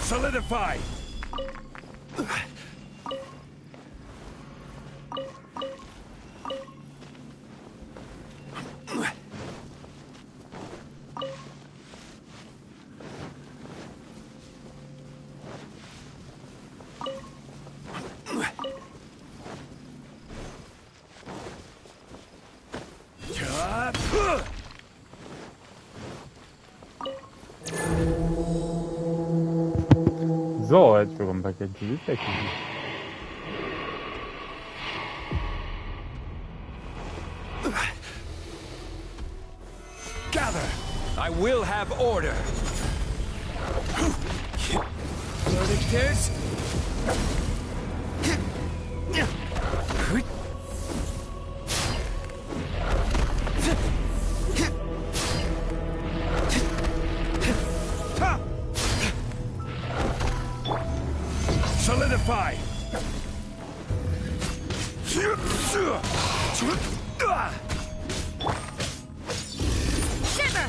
Solidify! So, jetzt willkommen bei Genshin. Gather! I will have order! Verdict is... Solidify! Shimmer!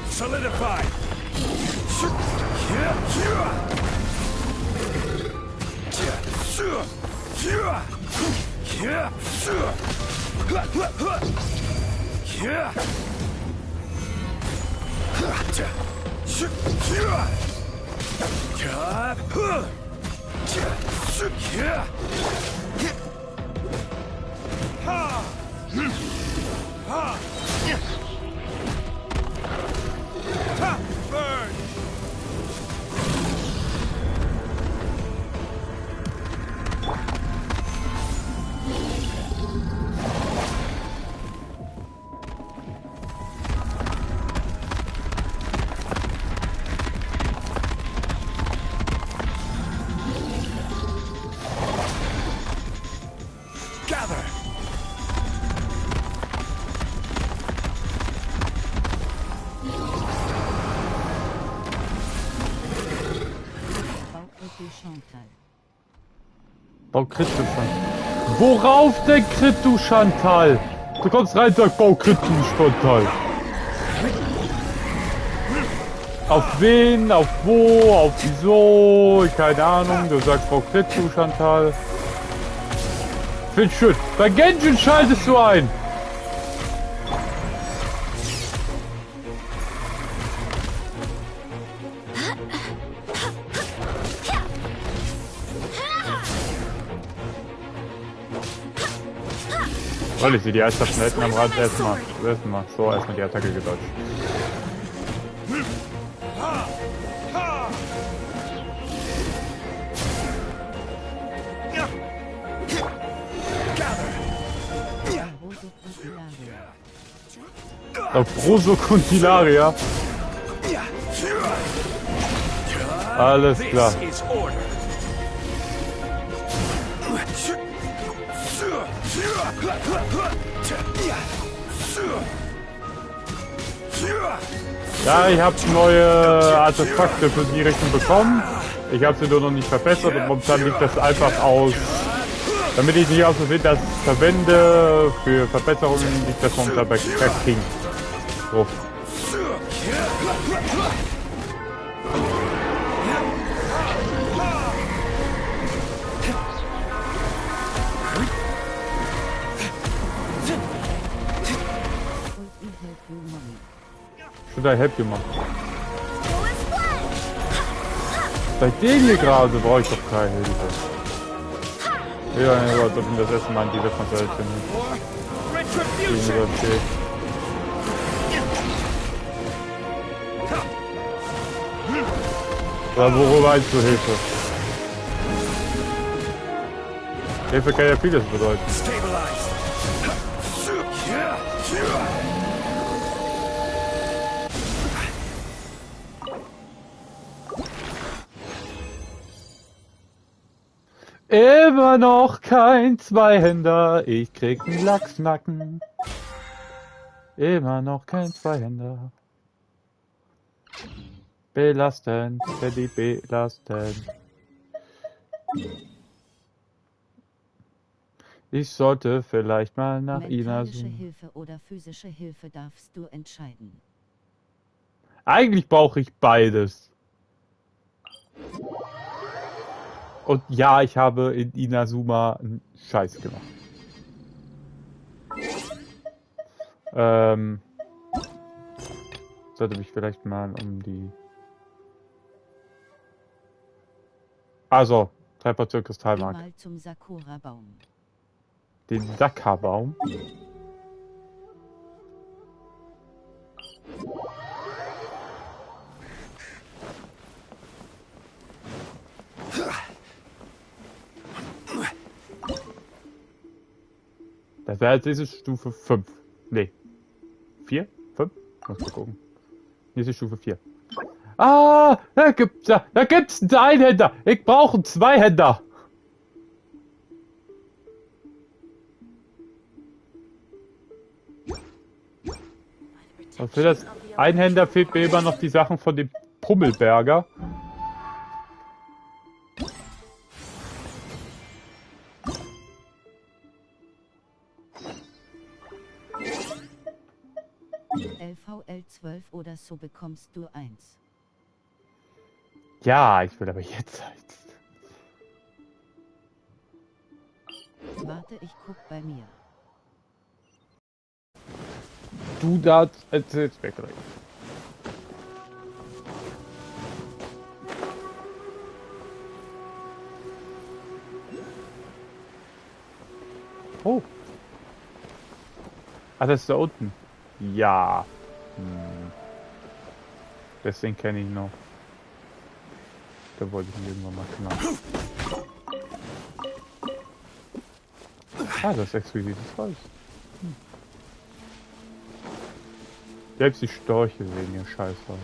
Solidify! Burn! Gather! Bau Crit, du Chantal. Worauf denn Crit, du Chantal? Du kommst rein, sag Bau Crit, du Chantal. Auf wen, auf wo, auf wieso, keine Ahnung. Du sagst Bau Crit, du Chantal. Find's schön. Bei Genshin schaltest du ein. Weil ich sehe die Eiszapfen hätten am Rand erstmal. So, erstmal die Attacke gedodgt. Auf Prosokuntilaria. Alles klar. Ja, ich habe neue Artefakte für die Richtung bekommen. Ich habe sie nur noch nicht verbessert und momentan liegt das einfach aus. Damit ich nicht aus Versehen das verwende für Verbesserungen, liegt das momentan bei King drauf. Should I help you, Mann? Bei denen hier gerade brauche ich doch keine Hilfe. Ja, so, als ob ich das erste Mal in dieser Konzert bin. Retribution! Aber worüber meinst du Hilfe? Hilfe kann ja vieles bedeuten. Stabilized! Immer noch kein Zweihänder, ich krieg einen Lachsnacken. Immer noch kein Zweihänder. Belastend, Teddy, belastend. Ich sollte vielleicht mal nach Ina Mentalische suchen. Hilfe oder physische Hilfe darfst du entscheiden. Eigentlich brauche ich beides. Und ja, ich habe in Inazuma einen Scheiß gemacht. Sollte mich vielleicht mal um die... Also, Treibportion Geh Kristallmark. mal zum Sakura-Baum. Den Sakka-Baum. Das wäre jetzt diese Stufe 5. Nee. 4? 5? Muss mal gucken. Diese Stufe 4. Ah! Da gibt's einen Einhänder! Ich brauche einen Zweihänder! Und für das Einhänder fehlt mir immer noch die Sachen von dem Pummelberger. LVL12 oder so bekommst du 1. Ja, ich will aber jetzt eins. Warte, ich guck bei mir. Du darfst erzählst wegreden. Oh. Ah, das ist da unten. Ja. Deswegen kenne ich noch. Da wollte ich mich irgendwann mal kümmern. Ah, das ist exquisites Holz. Selbst die Störche sehen hier scheiße aus.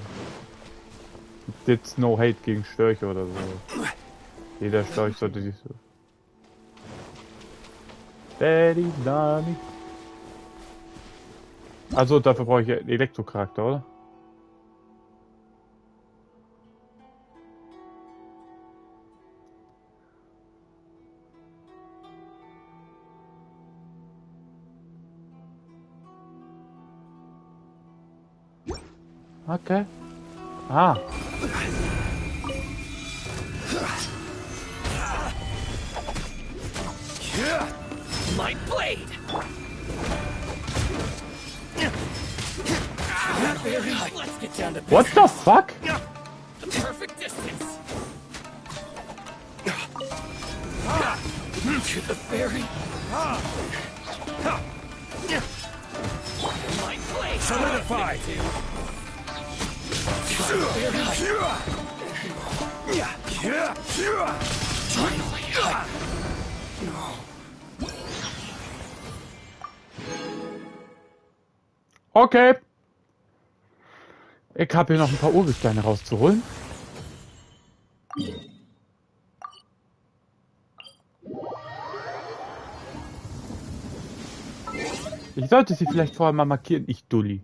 Jetzt no hate gegen Störche oder so. Jeder Storch sollte sich so... Daddy, Daddy. Also dafür brauche ich einen Elektrocharakter, oder? Okay. Ah. My blade! Let's get down to What the fuck? the perfect distance. To the ferry. My blade solidified. Finally. Okay. Ich habe hier noch ein paar Urgesteine rauszuholen. Ich sollte sie vielleicht vorher mal markieren, ich Dulli.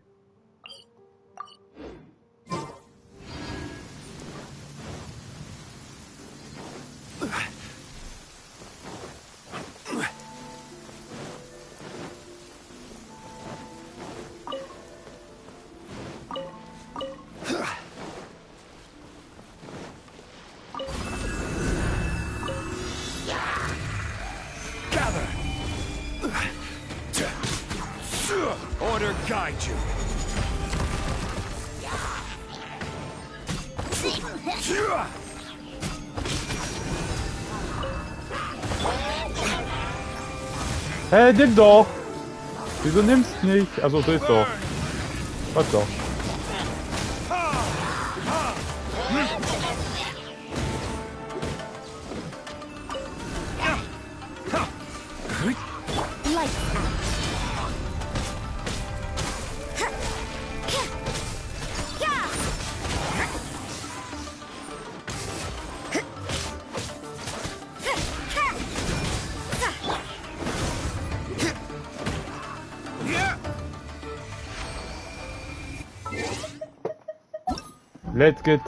Order guide you. Hä, nimm doch! Wieso nimmst nicht? Also so ist doch. Was doch? Let's get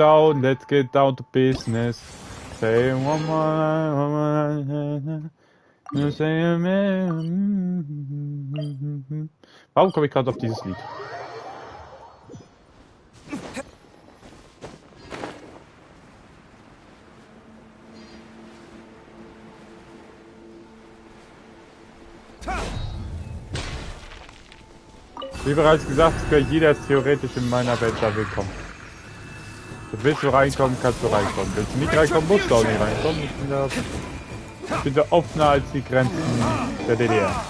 down to business. Say one more. You say a man. Warum komme ich gerade auf dieses Lied? Wie bereits gesagt, jeder ist theoretisch in meiner Welt da willkommen. Willst du reinkommen, kannst du reinkommen. Willst du nicht reinkommen, musst du auch nicht reinkommen. Ich bin da offener als die Grenzen der DDR.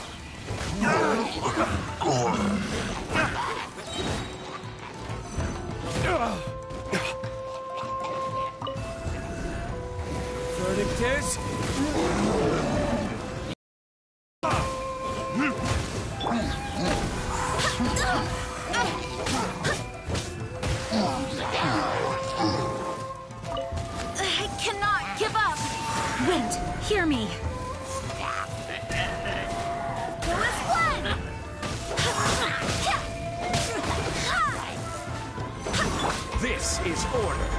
Verdict is... I cannot give up. Wait, hear me. There was one. This is order.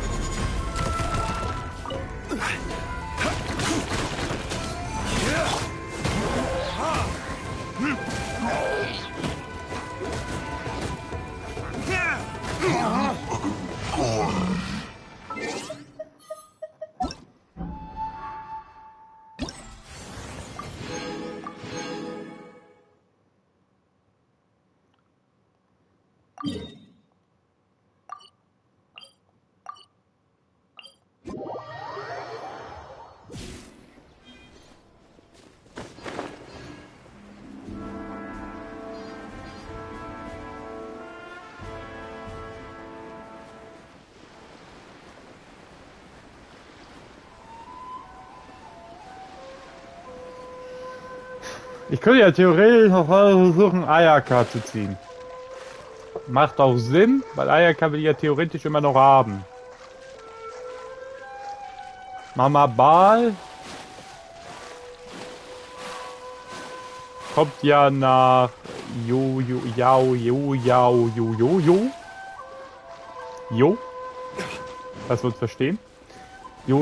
Ich könnte ja theoretisch noch versuchen, Ayaka zu ziehen. Macht auch Sinn, weil Ayaka will ich ja theoretisch immer noch haben. Mama Bal kommt ja nach Jo. Das wird verstehen. Jo.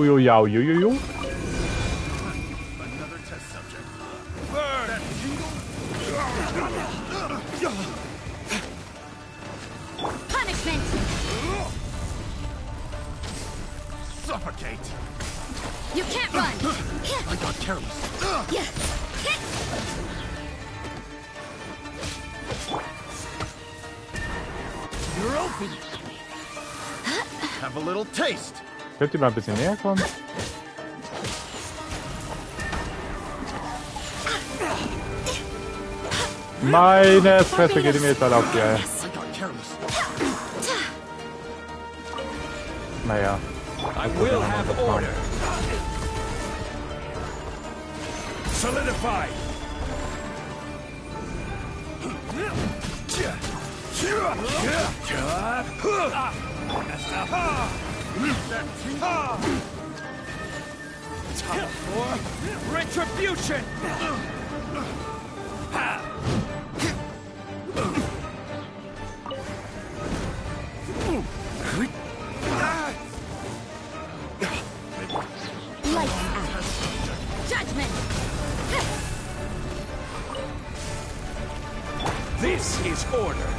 Punishment. Suffocate. You can't run. I got careless. You're open. Have a little taste. Könnt ihr mal ein bisschen näher kommen? Meine Fresse geht mir jetzt halt auf die Eier. I got careless. Naja. I will have order. Solidified. Time for retribution. Lights out. Judgment. This is order.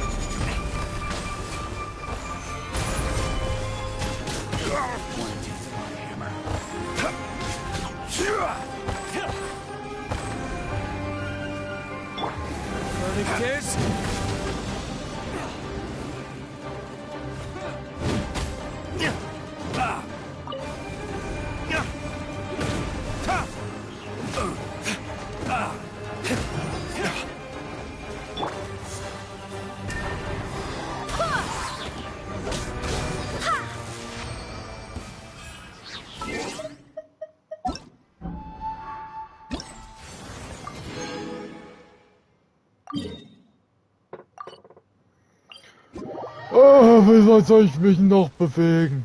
Verdict is... Oh, wie soll ich mich noch bewegen?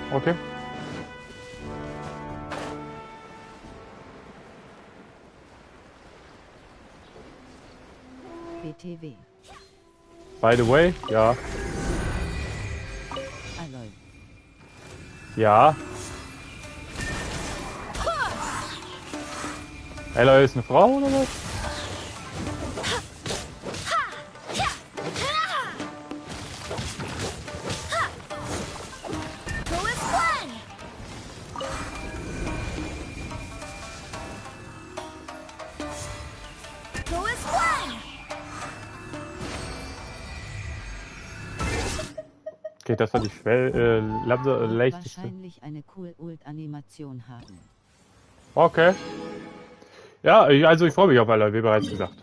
Okay. BTW. By the way, ja. Aloy. Ja. Ella ist eine Frau oder was? Go as one. Go as one. Okay, das war die Wird leichteste. wahrscheinlich eine Cool-Ult-Animation haben. Okay. Ja, also ich freue mich auf Ella, wie bereits gesagt.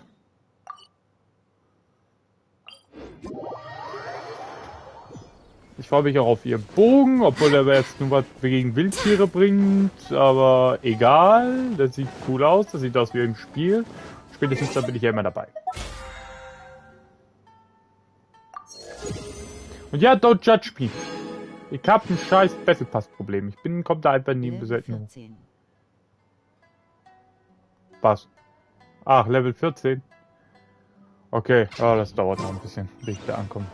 Ich freue mich auch auf ihr Bogen, obwohl er jetzt nur was gegen Wildtiere bringt, aber egal, das sieht cool aus, das sieht aus wie im Spiel. Spätestens dann bin ich ja immer dabei. Und ja, don't judge me. Ich hab ein scheiß Battle Pass Problem. Kommt da einfach nie Level selten hoch. 14. Was? Ach, Level 14. Okay, oh, das dauert noch ein bisschen, bis ich da ankomme.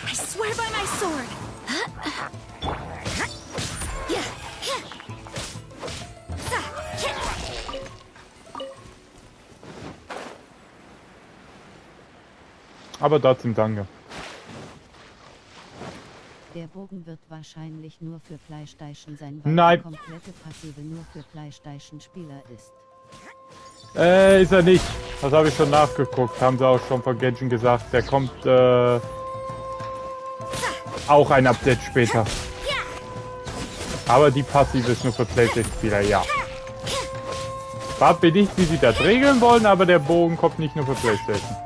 I swear by my sword. Aber trotzdem danke. Der Bogen wird wahrscheinlich nur für PlayStation sein, weil Nein. die komplette Passive nur für PlayStation-Spieler ist. Ist er nicht. Das habe ich schon nachgeguckt. Haben sie auch schon von Genshin gesagt. Der kommt auch ein Update später. Aber die Passive ist nur für PlayStation-Spieler, ja. Fragt mich nicht, wie sie das regeln wollen, aber der Bogen kommt nicht nur für PlayStation.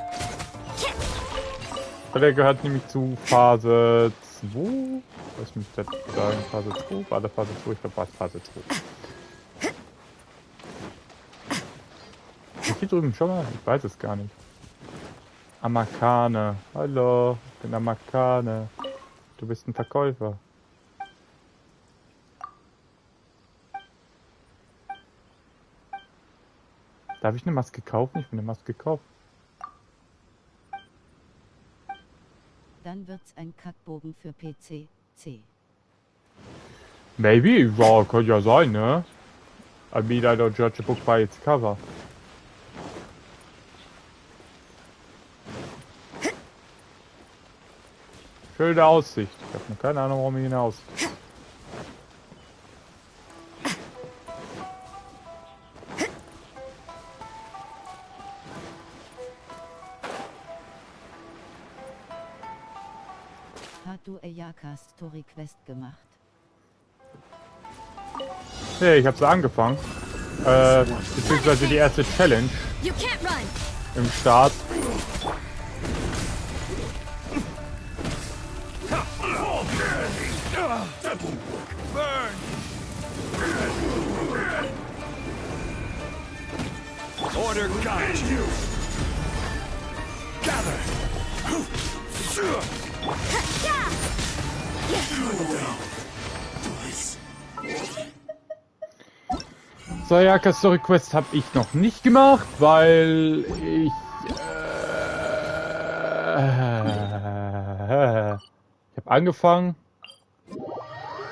Der gehört nämlich zu Phase 2. Was müsste ich jetzt sagen? Phase 2? War der Phase 2? Ich glaube, war es Phase 2. Ist hier drüben schon mal? Ich weiß es gar nicht. Amakane. Hallo, ich bin Amakane. Du bist ein Verkäufer. Darf ich eine Maske kaufen? Ich will eine Maske kaufen. Dann wird's ein Kackbogen für PC. C. Maybe, ja, könnte ja sein, ne? I mean, I don't judge a book by its cover. Schöne Aussicht. Ich habe noch keine Ahnung, warum ich hinaus. Hast du Ayaka Story Quest gemacht? Nee, ich habe sie angefangen. Beziehungsweise die erste Challenge You can't run. im Start. Burn! Order guide you! Gather! So, Ayaka Story Quest habe ich noch nicht gemacht, weil ich habe angefangen.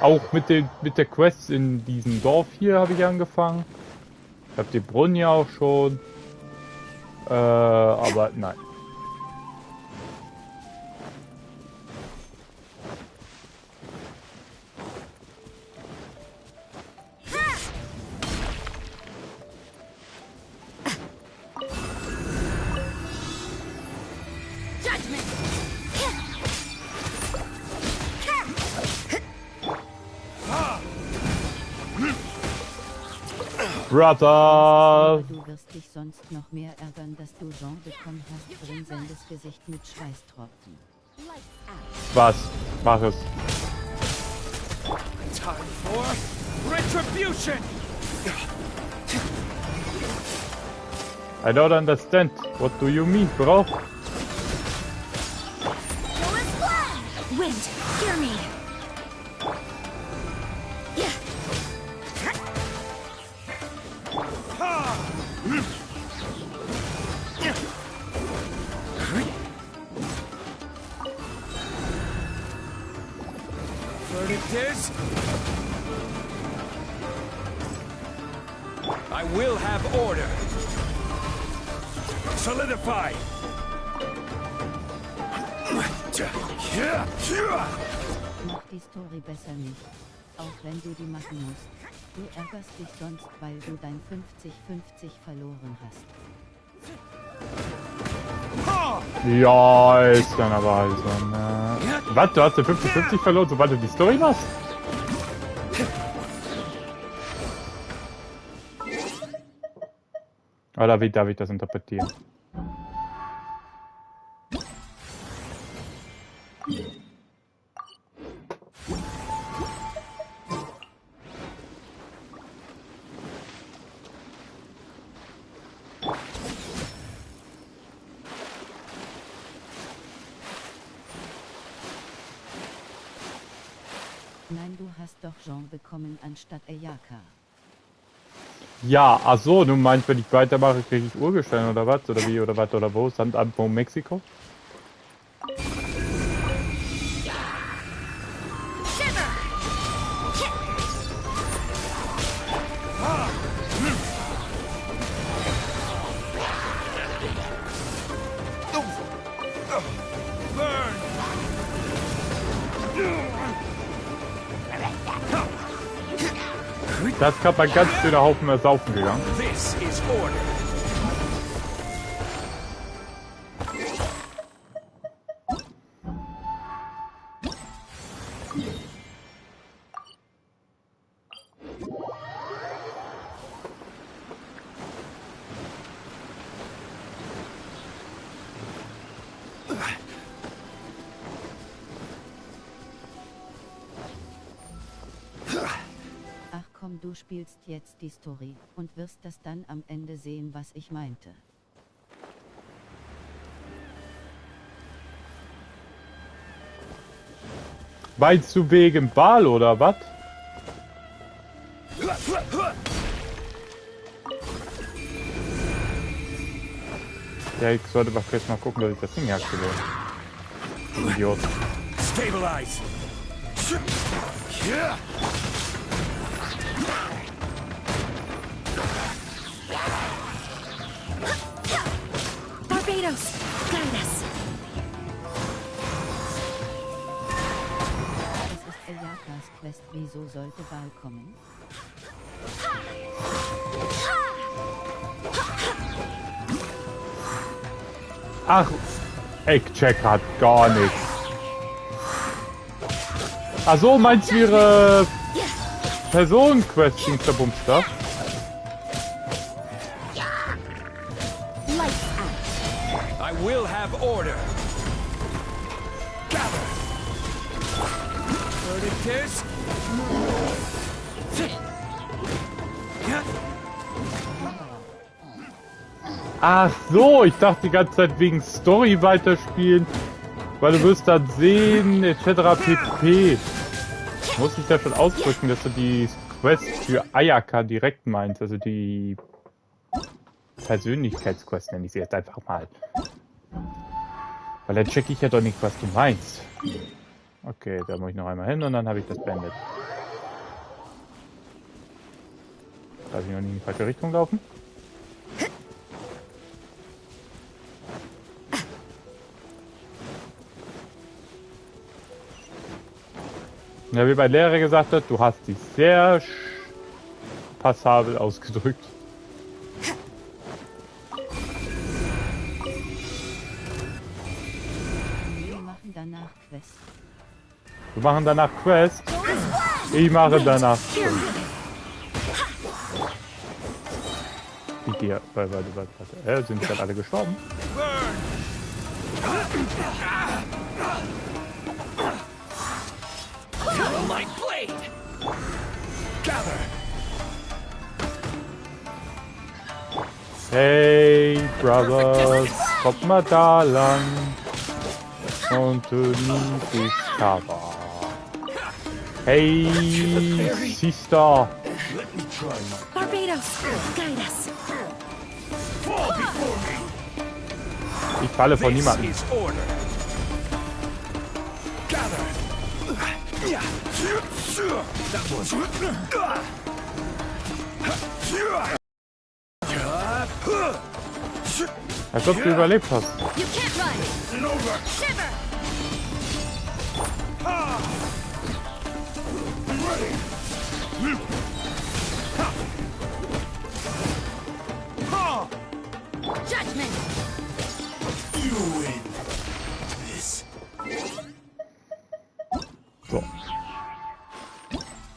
Auch mit der Quest in diesem Dorf hier habe ich angefangen. Ich hab die Brunnen ja auch schon. Aber nein. Brother! Du wirst dich sonst noch mehr ärgern, dass du Jean bekommen hast, grinsendes Gesicht mit Schweißtropfen. Was? Mach es. Time for retribution! I don't understand. What do you mean, bro? Go as planned. Wind, hear me. Verdict is... I will have order. Solidify. Mach die Story besser nicht. Auch wenn du die machen musst. Du ärgerst dich sonst, weil du dein 50-50 verloren hast. Ja, ist dann aber halt so, ne? Was? Du hast den 50-50 verloren, sobald du die Story machst? Oder wie darf ich das interpretieren? Nein, du hast doch Jean bekommen anstatt Ayaka. Ja, ach so, du meinst, wenn ich weitermache, kriege ich Urgestein oder was? Oder wie, oder was, oder wo? Sandamt Mexiko? Das ist gerade ein ganz schöner Haufen ersaufen gegangen. This is order. Ach komm, du spielst jetzt die Story und wirst das dann am Ende sehen, was ich meinte. Meinst du wegen Ball oder was? Ja, ich sollte mal kurz mal gucken, dass ich das Ding aktiviere. Du Idiot. Stabilize. Barbados, guide us. Das ist Ayakas Quest, wieso sollte Wahl kommen? Ach, ich check hat gar nichts. Ach so, meinst du ihre Personenquest-Dings der Bumster? Lights out. I will have order. Gather. Verdict is... Ach so, ich dachte die ganze Zeit wegen Story weiterspielen, weil du wirst dann sehen, etc. pp. Muss ich da schon ausdrücken, dass du die Quest für Ayaka direkt meinst, also die Persönlichkeitsquest nenne ich sie jetzt einfach mal. Weil dann check ich ja doch nicht, was du meinst. Okay, da muss ich noch einmal hin und dann habe ich das beendet. Darf ich noch nicht in die falsche Richtung laufen? Ja, wie mein Lehrer gesagt hat, du hast dich sehr passabel ausgedrückt. Wir machen danach Quest. Wir machen danach Quest. Ich mache danach. Ich gehe. Warte. Sind gerade alle gestorben? My blade! Gather! Hey, Brothers, kommt mal da lang und niedlich Cover. Hey, Sister. Barbados, guide us. Ich falle von This niemandem. is order. Gather! That was... Als ob du überlebt hast. You can't run. Shiver. Judgment. So.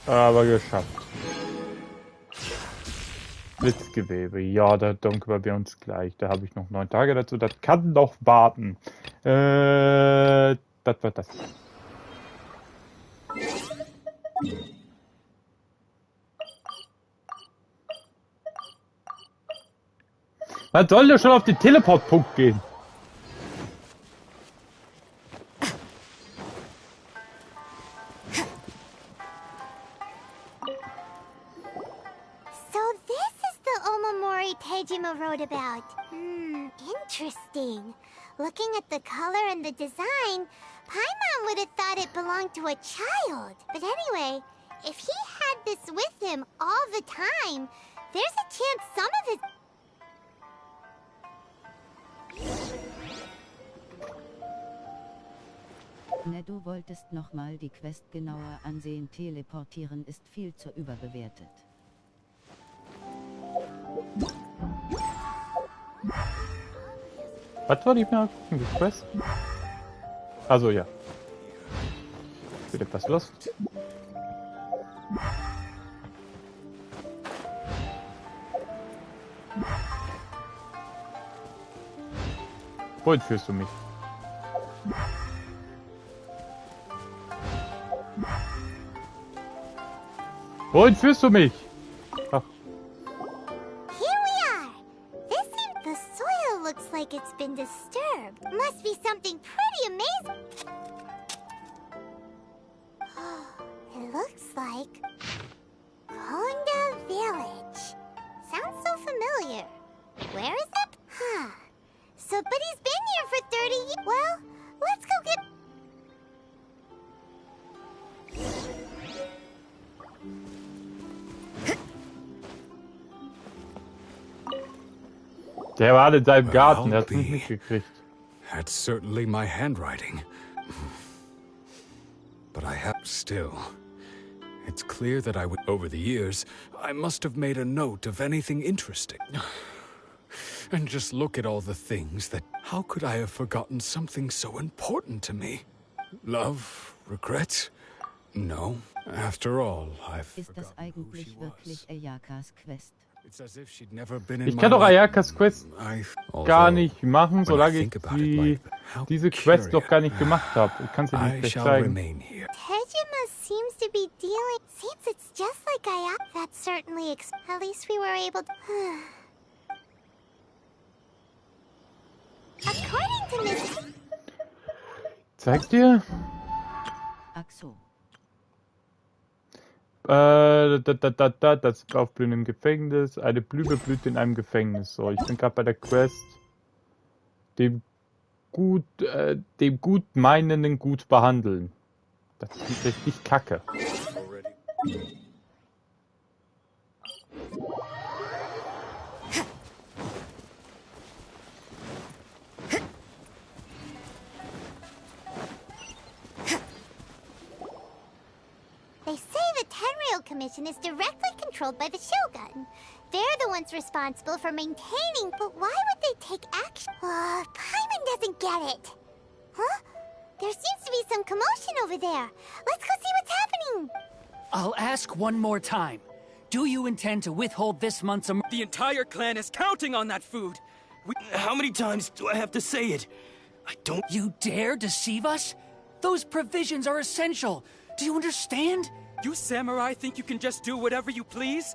Aber geschafft. Blitzgewebe. Ja, da dunkeln wir uns gleich. Da habe ich noch 9 Tage dazu. Das kann noch warten. Das war das. Man soll ja schon auf den Teleportpunkt gehen. So this is the Omamori Tejima wrote about. Interesting. Looking at the color and the design, Paimon would have thought it belonged to a child. But anyway, if he had this with him all the time, there's a chance some of his... Ne, du wolltest nochmal die Quest genauer ansehen. Teleportieren ist viel zu überbewertet. Was wollte ich mir angucken? Die Quest? Also ja. Wird etwas los? Wohin führst du mich? Wohin führst du mich? Ach, Here we are! This seems... The soil looks like it's been disturbed. Must be something pretty amazing. It looks like... Konda Village. Sounds so familiar. Where is that? Huh. So, but he's been here for 30 years. Well, let's go get... der war in seinem Garten, Well, der hat's I'll nicht be- mitgekriegt. That's certainly my handwriting. But I have still. It's clear that I would... Over the years, I must have made a note of anything interesting. And just look at all the things that... How could I have forgotten something so important to me? Love? Regrets? No. After all, I've Ist das forgotten who she eigentlich was. wirklich Ayakas Quest? It's as if she'd never been in Ich my kann doch life. Ayakas Quest gar nicht machen, when I solange ich think about it, like, how diese Quest noch curious. gar nicht gemacht habe. Ich kann sie I nicht gleich shall zeigen. remain here. Tejima seems to be dealing... Seems it's just like I... That certainly... At least we were able to... According to Miss... Zeig dir. Ach so. Das Aufblühen im Gefängnis. Eine Blüte blüht in einem Gefängnis. So, ich bin gerade bei der Quest. Dem gut Meinenden gut behandeln. Das ist richtig kacke. Commission is directly controlled by the Shogun. They're the ones responsible for maintaining, but why would they take action? Paimon doesn't get it. Huh? There seems to be some commotion over there. Let's go see what's happening. I'll ask one more time. Do you intend to withhold this month's The entire clan is counting on that food. How many times do I have to say it? I don't... You dare deceive us? Those provisions are essential. Do you understand? You samurai think you can just do whatever you please?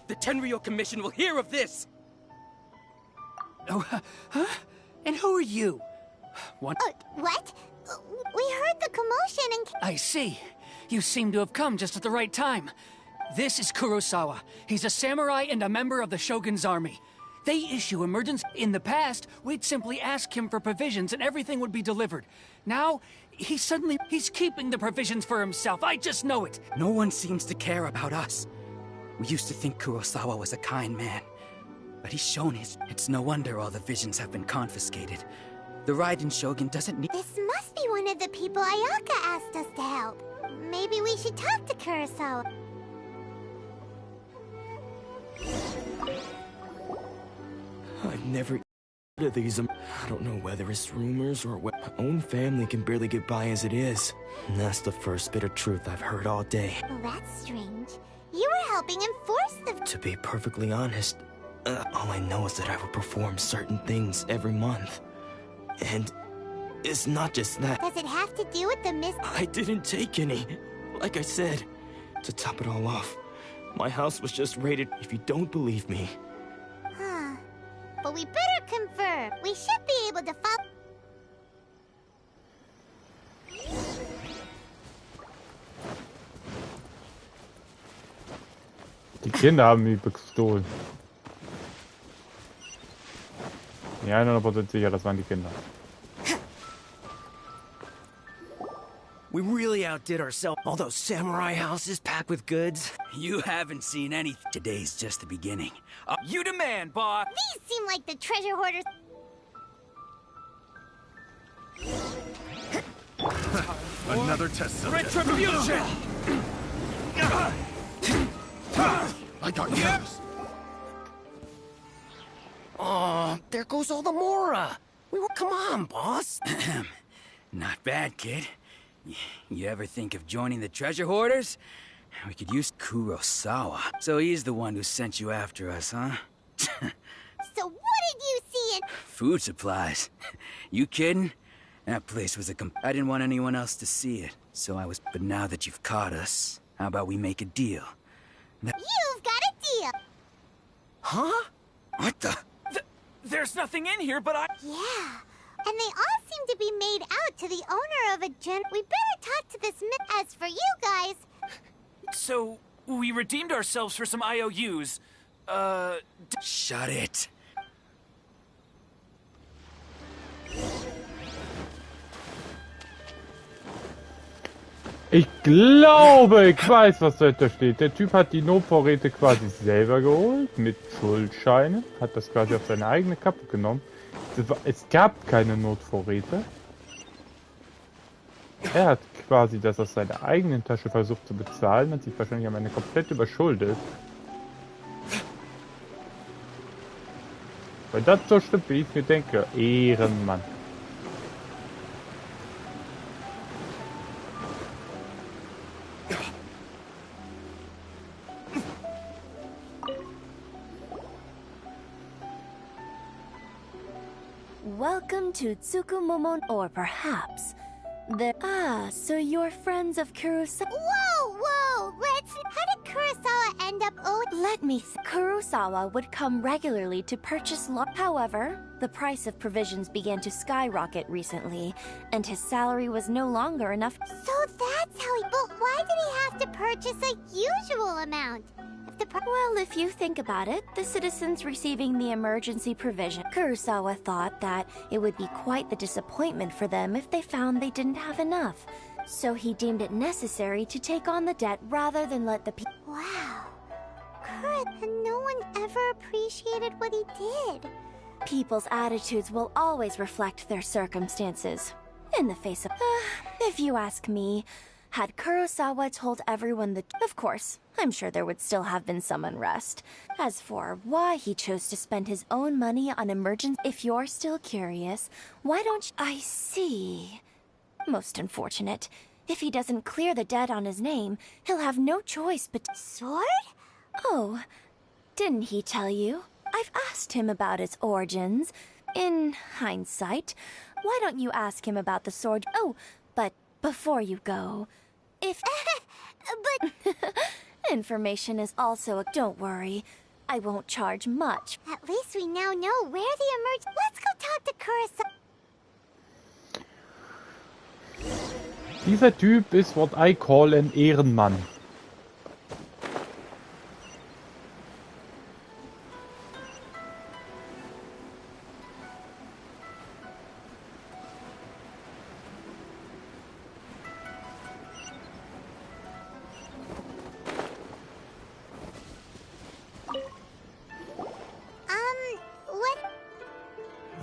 The Tenryou Commission will hear of this! Oh, huh? And who are you? What? We heard the commotion and... I see. You seem to have come just at the right time. This is Kurosawa. He's a samurai and a member of the Shogun's army. They issue emergency. In the past, we'd simply ask him for provisions and everything would be delivered. Now, he's keeping the provisions for himself. I just know it. No one seems to care about us. We used to think Kurosawa was a kind man. But he's shown it's no wonder all the visions have been confiscated. The Raiden Shogun doesn't need... This must be one of the people Ayaka asked us to help. Maybe we should talk to Kurosawa. I've never heard of these. I don't know whether it's rumors or what. My own family can barely get by as it is. And that's the first bit of truth I've heard all day. Well, that's strange. You were helping enforce the... To be perfectly honest, all I know is that I will perform certain things every month. And it's not just that. Does it have to do with the I didn't take any. Like I said, to top it all off, my house was just raided. If you don't believe me... Huh. But we better confirm. We should be able to follow... Die Kinder haben mich bestohlen. Ja, 100% sicher, das waren die Kinder. We really outdid ourselves. All those samurai houses packed with goods. You haven't seen anything. Today's just the beginning. You demand, boss. These seem like the treasure hoarders... Another test subject. Retribution! I got yours. Oh, there goes all the Mora. Come on, boss. Not bad, kid. You ever think of joining the treasure hoarders? We could use Kurosawa. So he's the one who sent you after us, huh? So what did you see in... Food supplies. You kidding? That place was I didn't want anyone else to see it, so I was... But now that you've caught us, how about we make a deal? You've got a deal! Huh? What the... There's nothing in here, but I... Yeah, and they all seem to be made out to the owner of a gen... We better talk to this As for you guys... So, we redeemed ourselves for some IOUs. Shut it. Ich glaube, ich weiß, was dahinter steht. Der Typ hat die Notvorräte quasi selber geholt, mit Schuldscheinen, hat das quasi auf seine eigene Kappe genommen. Es gab keine Notvorräte. Er hat quasi das aus seiner eigenen Tasche versucht zu bezahlen, hat sich wahrscheinlich am Ende komplett überschuldet. Weil das so stimmt, wie ich mir denke. Ehrenmann. Welcome to Tsukumomon, or perhaps the... Ah, so you're friends of Kurosawa... Whoa! How did Kurosawa end up owing... Let me Kurosawa would come regularly to purchase However, the price of provisions began to skyrocket recently, and his salary was no longer enough... So that's how he... But why did he have to purchase a usual amount? Well, if you think about it, the citizens receiving the emergency provision... Kurosawa thought that it would be quite the disappointment for them if they found they didn't have enough. So he deemed it necessary to take on the debt rather than let the people... Wow. And no one ever appreciated what he did. People's attitudes will always reflect their circumstances. In the face of... if you ask me, Had Kurosawa told everyone the... Of course, I'm sure there would still have been some unrest. As for why he chose to spend his own money on emergency... If you're still curious, why don't you... I see. Most unfortunate. If he doesn't clear the debt on his name, he'll have no choice but... Sword? Oh, didn't he tell you? I've asked him about its origins. In hindsight, why don't you ask him about the sword? Oh, but before you go, if... But... Information is also a... Don't worry, I won't charge much. At least we now know where the Let's go talk to Kurosawa. Dieser Typ ist what I call an Ehrenmann.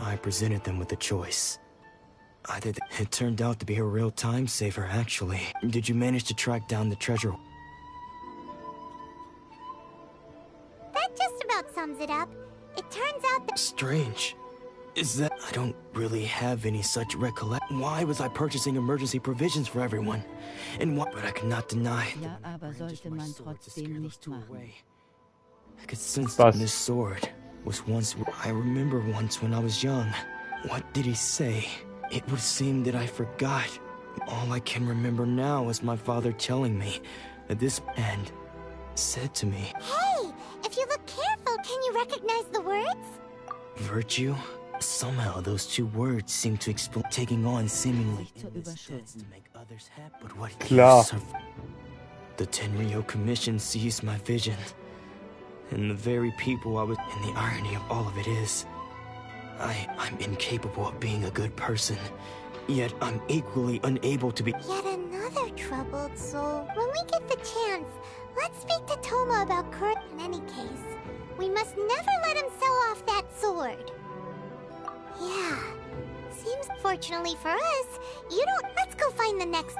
I presented them with a choice. Either it turned out to be a real time saver, actually. Did you manage to track down the treasure? That just about sums it up. It turns out that... Strange. Is that... I don't really have any such recollection. Why was I purchasing emergency provisions for everyone? And what... But I cannot deny... Ja, aber sollte man trotzdem nicht machen. I could sense that this sword was once... I remember once when I was young. What did he say? It would seem that I forgot. All I can remember now is my father telling me that this end said to me... Hey! If you look careful, can you recognize the words? Virtue? Somehow those two words seem to explain taking on seemingly endless debts to make others happy. But what use of... The Tenryo Commission seized my vision. And the very people I was... And the irony of all of it is... I'm incapable of being a good person. Yet I'm equally unable to be... Yet another troubled soul. When we get the chance, let's speak to Toma about Kurt. In any case, we must never let him sell off that sword. Yeah. Seems fortunately for us, you don't... Let's go find the next...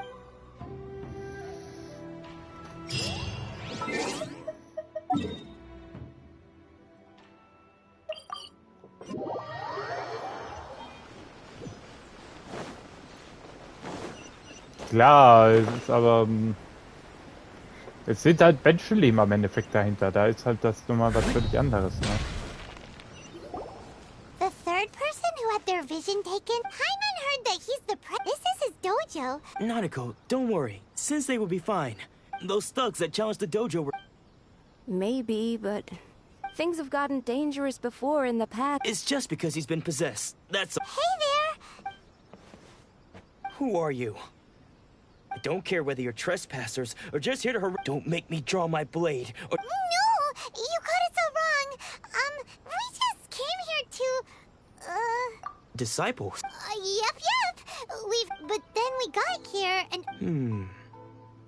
Klar, es ist aber... Es sind halt Menschenleben am Endeffekt dahinter. Da ist halt das nochmal was völlig anderes, ne? The third person who had their vision taken? Hyman heard that he's the This is his dojo. Nanako, don't worry. Sensei will be fine. Those thugs that challenged the dojo were... Maybe, but... Things have gotten dangerous before in the past. It's just because he's been possessed. That's... Hey there! Who are you? I don't care whether you're trespassers or just here to Don't make me draw my blade or... No! You got it so wrong! We just came here to... Disciples? Yep. But then we got here and...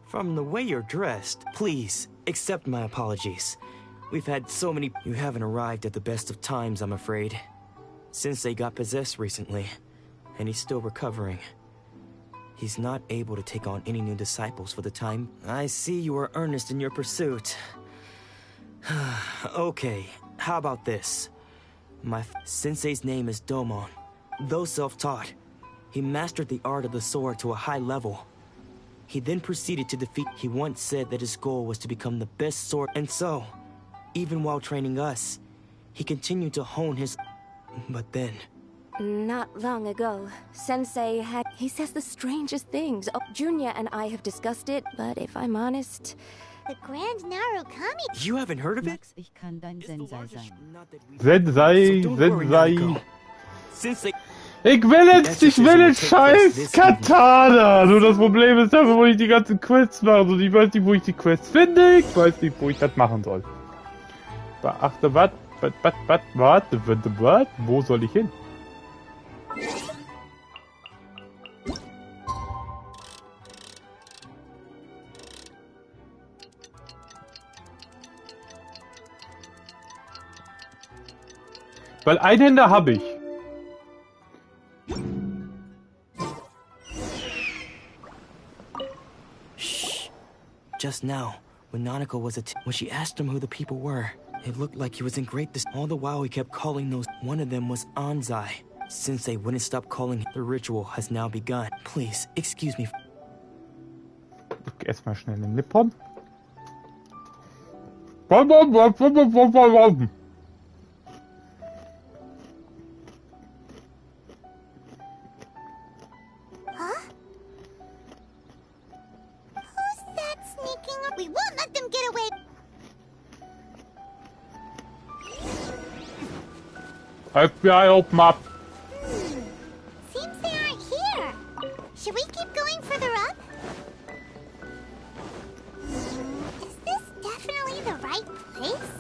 From the way you're dressed, please, accept my apologies. We've had so many... You haven't arrived at the best of times, I'm afraid. Sensei got possessed recently, and he's still recovering. He's not able to take on any new disciples for the time. I see you are earnest in your pursuit. Okay, how about this? My sensei's name is Domon. Though self-taught, he mastered the art of the sword to a high level. He then proceeded to defeat... He once said that his goal was to become the best sword... And so, even while training us, he continued to hone his... But then... Not long ago, Sensei had... He says the strangest things. Oh, Junya and I have discussed it, but if I'm honest... The Grand Narukami... You haven't heard of it? Max, ich kann dein Sensei sein. Sensei. Ich will jetzt scheiß Katana! Nur das Problem ist dafür, wo ich die ganzen Quests mache. Und ich weiß nicht, wo ich die Quests finde. Ich weiß nicht, wo ich das machen soll. Beachte, was? Wo soll ich hin? Weil Einhänder habe ich. Just now, when Nanako was when she asked him who the people were, it looked like he was in great all the while he kept calling those. One of them was Anzai. Since they wouldn't stop calling, the ritual has now begun. Please, excuse me. Erstmal schnell den Nippon. We won't let them get away. FBI, open up. Seems they aren't here. Should we keep going further up? Is this definitely the right place?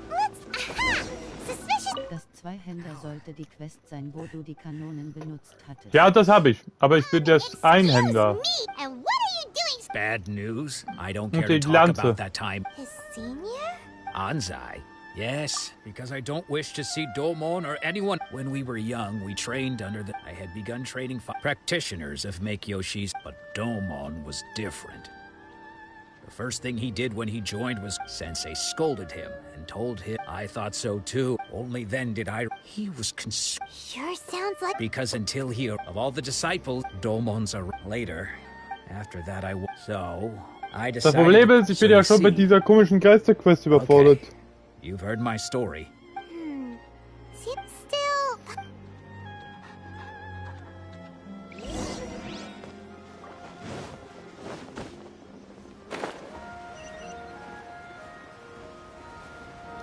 Let's... Aha! Suspicious... Das Zweihänder sollte die Quest sein, wo du die Kanonen benutzt hattest. Ja, das habe ich. Aber ich bin das Einhänder. And what are you doing? Bad news. I don't care Die to talk Lanze. about that time. His senior? Anzai. Yes, because I don't wish to see Domon or anyone. When we were young, we trained under the... I had begun training practitioners of Make-Yoshis, but Domon was different. The first thing he did when he joined was Sensei scolded him and told him I thought so too. Only then did I... He was Sure sounds like... Because until he... Of all the disciples, Domon's are later. After that I... So, I Das decided... Problem ist, ich bin ja schon mit dieser komischen Geisterquest überfordert. Okay. You've heard my story. Seems still...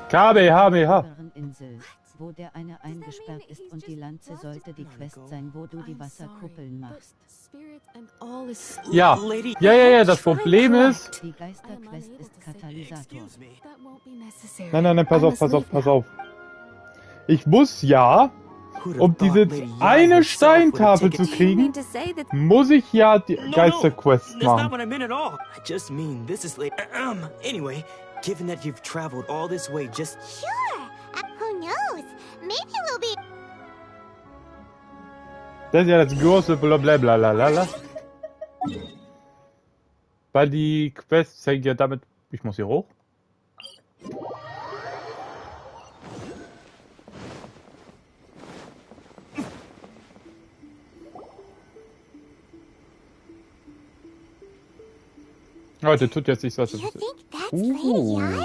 KBHBH. Insel, wo der eine eingesperrt ist und die Lanze sollte die Quest sein, wo du die Wasserkuppeln machst. Ja. Ja, das Problem ist... Die Geisterquest ist Katalysator. Nein, pass auf. Ich muss ja, um diese eine Steintafel zu kriegen, muss ich ja die Geisterquest machen. I just mean, this is late. Anyway, given that you've traveled all this way just... Sure. Who knows? Maybe we'll be... Das ist ja das große Blablabla. Weil die Quest hängt ja damit... Ich muss hier hoch. Leute, tut jetzt nicht was. You think that's Lady Ai?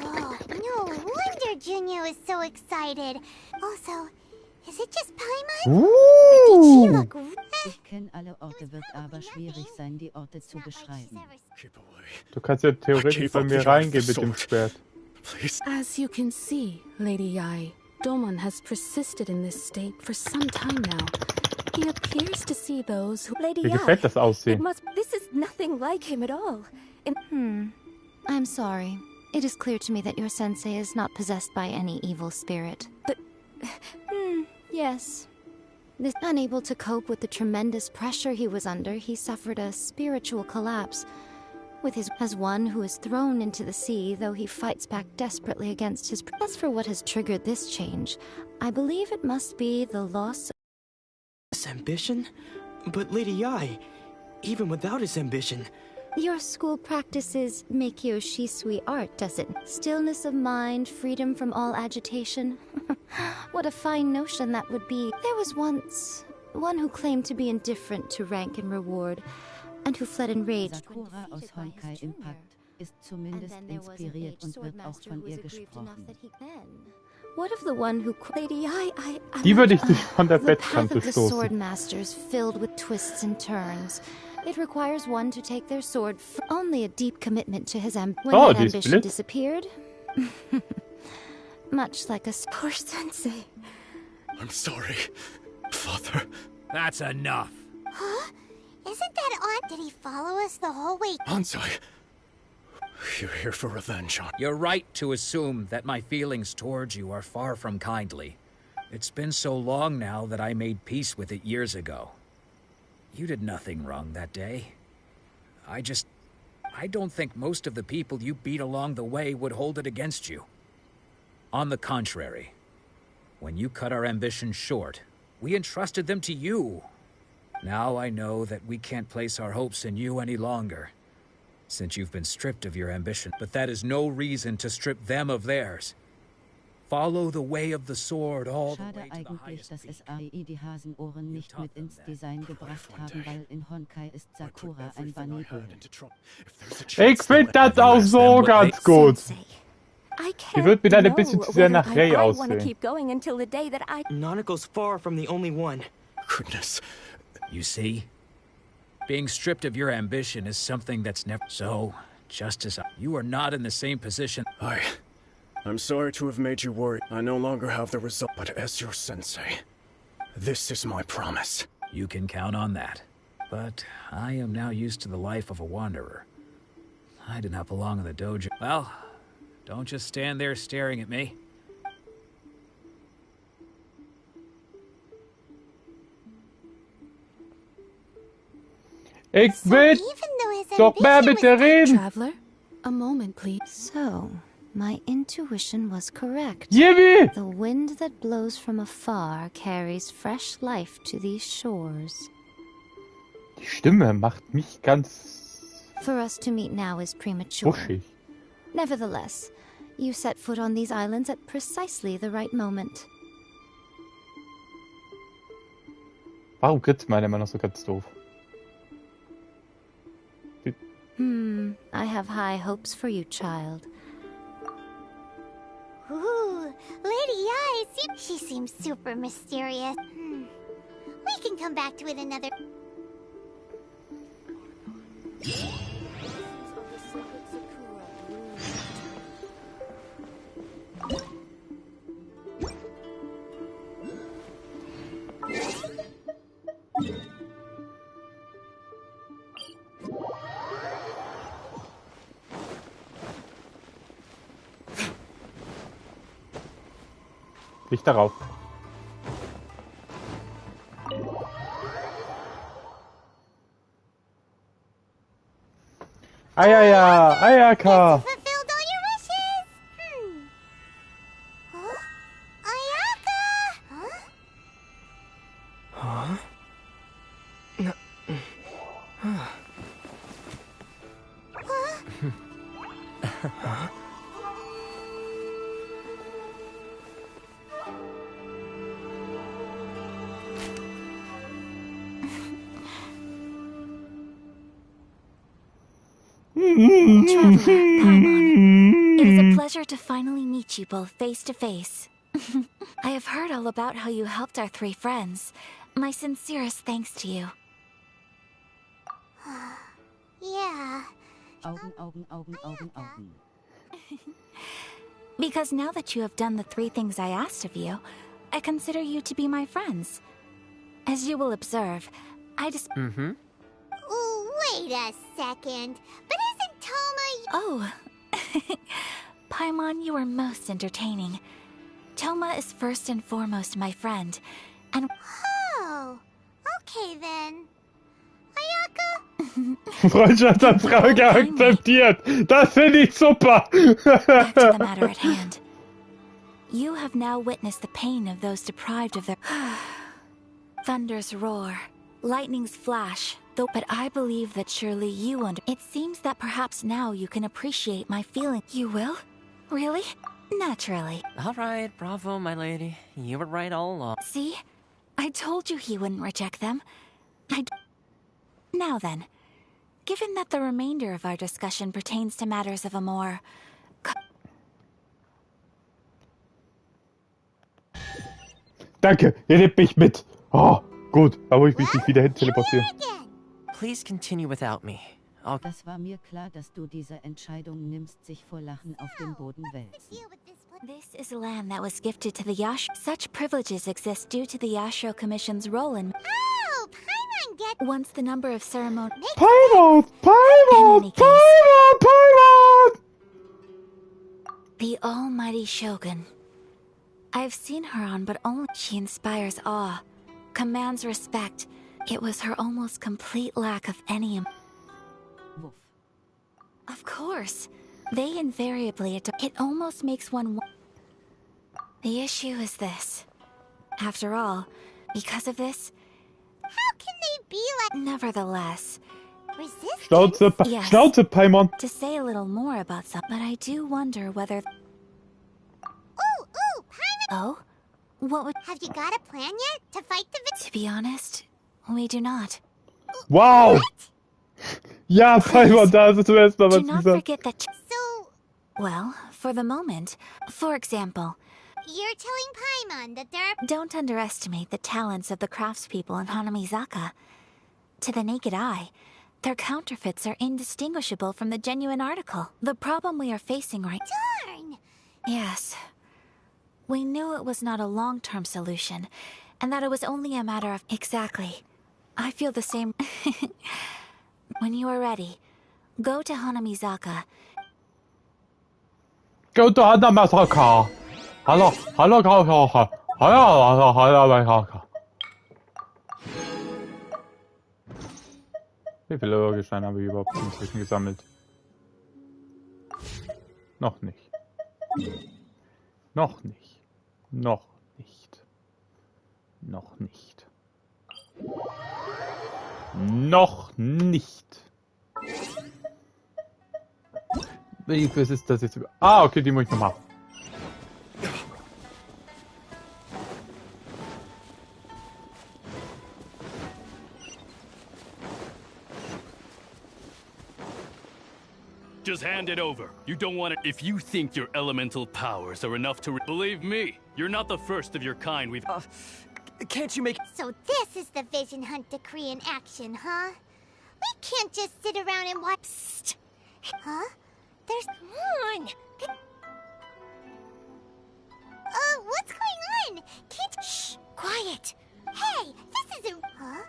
Oh, no wonder Junior is so excited. Also, is it just Paimon? Did she look... Ich kenne alle Orte, wird aber schwierig sein, die Orte zu beschreiben. Du kannst ja theoretisch bei mir reingehen mit dem Schwert. As you can see, Lady Yai, Domon has persisted in this state for some time now. He appears to see those who... Lady Mir gefällt das Aussehen. This is nothing like him at all. I'm sorry. It is clear to me that your sensei is not possessed by any evil spirit. But... yes. Unable to cope with the tremendous pressure he was under, he suffered a spiritual collapse. As one who is thrown into the sea, though he fights back desperately against his... As for what has triggered this change, I believe it must be the loss... His ambition? But Lady Yai, even without his ambition... Your school practices Meikyo Shisui art, does it? Stillness of mind, freedom from all agitation. What a fine notion that would be. There was once one who claimed to be indifferent to rank and reward, and who fled in rage. Sakura aus Honkai Impact ist zumindest inspiriert und wird auch von ihr gesprochen. What of the one who... Lady, Die würde ich nicht von der The path Bettkante of the stoßen. swordmasters filled with twists and turns. It requires one to take their sword only a deep commitment to his ambition. When that ambition disappeared, much like a poor sensei. I'm sorry, Father. That's enough. Huh? Isn't that odd? Did he follow us the whole way? Anzai, you're here for revenge on... You're right to assume that my feelings towards you are far from kindly. It's been so long now that I made peace with it years ago. You did nothing wrong that day. I don't think most of the people you beat along the way would hold it against you. On the contrary, when you cut our ambitions short, we entrusted them to you. Now I know that we can't place our hopes in you any longer. since you've been stripped of your ambition. But that is no reason to strip them of theirs. Follow the way of the sword all the way to the highest dass es peak. AI die Hasenohren nicht mit ins Design gebracht haben, weil in Honkai ist Sakura ein Bunnybo. Ich finde das auch so ganz gut. I Die can't wird mir dann ein bisschen know zu sehr whether nach Rei I want to aussehen. keep going until the day that I... Nanako's far from the only one. Goodness. You see? Being stripped of your ambition is something that's never... So, just as you are not in the same position... I'm sorry to have made you worry. I no longer have the result, but as your sensei, this is my promise. You can count on that. But I am now used to the life of a wanderer. I do not belong in the dojo. Well, don't just stand there staring at me. Ich will doch mehr mit dir reden. Traveler, a moment, please. So, my intuition was correct. Yippee! The wind that blows from afar carries fresh life to these shores. Die Stimme macht mich ganz For us to meet now is premature. wuschig. Nevertheless, you set foot on these islands at precisely the right moment. Warum grinst meine immer noch so ganz doof? I have high hopes for you, child. Ooh, Lady Ai, she seems super mysterious. We can come back to it another... Licht darauf. Ayaya, Ayaka. Fulfilled all your wishes! Huh? Ayaka! Huh? Traveler, Paimon, it is a pleasure to finally meet you both face to face. I have heard all about how you helped our three friends. My sincerest thanks to you. Yeah. Augen, Augen, Augen, Augen, Augen. Because now that you have done the three things I asked of you, I consider you to be my friends. As you will observe, I just... Ooh, wait a second. But isn't Toma... Oh. Paimon, you are most entertaining. Toma is first and foremost my friend, and... Oh, okay then. Ayaka? Freundschaftsanfrage akzeptiert. Das finde ich super. Back to the matter at hand. You have now witnessed the pain of those deprived of their... Thunder's roar, lightning's flash, but I believe that surely you It seems that perhaps now you can appreciate my feeling. You will? Really? Naturally. All right, bravo, my lady. You were right all along. See? I told you he wouldn't reject them. Now then, given that the remainder of our discussion pertains to matters of a more... Danke, ihr nehmt mich mit. Oh, gut, da muss ich mich nicht wieder hin teleportieren. Please continue without me. Das war mir klar, dass du diese Entscheidung nimmst, sich vor Lachen auf den Boden wälzen. This is a land that was gifted to the Yashro. Such privileges exist due to the Yashro Commission's role in... Oh, Paimon get... Once the number of ceremonies... Paimon! Paimon! Paimon! Paimon! The almighty Shogun. I've seen her on, but only... She inspires awe, commands respect. It was her almost complete lack of any... Woof. Of course. They invariably... It almost makes one... The issue is this. After all, because of this... How can they be like... Nevertheless, Resistance? Yes. Schnauze, Paimon. To say a little more about some, but I do wonder whether... Ooh, Paimon! Oh? What would... Have you got a plan yet to fight the To be honest, we do not. Wow! Ja, Paimon, da hast du zum ersten Mal Do was not gesagt. forget that... So... Well, for the moment, for example... You're telling Paimon that there are... Don't underestimate the talents of the craftspeople in Hanamizaka. To the naked eye, their counterfeits are indistinguishable from the genuine article. The problem we are facing right... Darn! Yes. We knew it was not a long-term solution, and that it was only a matter of... Exactly. I feel the same... When you are ready, go to Hanamizaka. Go to Hanamizaka. Hallo. Wie viele Urgesteine haben wir überhaupt inzwischen gesammelt? Noch nicht. Noch nicht. Noch nicht. Noch nicht. Noch nicht. Was ist das jetzt? Ah, okay, die muss ich noch machen. Just hand it over. You don't want it. If you think your elemental powers are enough to believe me, you're not the first of your kind we've... Can't you make... So this is the Vision Hunt decree in action, huh? We can't just sit around and watch... Psst. Huh? There's... Come on! What's going on? Can't... Shh! Quiet! Hey! This isn't... Huh?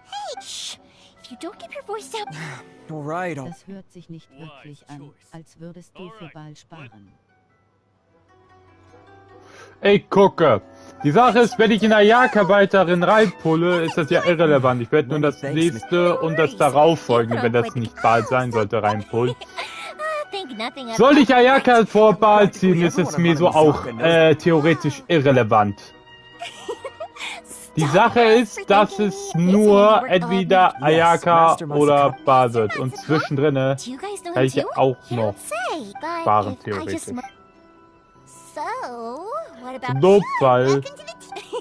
Hey! Shh! If you don't keep your voice down... Alright, Das hört sich nicht wirklich an, als würdest du für Ball sparen. Ey, gucke. Die Sache ist, wenn ich in Ayaka weiterhin reinpulle, ist das ja irrelevant. Ich werde nur das nächste und das darauffolgende, wenn das nicht bald sein sollte, reinpullen. Soll ich Ayaka vor Ball ziehen, ist es mir so auch theoretisch irrelevant. Die Sache ist, dass es nur entweder Ayaka oder Ball wird. Und zwischendrin kann ich ja auch noch sparen, theoretisch. Zum Notfall,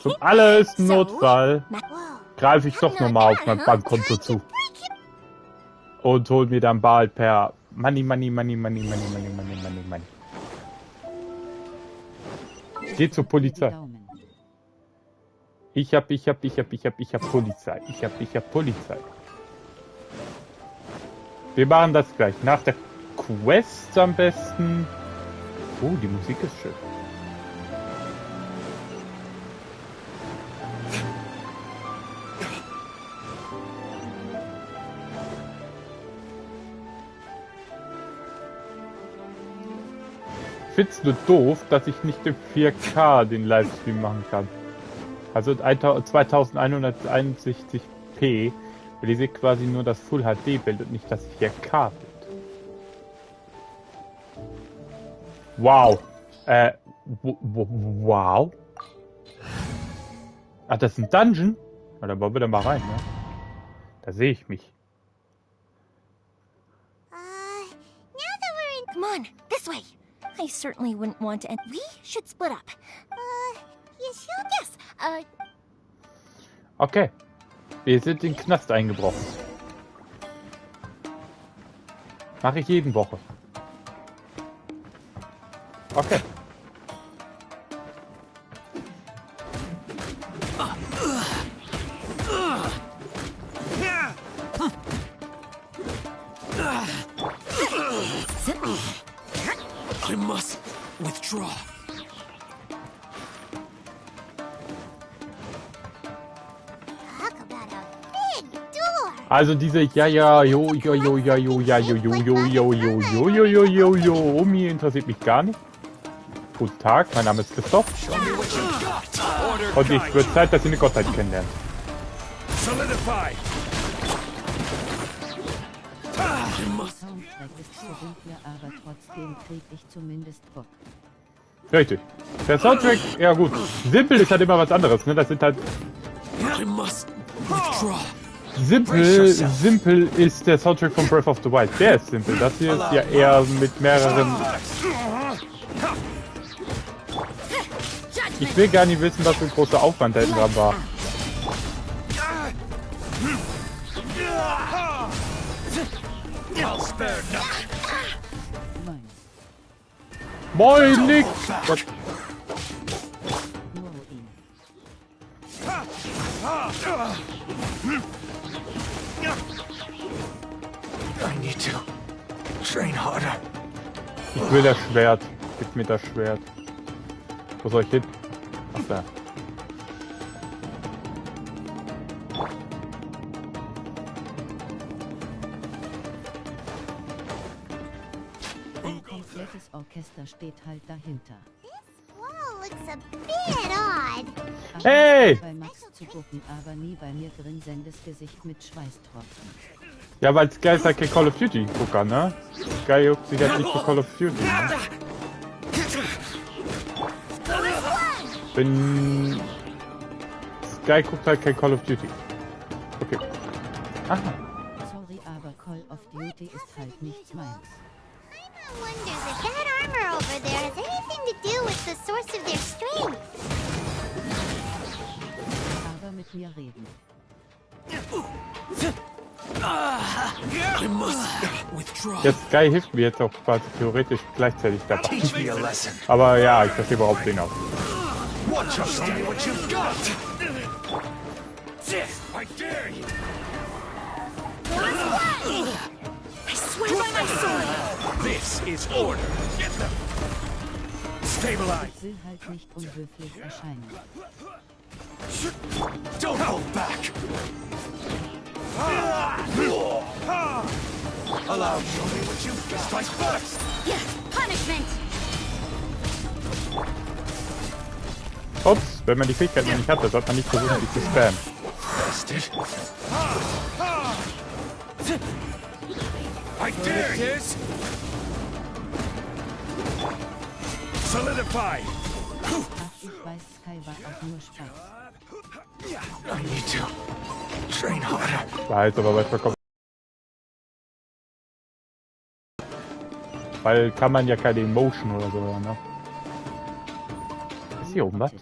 zum allerhöchsten Notfall, greife ich doch nochmal auf mein Bankkonto zu. Und hol mir dann bald per Money. Geht zur Polizei. Ich hab Polizei. Ich hab Polizei. Wir machen das gleich. Nach der Quest am besten. Oh, die Musik ist schön. Ich find's nur doof, dass ich nicht im 4K den Livestream machen kann. Also 2161p, weil ihr seht quasi nur das Full HD Bild und nicht das 4K Bild. Wow. Wow. Ach, das ist ein Dungeon? Na, dann wollen wir da mal rein, ne? Da sehe ich mich. Now that we're in... Come on, this way. I certainly wouldn't want to end... We should split up. Yes. Okay. Wir sind in den Knast eingebrochen. Mache ich jeden Woche. Okay. I must withdraw. Also diese Omi interessiert mich gar nicht. Guten Tag, mein Name ist Christoph. Und ich wird Zeit, dass ihr eine Gottheit kennenlernt. Richtig. Der Soundtrack, ja gut. Simpel ist halt immer was anderes, ne? Das sind halt... Simpel ist der Soundtrack von Breath of the Wild. Der ist simpel. Das hier ist ja eher mit mehreren... Ich will gar nicht wissen, was für ein großer Aufwand da hinten dran war. Moin, nix! Gott. Ich will das Schwert. Gib mir das Schwert. Wo soll ich hin? Ach, da. Ein komplettes Orchester steht halt dahinter. Whoa, looks a bit odd. Hey! Bei Max zu gucken, aber nie bei mir grinsendes Gesicht mit Schweißtropfen. Ja, weil Sky ist halt kein Call of Duty Gucker, ne? Sky juckt sich halt nicht für Call of Duty, ne? Sky guckt halt kein Call of Duty. Okay. Aha. Sorry, aber Call of Duty ist halt nichts meins. I wonder if that armor over there has anything to do with the source of their strength. Aber mit mir reden. Jetzt Sky hilft mir jetzt auch quasi theoretisch gleichzeitig dabei. Aber ja, ich verstehe überhaupt den aus. I swear by my sword! This is order. Get them. Stabilize. Ich will halt nicht unhöflich erscheinen. Don't hold back. Allow me what you've got. Strike first. Yes, punishment! Ups, wenn man die Fähigkeit noch nicht hat, sollte man nicht versuchen, die zu spammen. I dare you. Solidify. Ach, ich weiß, Sky war auch nur Spaß. I need to train harder. War jetzt aber weit verkommen. Weil kann man ja keine Emotion oder so, ne? Ist hier oben was?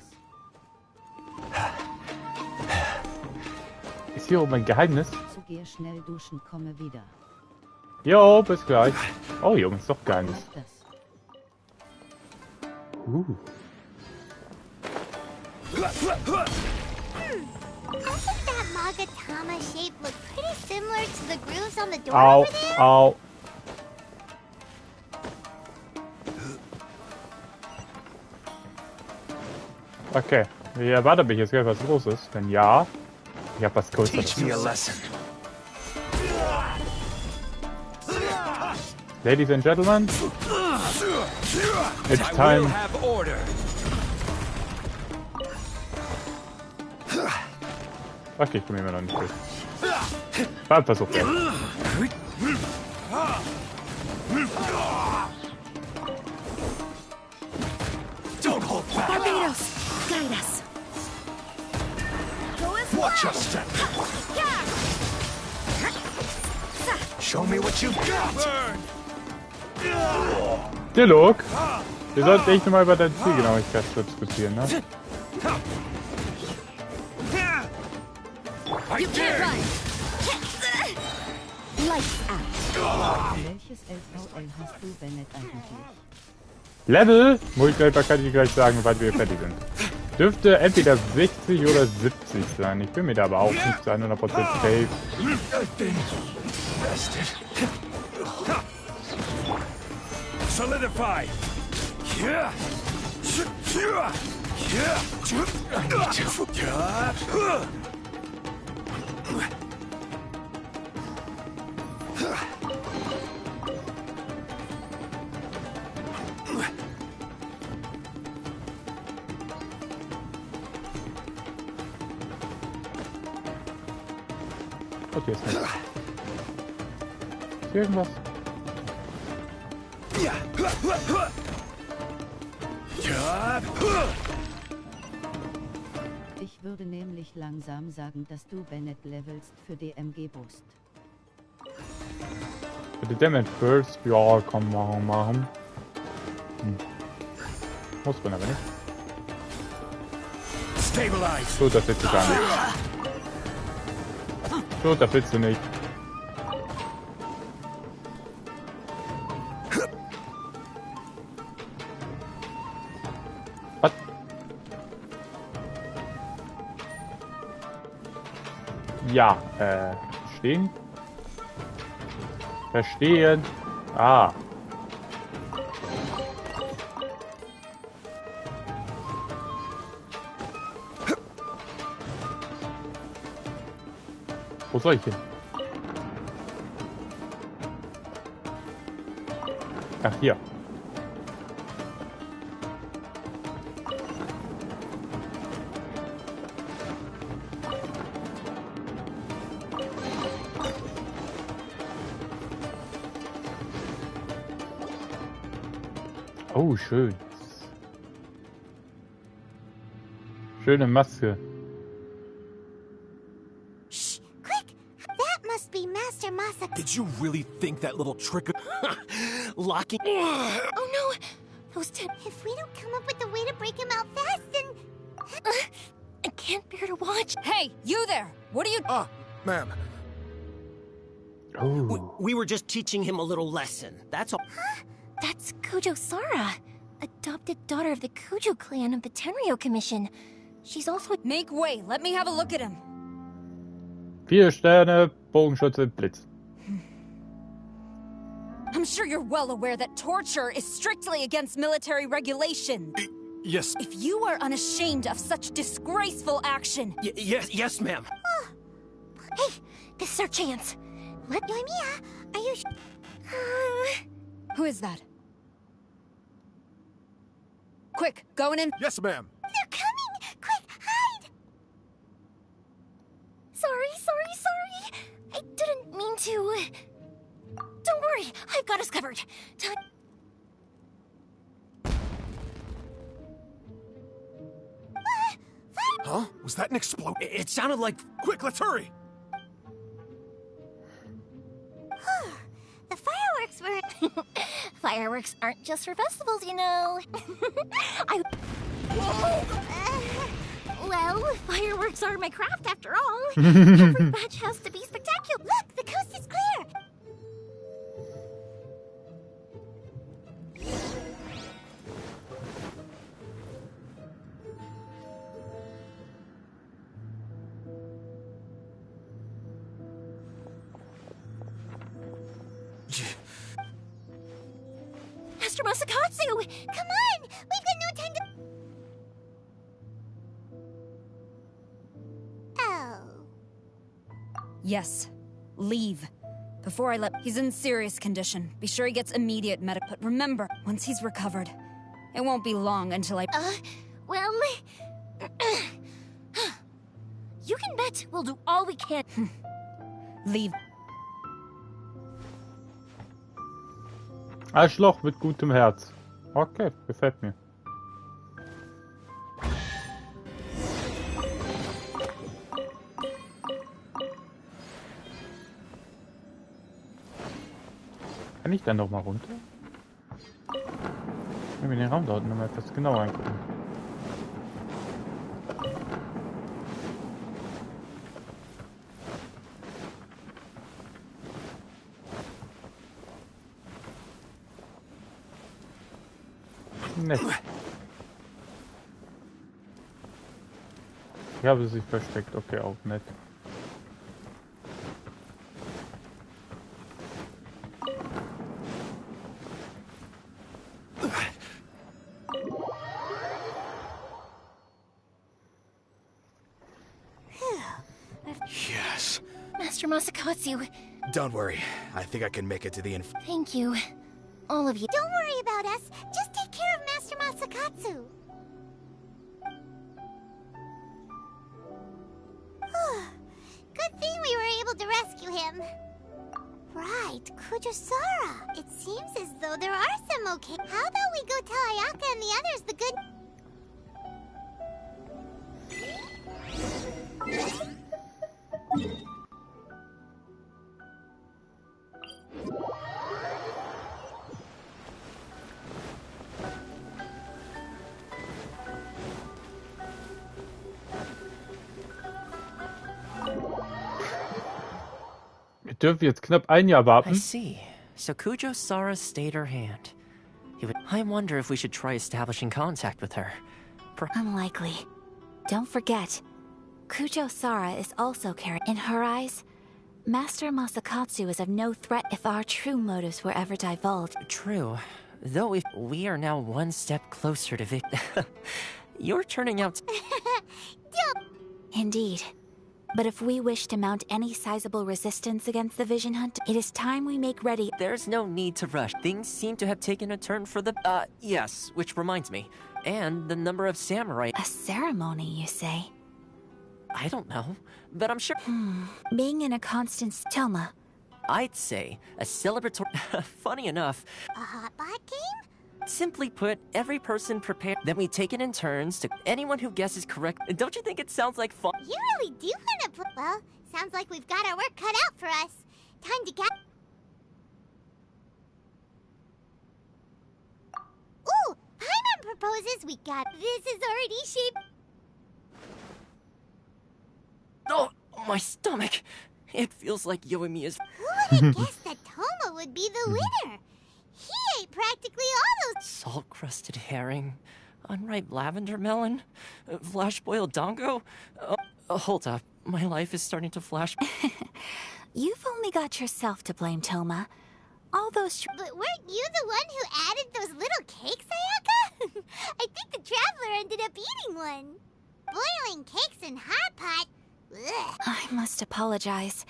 Ist hier oben ein Geheimnis? Zu gehe schnell duschen, komme wieder. Jo, bis gleich. Oh, Jungs, doch Geheimnis. Das. I think that Magatama shape looked pretty similar to the grooves on the door Au, over there. au. Okay, ich erwarte mich jetzt gleich was los ist. Wenn ja, ich hab was Größeres. Ladies and Gentlemen, it's time. Okay, ich komme immer noch nicht durch. War ein Versuch. Ja. Barbados, guide us. Watch your step. Show me what you've got. Dialog, wir sollten echt nochmal über deine Zielgenauigkeit diskutieren, ne? You can't run. Lights out. Welches LVL hast du, Bennett, eigentlich? Level, muss ich gleich, kann ich gleich sagen, wann wir fertig sind. Dürfte entweder 60 oder 70 sein. Ich bin mir da aber auch nicht zu 100% safe. Solidify. Okay, ist nicht. Ist hier irgendwas? Ich würde nämlich langsam sagen, dass du Bennett levelst für DMG-Boost. Für die Damage Burst? Ja, kann man machen. Muss man aber nicht. So, das willst du gar nicht. So, das willst du nicht. Was? Ja, verstehen? Verstehen. Ah. Wo soll ich hin? Ach, hier. Oh, schön. Schöne Maske. Did you really think that little trick of locking? Oh no! Those ten. If we don't come up with a way to break him out fast, then I can't bear to watch. Hey, you there! What are you? Ma'am. Oh. We were just teaching him a little lesson. That's all. Huh? That's Kujo Sara, adopted daughter of the Kujo clan of the Tenryo Commission. She's also. Make way. Let me have a look at him. 4 Sterne, Bogenschütze, Blitz. I'm sure you're well aware that torture is strictly against military regulation. Yes. If you are unashamed of such disgraceful action... Yes, ma'am. Oh. Hey, this is our chance. Let Yoimiya, are you... Who is that? Quick, going in. Yes, ma'am. They're coming! Quick, hide! Sorry. I didn't mean to... Don't worry, I've got us covered. Huh? Was that an explosion? It sounded like... Quick, let's hurry! The fireworks were... Fireworks aren't just for festivals, you know. Well, fireworks are my craft after all. Every batch has to be spectacular. Look, the coast is clear. Master Masakatsu! Come on! We've got no time to... Oh. Yes. Leave. Before I let... He's in serious condition. Be sure he gets immediate medical... But remember, once he's recovered, it won't be long until I... Well... You can bet we'll do all we can. Leave. Arschloch mit gutem Herz. Okay, gefällt mir. Kann ich dann noch mal runter? Wenn wir den Raum dort noch mal etwas genauer angucken. Nett. Ich habe sich versteckt, okay, auch nett. Yes. Master Masakatsu. Don't worry. I think I can make it to the Thank you. All of you. Don't worry about us. Just take care of Master Masakatsu. Good thing we were able to rescue him. Right, Kujosara. It seems as though there are some okay. How about we go tell Ayaka and the others the good... Wir dürfen jetzt knapp ein Jahr warten. I see. So Kujo Sara stayed her hand. I wonder if we should try establishing contact with her. Unlikely. Don't forget, Kujo Sara is also carrying. In her eyes, Master Masakatsu is of no threat if our true motives were ever divulged. True. Though if we are now one step closer to You're turning out... Indeed. But if we wish to mount any sizable resistance against the Vision Hunt, it is time we make ready. There's no need to rush. Things seem to have taken a turn for the... yes, which reminds me. And the number of samurai... A ceremony, you say? I don't know, but I'm sure... Being in a constant... Toma. I'd say a celebratory... Funny enough... A hotbot game? Simply put, every person prepared. Then we take it in turns to anyone who guesses correct. Don't you think it sounds like fun? You really do want to play. Well, sounds like we've got our work cut out for us. Time to get... Ooh! Paimon proposes we got... This is already shaped... Oh, my stomach! It feels like Yoimi is... Who would have guessed that Toma would be the winner? He ate practically all those... Salt-crusted herring, unripe lavender melon, flash-boiled dongo. Hold up, my life is starting to flash... You've only got yourself to blame, Toma. All those... But weren't you the one who added those little cakes, Ayaka? I think the traveler ended up eating one. Boiling cakes in hot pot? Ugh. I must apologize.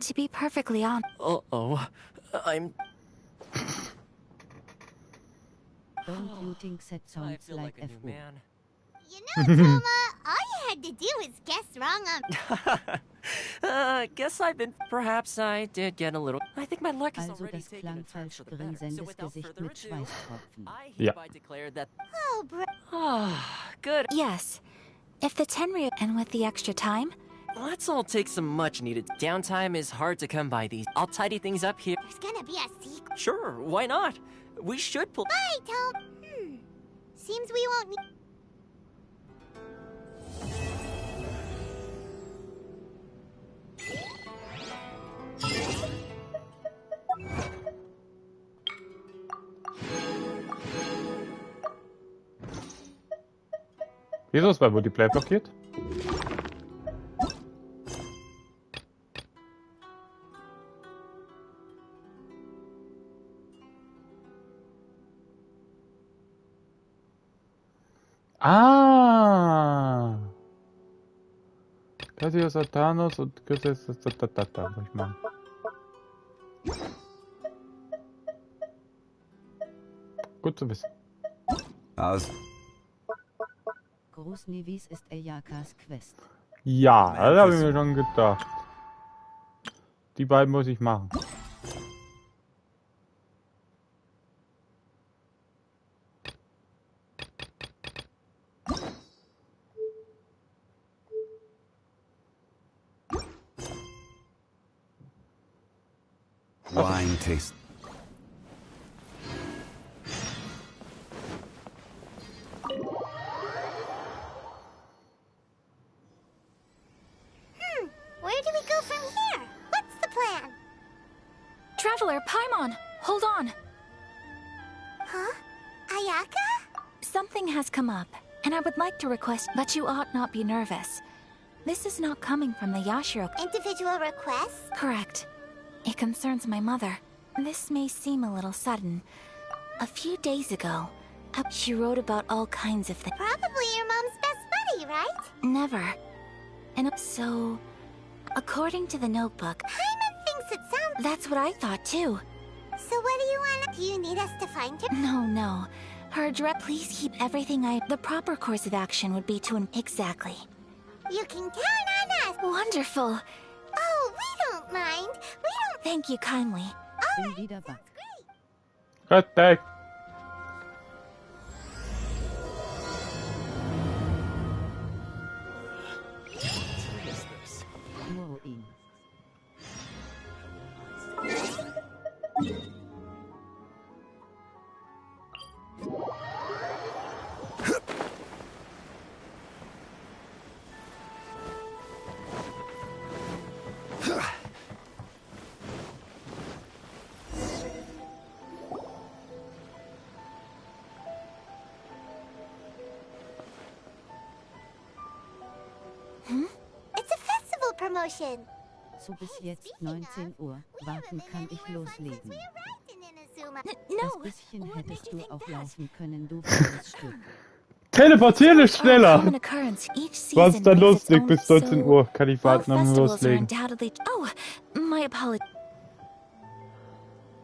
To be perfectly honest... Uh-oh. I'm... Don't you think that sounds like a fool? You know, Toma, all you had to do was guess wrong on... Guess I've been... Perhaps I did get a little... I think my luck is Also already das taken a turn for the better. So glänzendes without Gesicht further mit ado, Schweißtropfen. I Yeah. hereby declare that... Oh, bro... Ah, good. Yes. If the Tenryu... And with the extra time... Let's all take some much-needed... Downtime is hard to come by these... I'll tidy things up here. There's gonna be a sequel. Sure, why not? We should pull... Bye, Tom. Seems we won't need... Wieso ist mein Multiplayer blockiert? Ah! Casio Satanos und Gesetz muss ich machen. Gut zu wissen. Aus. Großnevis ist Ayakas Quest. Ja, das habe ich mir schon gedacht. Die beiden muss ich machen. Wine taste. Where do we go from here? What's the plan? Traveler, Paimon, hold on. Huh? Ayaka? Something has come up, and I would like to request, but you ought not be nervous. This is not coming from the Yashiro. Individual requests? Correct. It concerns my mother. This may seem a little sudden. A few days ago, she wrote about all kinds of things. Probably your mom's best buddy, right? Never. And so, according to the notebook... Paimon thinks it sounds... That's what I thought, too. So what do you want? Do you need us to find her? No. Her address... Please keep everything The proper course of action would be to... Exactly. You can count on us. Wonderful. Oh, we don't mind. We don't... Thank you kindly. All right, that's great. Good day. promotion. So bis jetzt 19 Uhr. Warten kann ich loslegen. No. Das bisschen hättest du auch laufen können, du faules Stück. Teleportieren ist schneller! Was ist dann lustig? Bis 19 Uhr kann ich warten und loslegen. Oh, my apologies.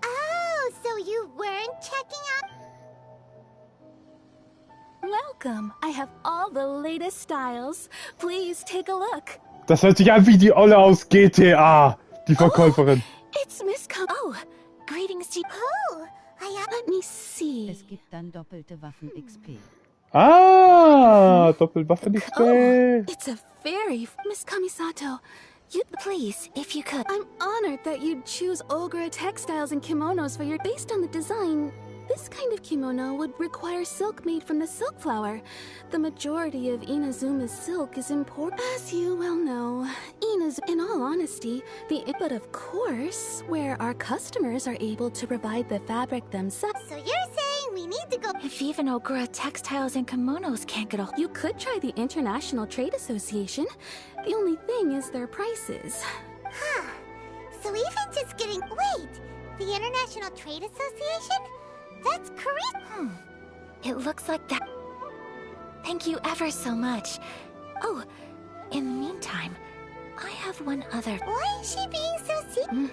Oh, so you weren't checking out? Welcome. I have all the latest styles. Please take a look. Das hört sich an wie die Olle aus GTA, die Verkäuferin. It's Miss Oh, greetings to you. Oh, let me see. Es gibt dann doppelte Waffen XP. Ah, Doppelwaffe XP. Oh, it's a very Miss Kamisato. You please, if you could. I'm honored that you'd choose Olgra textiles and kimonos for your. Based on the design, this kind of kimono would require silk made from the silk flower. The majority of Inazuma's silk is imported. As you well know, in all honesty, but of course, where our customers are able to provide the fabric themselves. So you're saying we need to go. If even Ogura textiles and kimonos can't get a. You could try the International Trade Association. The only thing is their prices. Huh. So even just getting. Wait! The International Trade Association? That's Korea. It looks like that. Thank you ever so much. Oh, in the meantime, I have one other. Why is she being so secret?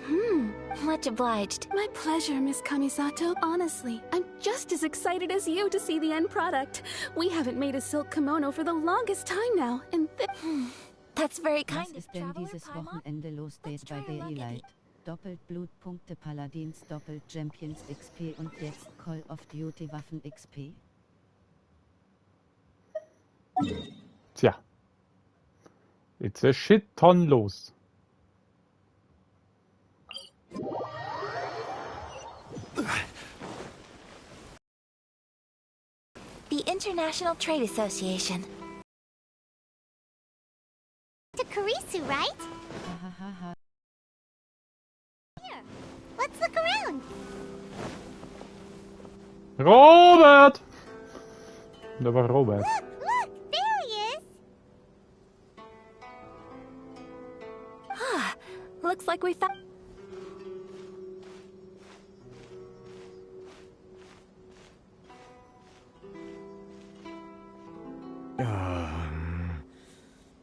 Much obliged. My pleasure, Miss Kamisato. Honestly, I'm just as excited as you to see the end product. We haven't made a silk kimono for the longest time now, and that's very kind. Was ist denn dieses Wochenende los, Date bei Daylight? Doppelt Blutpunkte Paladins, doppelt Champions XP und jetzt Call of Duty Waffen XP? Tja. Jetzt ist Shit-Ton los. The International Trade Association. To Kurisu, right? Here, let's look around. Robert! Da war Robert. Look, there he is. Looks like we found.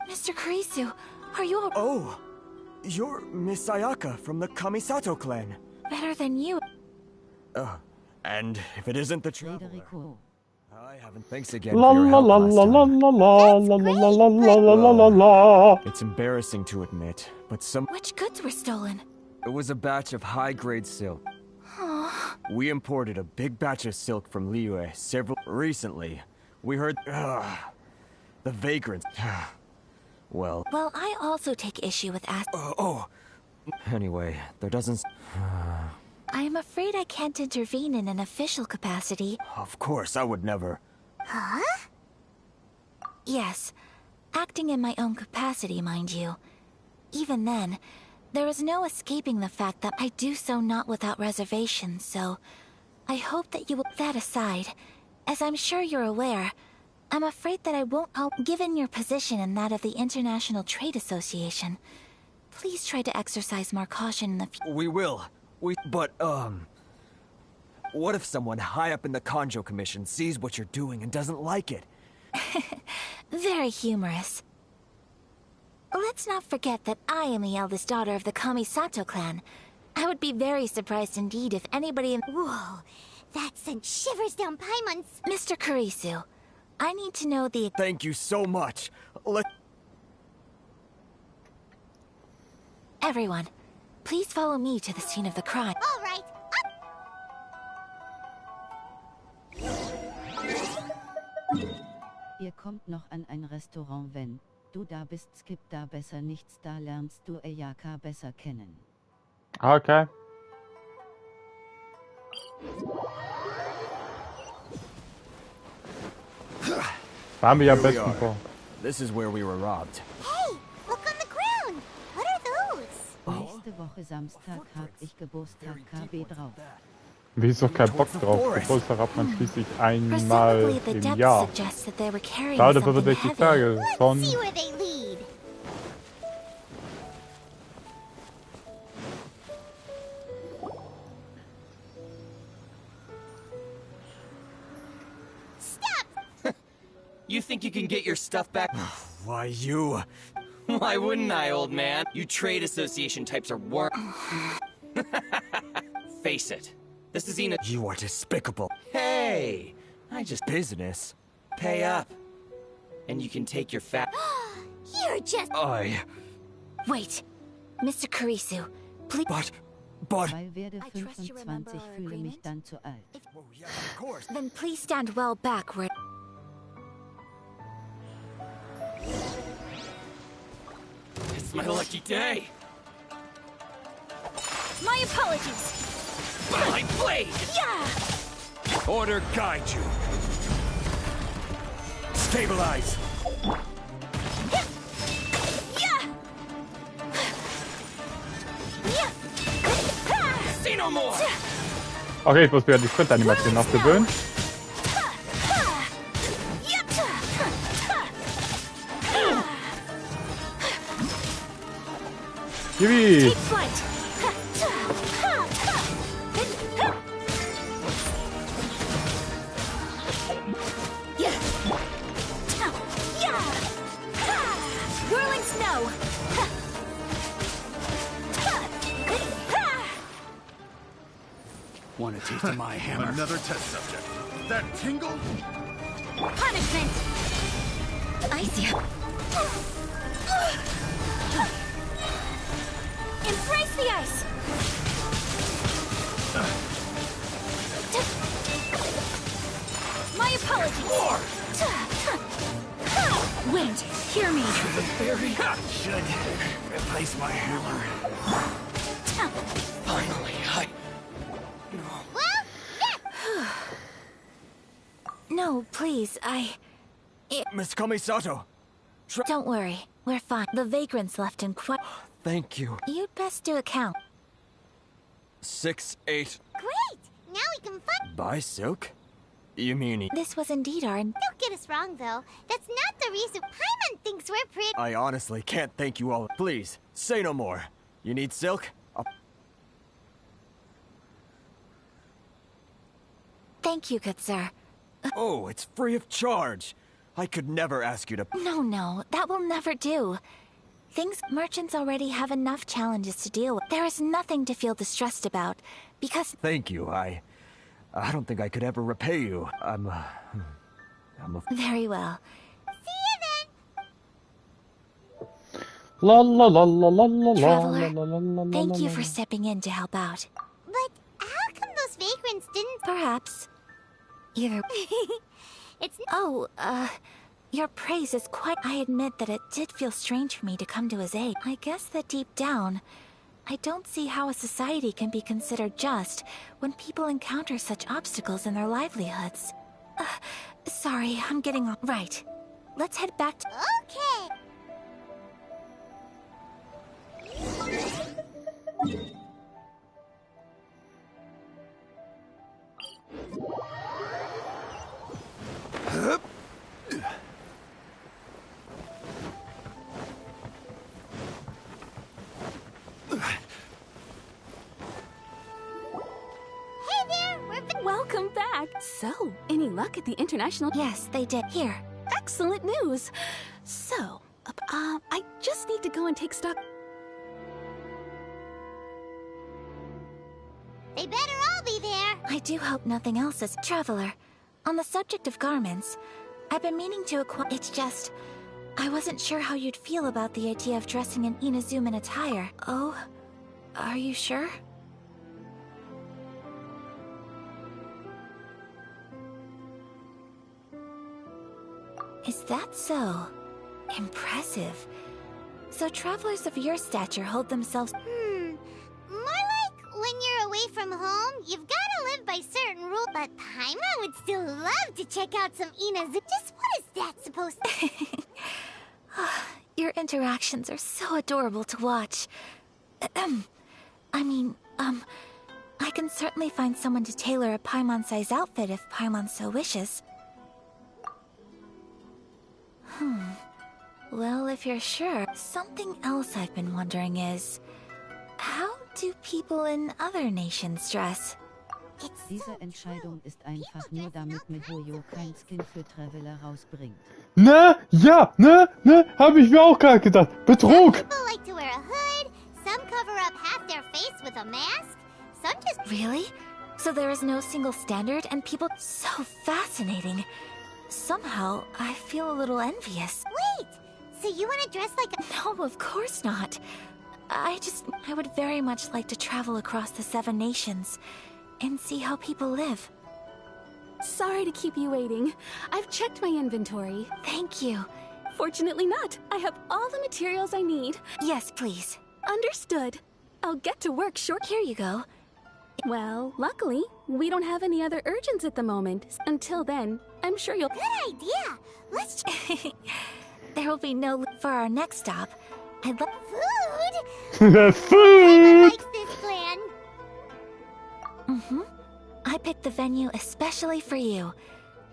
Mr. Kurisu, are you Oh, you're Miss Sayaka from the Kamisato clan. Better than you. And if it isn't the traveler, I haven't. Thanks again La for your la help la last la time. la la la la la la la la la. It's embarrassing to admit, but Which goods were stolen? It was a batch of high-grade silk. We imported a big batch of silk from Liyue recently. We heard the vagrants. Well, I also take issue with anyway, there doesn't. I am afraid I can't intervene in an official capacity. Of course, I would never. Huh? Yes, acting in my own capacity, mind you. Even then, there is no escaping the fact that I do so not without reservation, so I hope that you will. That aside, as I'm sure you're aware, I'm afraid that I won't help given your position and that of the International Trade Association. Please try to exercise more caution in the future. We will. But, what if someone high up in the Kanjo Commission sees what you're doing and doesn't like it? Very humorous. Let's not forget that I am the eldest daughter of the Kamisato clan. I would be very surprised indeed if anybody in— Whoa, that sent shivers down Paimon's— Mr. Kurisu, I need to know the— Thank you so much. Everyone, please follow me to the scene of the crime. All right, Ihr kommt noch an ein Restaurant, wenn du da bist, skip da besser nichts, da lernst du Eyaka besser kennen. Okay. Waren wir ja am besten vor. This is where we were robbed. Hey, look on the ground. What are those? Nächste Woche Samstag hab ich Geburtstag, KB drauf. Wie ist doch kein Bock drauf? Geburtstag hat man schließlich einmal im Jahr. 365 Tage. Von You think you can get your stuff back? Why you? Why wouldn't I, old man? You trade association types are worm. Face it. This is Ina. You are despicable. Hey! I just Business. pay up. And you can take your fat. You're just. Wait, Mr. Kurisu, please. But. Weil werde 25 fühle mich dann zu alt. Then please stand well back where. It's my lucky day. My apologies. My blade! Yeah! Order guide you. Stabilize. Say no more! Okay, ich muss mir die Sprintanimation noch gewöhnen. Yippie! Take flight. Whirling snow. Want a taste of my hammer? Another test subject. That tingle? Punishment. Icy. Embrace the ice. My apologies. Wind, hear me. Should replace my hammer. Finally, No, please, Miss Komisato. Don't worry, we're fine. The vagrants left in quite. Thank you. You'd best do a count. 6, 8. Great! Now we can fight. Buy silk? You mean This was indeed our. Don't get us wrong, though. That's not the reason Paimon thinks we're pretty. I honestly can't thank you all. Please, say no more. You need silk? Thank you, good sir. Oh, it's free of charge. I could never ask you to. No, that will never do. Merchants already have enough challenges to deal with. There is nothing to feel distressed about, because. Thank you. I don't think I could ever repay you. I'm a. Very well. La la la la la la la. Traveler, thank you for stepping in to help out. But how come those vagrants didn't? Perhaps. Either. It's. Your praise is quite. I admit that it did feel strange for me to come to his aid. I guess that deep down, I don't see how a society can be considered just when people encounter such obstacles in their livelihoods. Sorry, I'm getting off. Right. Let's head back to. Okay. Welcome back. So, any luck at the international? Yes, they did. Here. Excellent news. So, I just need to go and take stock. They better all be there. I do hope nothing else is. Traveler, on the subject of garments, I've been meaning to acquire. It's just, I wasn't sure how you'd feel about the idea of dressing in Inazuman attire. Oh, are you sure? Is that so? Impressive. So travelers of your stature hold themselves... More like when you're away from home, you've gotta live by certain rules. But Paimon would still love to check out some Inazuman. Just what is that supposed to... Your interactions are so adorable to watch. I can certainly find someone to tailor a Paimon-size outfit if Paimon so wishes. Well, if you're sure, something else I've been wondering is... how do people in other nations dress? Diese Entscheidung ist einfach nur damit Mihoyo kein Skin für Traveler rausbringt. Ne? Ja, ne? Hab ich mir auch gerade gedacht. Betrug! People like to wear a hood, some cover up half their face with a mask, some just... Really? So there is no single standard and people... So fascinating. Somehow, I feel a little envious. Wait! So you want to dress like a... No, of course not. I would very much like to travel across the 7 nations and see how people live. Sorry to keep you waiting. I've checked my inventory. Thank you. Fortunately not. I have all the materials I need. Yes, please. Understood. I'll get to work short. Here you go. Well, luckily, we don't have any other urgents at the moment. Until then, I'm sure you'll... Good idea! Let's... There will be no... For our next stop, I'd love... Food? Food! Likes this plan. Mm-hmm. I picked the venue especially for you.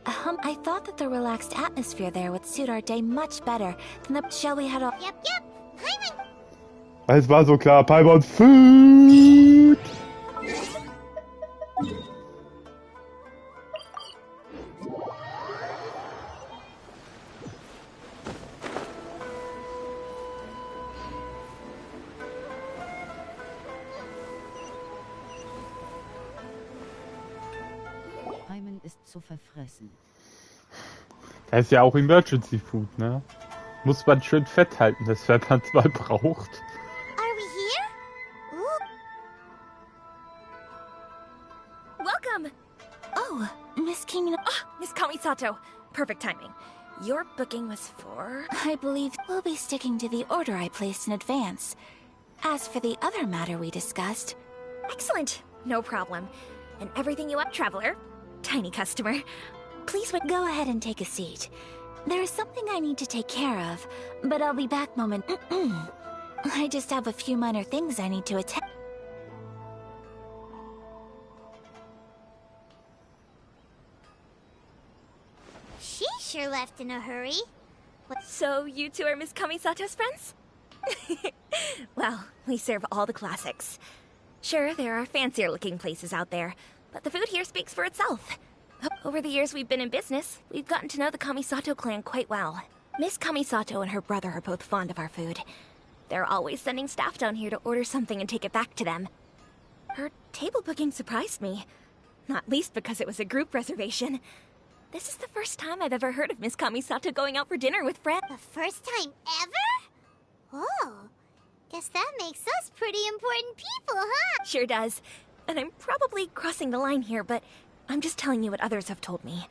I thought that the relaxed atmosphere there would suit our day much better than the... Shall we head off? Yep. Paimon! Es war so klar, Paimon, Food! Paimon ist zu verfressen. Das ist ja auch Emergency Food, ne? Muss man schön fett halten, das wenn man es mal braucht. Are we here? Ooh. Welcome! Oh, Miss King... Miss Kamisato. Perfect timing. Your booking was for... I believe we'll be sticking to the order I placed in advance. As for the other matter we discussed... Excellent. No problem. And everything you want, traveler. Tiny customer. Please go ahead and take a seat. There is something I need to take care of, but I'll be back moment. I just have a few minor things I need to attend. She sure left in a hurry. So you two are Miss Kamisato's friends? Well, we serve all the classics. Sure, there are fancier looking places out there, but the food here speaks for itself. Over the years we've been in business, we've gotten to know the Kamisato clan quite well. Miss Kamisato and her brother are both fond of our food. They're always sending staff down here to order something and take it back to them. Her table booking surprised me. Not least because it was a group reservation. This is the first time I've ever heard of Miss Kamisato going out for dinner with friends. The first time ever? Oh, guess that makes us pretty important people, huh? Sure does. And I'm probably crossing the line here, but I'm just telling you what others have told me.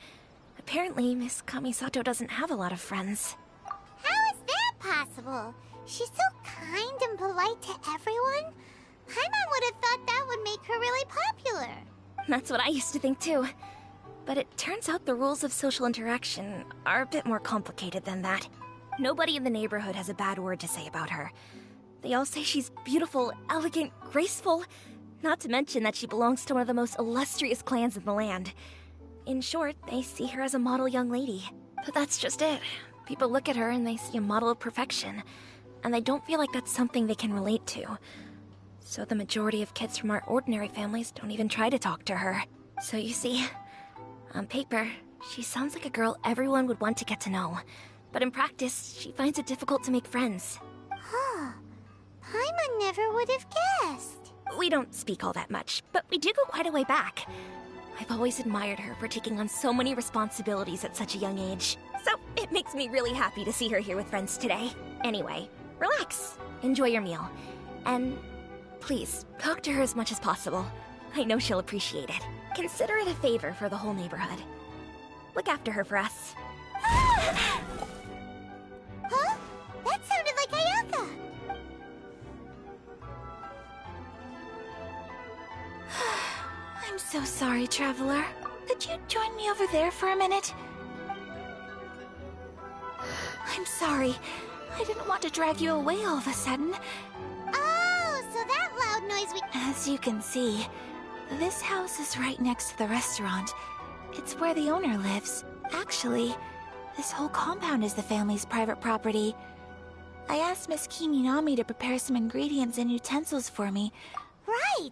Apparently, Miss Kamisato doesn't have a lot of friends. How is that possible? She's so kind and polite to everyone. Paimon would have thought that would make her really popular. That's what I used to think too. But it turns out the rules of social interaction are a bit more complicated than that. Nobody in the neighborhood has a bad word to say about her. They all say she's beautiful, elegant, graceful, not to mention that she belongs to one of the most illustrious clans in the land. In short, they see her as a model young lady. But that's just it. People look at her and they see a model of perfection, and they don't feel like that's something they can relate to. So the majority of kids from our ordinary families don't even try to talk to her. So you see, on paper, she sounds like a girl everyone would want to get to know. But in practice, she finds it difficult to make friends. Huh. Paimon never would have guessed. We don't speak all that much, but we do go quite a way back. I've always admired her for taking on so many responsibilities at such a young age. So it makes me really happy to see her here with friends today. Anyway, relax, enjoy your meal, and please, talk to her as much as possible. I know she'll appreciate it. Consider it a favor for the whole neighborhood. Look after her for us. Huh? That sounded like Ayaka! I'm so sorry, traveler. Could you join me over there for a minute? I'm sorry. I didn't want to drag you away all of a sudden. Oh, so that loud noise we... As you can see, this house is right next to the restaurant. It's where the owner lives. Actually, this whole compound is the family's private property. I asked Miss Kiminami to prepare some ingredients and utensils for me. Right!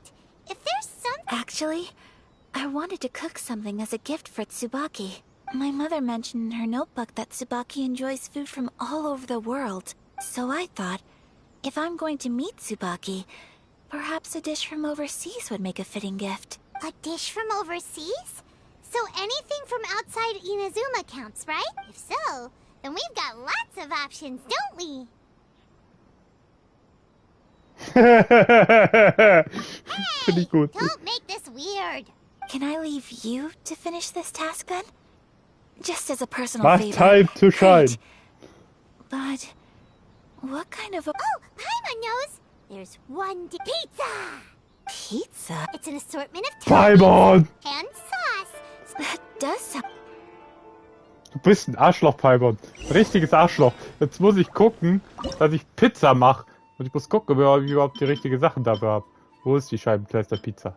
If there's some... Actually, I wanted to cook something as a gift for Tsubaki. My mother mentioned in her notebook that Tsubaki enjoys food from all over the world. So I thought, if I'm going to meet Tsubaki, perhaps a dish from overseas would make a fitting gift. A dish from overseas? So anything from outside Inazuma counts, right? If so, then we've got lots of options, don't we? Finde ich gut. Don't make this weird. Can I leave you to finish this task then? Just as a personal Was favor. time to shine. Great. But what kind of a... Oh, Paimon knows. There's one pizza. Pizza? It's an assortment of Paimon! toppings and sauce. That does sound... Du bist ein Arschloch, Paimon. Ein richtiges Arschloch. Jetzt muss ich gucken, dass ich Pizza mache. Und ich muss gucken, ob ich überhaupt die richtige Sachen dafür habe. Wo ist die Scheibenkleister-Pizza?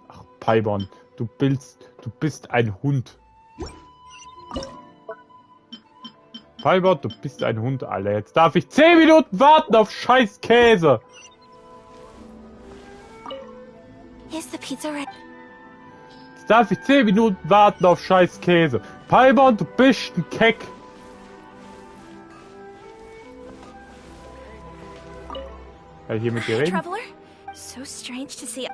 Ach, Paimon. Du bist ein Hund. Paimon, du bist ein Hund, Alter. Jetzt darf ich 10 Minuten warten auf scheiß Käse. Is the pizza ready? Jetzt darf ich 10 Minuten warten auf scheiß Käse. Paimon, du bist ein Keck. Kann ich hier mit dir reden? Traveler? So strange to see...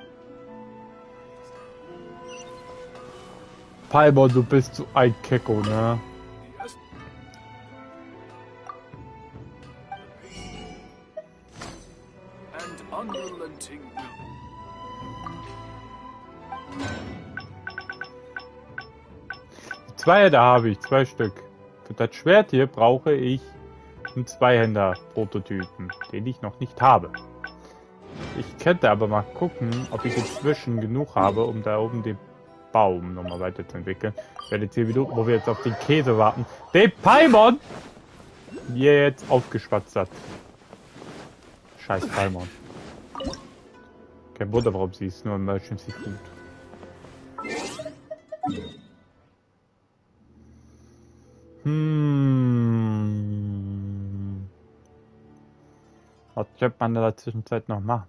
Paimon, du bist so ein Kecko, ne? Zweihänder habe ich, 2 Stück. Für das Schwert hier brauche ich einen Zweihänder-Prototypen, den ich noch nicht habe. Ich könnte aber mal gucken, ob ich inzwischen genug habe, um da oben den Baum nochmal weiterzuentwickeln. Ich werde 10 Minuten, wo wir jetzt auf den Käse warten, den Paimon jetzt aufgeschwatzt hat. Scheiß Paimon. Kein Wunder, warum sie ist, nur Emergency Food. Was könnte man in der Zwischenzeit noch machen?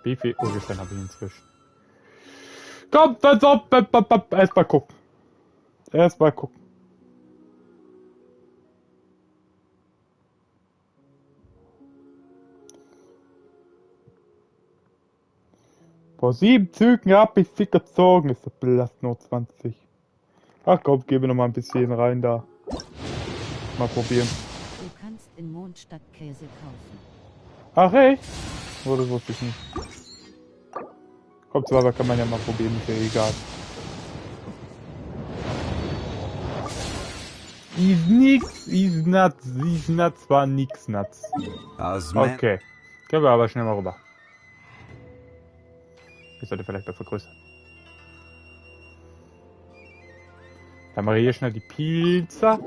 Wie viel Urgestein habe ich inzwischen? Kommt, erstmal gucken. Erstmal gucken. Vor 7 Zügen habe ich sie gezogen. Ist das Belast nur 20. Ach komm, gebe noch mal ein bisschen rein da. Mal probieren. Du kannst in Mondstadt Käse kaufen. Ach echt? Oh, das wusste ich nicht. Kommt zwar, kann man ja mal probieren, ist ja egal. Is nuts war nix nuts. Okay. Können wir aber schnell mal rüber. Ich sollte vielleicht mal vergrößern. Dann mache ich hier schnell die Pizza.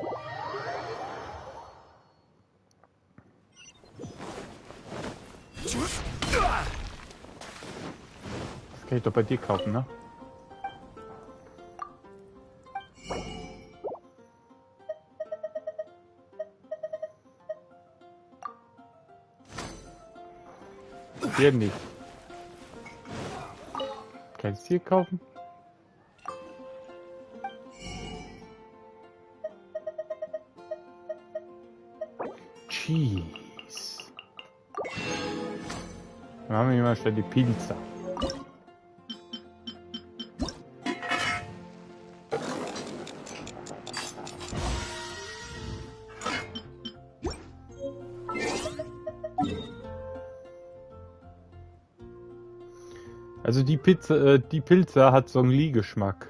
Das kann ich doch bei dir kaufen, ne? Hier nicht. Kann ich es hier kaufen? Cheese. Dann haben wir mal schnell die Pizza. Also die Pizza hat so einen Lie-Geschmack.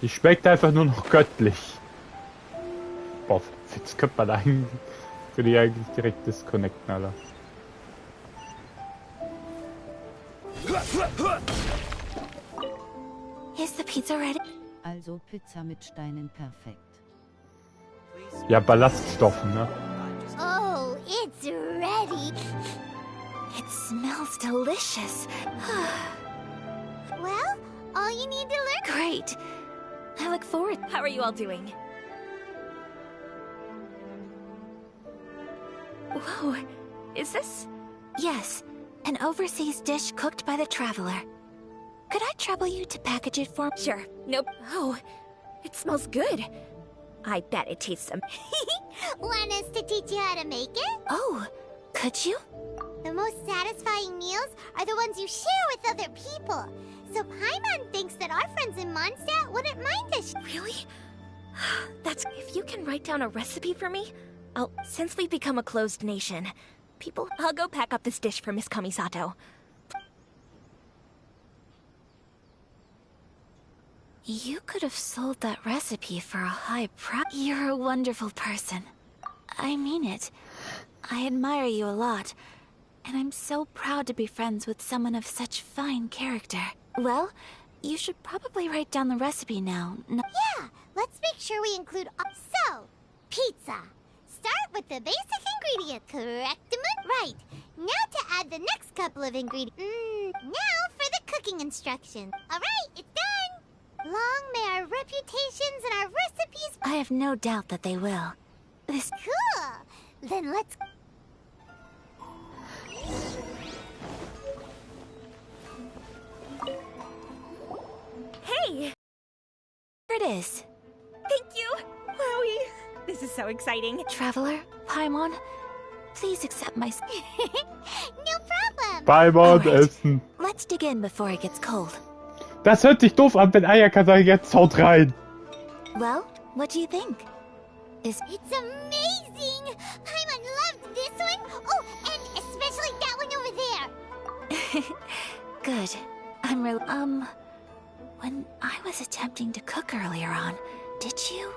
Die schmeckt einfach nur noch göttlich. Boah, jetzt könnte man eigentlich direkt disconnecten, Alter. Is the pizza ready? Also Pizza mit Steinen perfekt. Ja, Ballaststoffen, ne? Oh, it's ready. It smells delicious. Well, all you need to learn... Great. I look forward. How are you all doing? Whoa, is this? Yes, an overseas dish cooked by the Traveler. Could I trouble you to package it for me? Sure, nope. Oh, it smells good. I bet it tastes Want us to teach you how to make it? Oh, could you? The most satisfying meals are the ones you share with other people. So Paimon thinks that our friends in Mondstadt wouldn't mind us. Really? That's... If you can write down a recipe for me, since we've become a closed nation, I'll go pack up this dish for Miss Kamisato. You could have sold that recipe for a high price. You're a wonderful person. I mean it. I admire you a lot, and I'm so proud to be friends with someone of such fine character. Well, you should probably write down the recipe now. Yeah, let's make sure we include So, pizza. Start with the basic ingredient, correct? Right. Now to add the next couple of ingredients. Now for the cooking instructions. Alright, it's done! Long may our reputations and our recipes... I have no doubt that they will. Cool! Then let's... Hey! Here it is. Thank you! Wowie! This is so exciting. Traveler, Paimon, please accept my... No problem! Paimon essen. Let's dig in before it gets cold. Das hört sich doof an, wenn Ayaka sagt, jetzt haut rein. Well, what do you think? It's amazing! Paimon loved this one! Oh, and especially that one over there! Good. When I was attempting to cook earlier on, did you?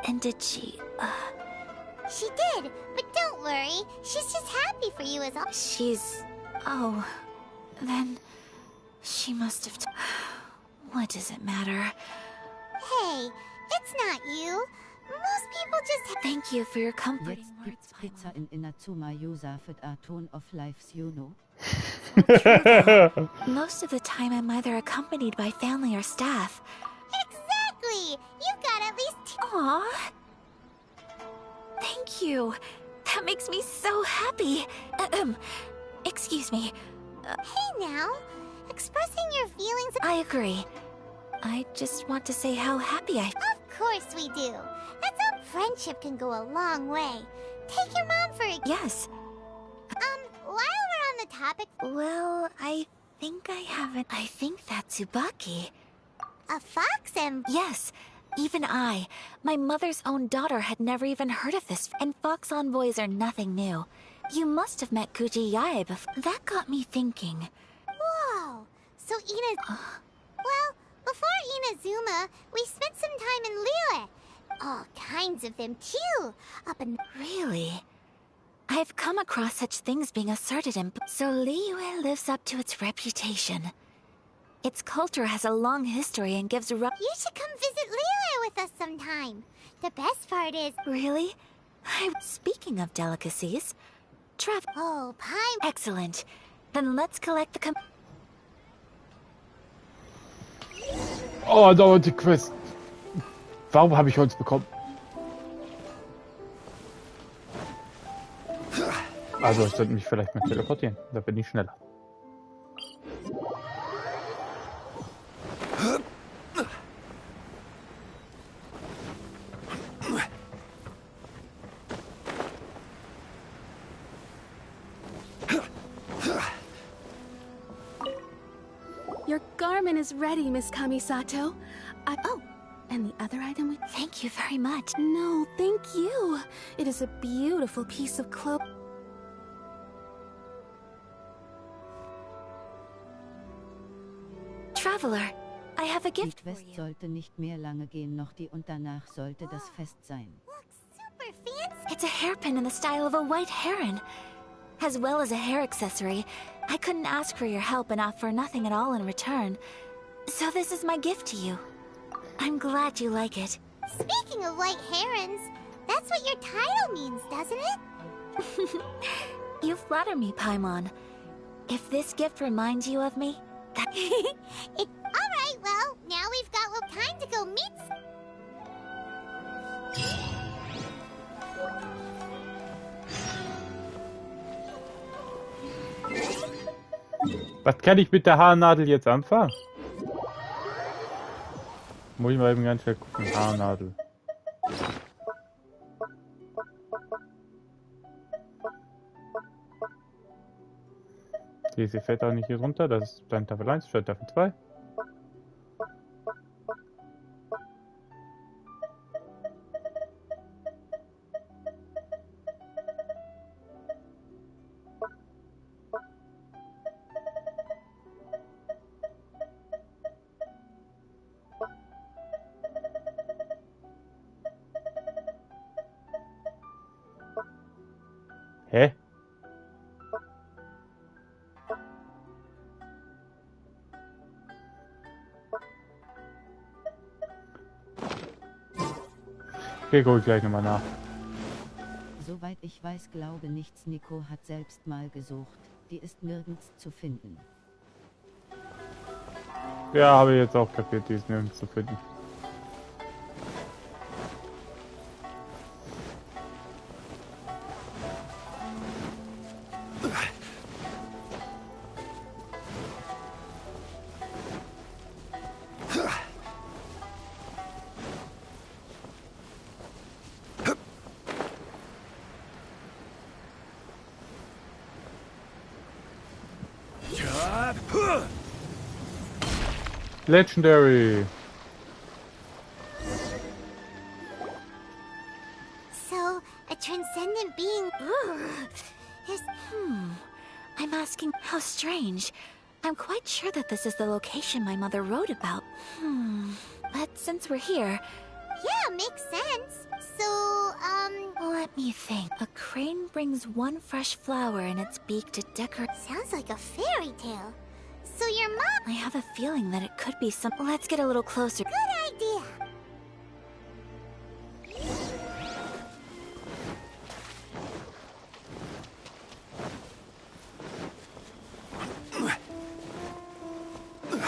And did she, She did, but don't worry. She's just happy for you as all. Oh. Then... She must have... What does it matter? Hey, it's not you. Most people just... Thank you for your comforting Jetzt gibt's Pizza in Inazuma Yusa für a Ton of Lives, you know. Most of the time I'm either accompanied by family or staff. Exactly! You got at least... Aww. Thank you. That makes me so happy. Excuse me. Hey now. Expressing your feelings... I agree. I just want to say how happy I... Of course we do. That's how friendship can go a long way. Take your mom for a... Yes. While we're on the topic... Well, I think I haven't... I think that's Tsubaki. A fox and... Yes. Even I, my mother's own daughter, had never even heard of this. And fox envoys are nothing new. You must have met Kuji Yae before. That got me thinking. Whoa. So Well, before Inazuma, we spent some time in Liyue. All kinds of them, too. Really? I've come across such things being asserted in... So Liyue lives up to its reputation. Its culture has a long history and gives... You should come visit Liyue with us sometime. The best part is... Really? Speaking of delicacies... Oh, Paimon... Excellent. Then let's collect the... Oh, dauert die Quest. Warum habe ich Holz bekommen? Also, ich sollte mich vielleicht mal teleportieren. Da bin ich schneller. Your garment is ready, Miss Kamisato. Oh, and the other item we... Thank you very much. No, thank you. It is a beautiful piece of clothing. Traveler, I have a gift for West you. sollte nicht mehr lange gehen, noch die und danach sollte das Fest sein. Super fancy. It's a hairpin in the style of a white heron. As well as a hair accessory, I couldn't ask for your help and offer nothing at all in return. So this is my gift to you. I'm glad you like it. Speaking of white herons, that's what your title means, doesn't it? You flatter me, Paimon. If this gift reminds you of me, Alright, Well, now we've got little time to go meet. Was kann ich mit der Haarnadel jetzt anfangen? Muss ich mal eben ganz schnell gucken. Haarnadel. Diese fällt auch nicht hier runter. Das ist dann Tafel 1, statt Tafel 2. Hä? Okay, guck ich gleich nochmal nach. Soweit ich weiß, glaube nichts. Nico hat selbst mal gesucht. Die ist nirgends zu finden. Ja, habe ich jetzt auch kapiert, die ist nirgends zu finden. Legendary. So, a transcendent being. Is I'm asking, how strange. I'm quite sure that this is the location my mother wrote about. But since we're here... Yeah, makes sense. So, Let me think. A crane brings one fresh flower in its beak to decorate... Sounds like a fairy tale. So your mom... I have a feeling that it could be some... Let's get a little closer. Good idea.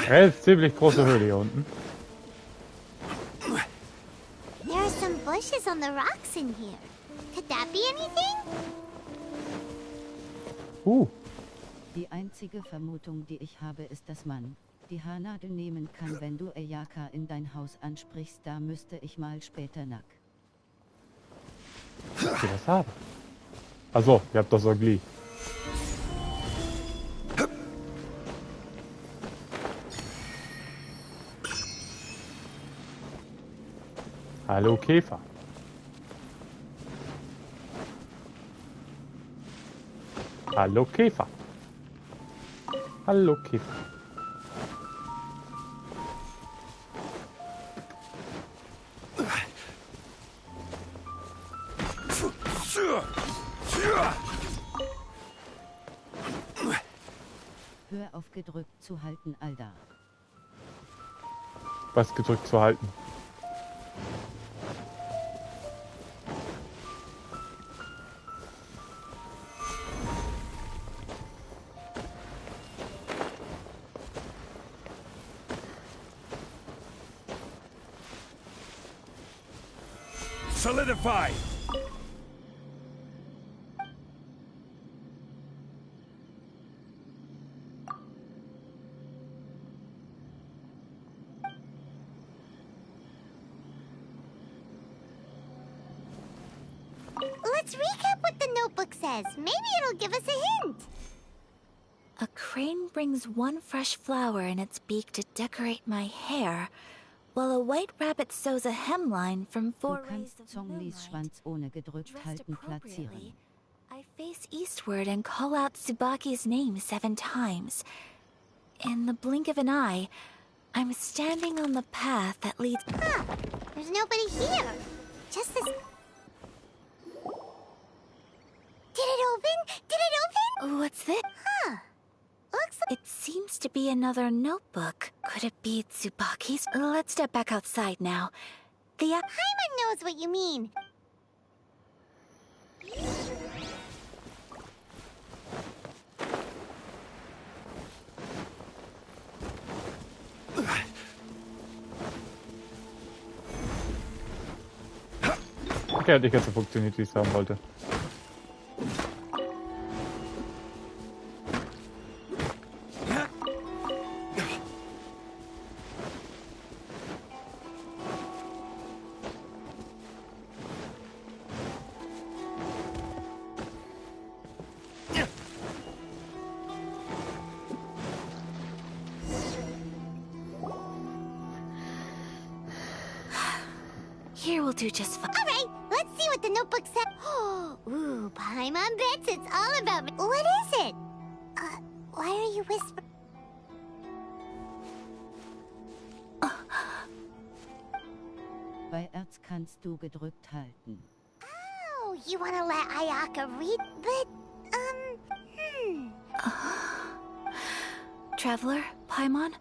Ja, ist ziemlich große Höhle hier unten. There are some bushes on the rocks in here. Could that be anything? Die einzige Vermutung, die ich habe, ist, dass man die Haarnadel nehmen kann, wenn du Ayaka in dein Haus ansprichst. Da müsste ich mal später nach. Okay, das habe. Also, ihr habt das so gleich. Hallo Käfer. Hallo Käfer. Hallo Käfer. Hör auf gedrückt zu halten, Alda. Was gedrückt zu halten? Solidify! Let's recap what the notebook says. Maybe it'll give us a hint. A crane brings one fresh flower in its beak to decorate my hair, while a white rabbit sews a hemline from Du 4 rays kannst of Zonglis moonlight. Schwanz ohne gedrückt halten platzieren. I face eastward and call out Tsubaki's name 7 times. In the blink of an eye, I'm standing on the path that leads... There's nobody here. Just this... Did it open? Did it open? What's this? Looks like... It seems to be another notebook. Could it be Tsubaki's? Let's step back outside now. The... Paimon knows what you mean. Okay, hat nicht ganz so funktioniert, wie ich es haben wollte. Here will do just fine. All right, let's see what the notebook said. Ooh, Paimon bets it's all about me. What is it? Why are you whispering? Bei Erz kannst du gedrückt halten. Oh, you want to let Ayaka read? But, Traveler, Paimon?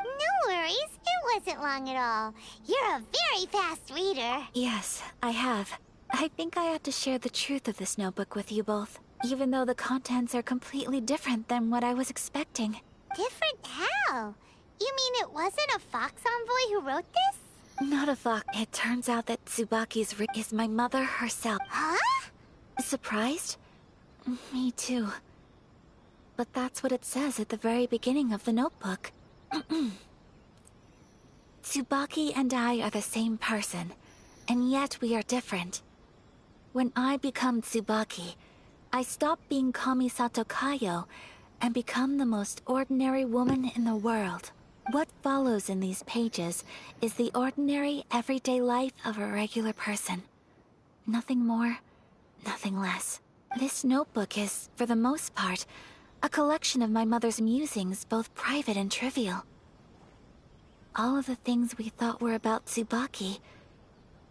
No worries, it wasn't long at all. You're a very fast reader. Yes, I have. I think I have to share the truth of this notebook with you both, even though the contents are completely different than what I was expecting. Different how? You mean it wasn't a Fox Envoy who wrote this? Not a fox. It turns out that Tsubaki's is my mother herself. Huh? Surprised? Me too. But that's what it says at the very beginning of the notebook. Tsubaki and I are the same person, and yet we are different. When I become Tsubaki, I stop being Kamisato Kayo and become the most ordinary woman in the world. What follows in these pages is the ordinary, everyday life of a regular person. Nothing more, nothing less. This notebook is, for the most part, a collection of my mother's musings, both private and trivial. All of the things we thought were about Tsubaki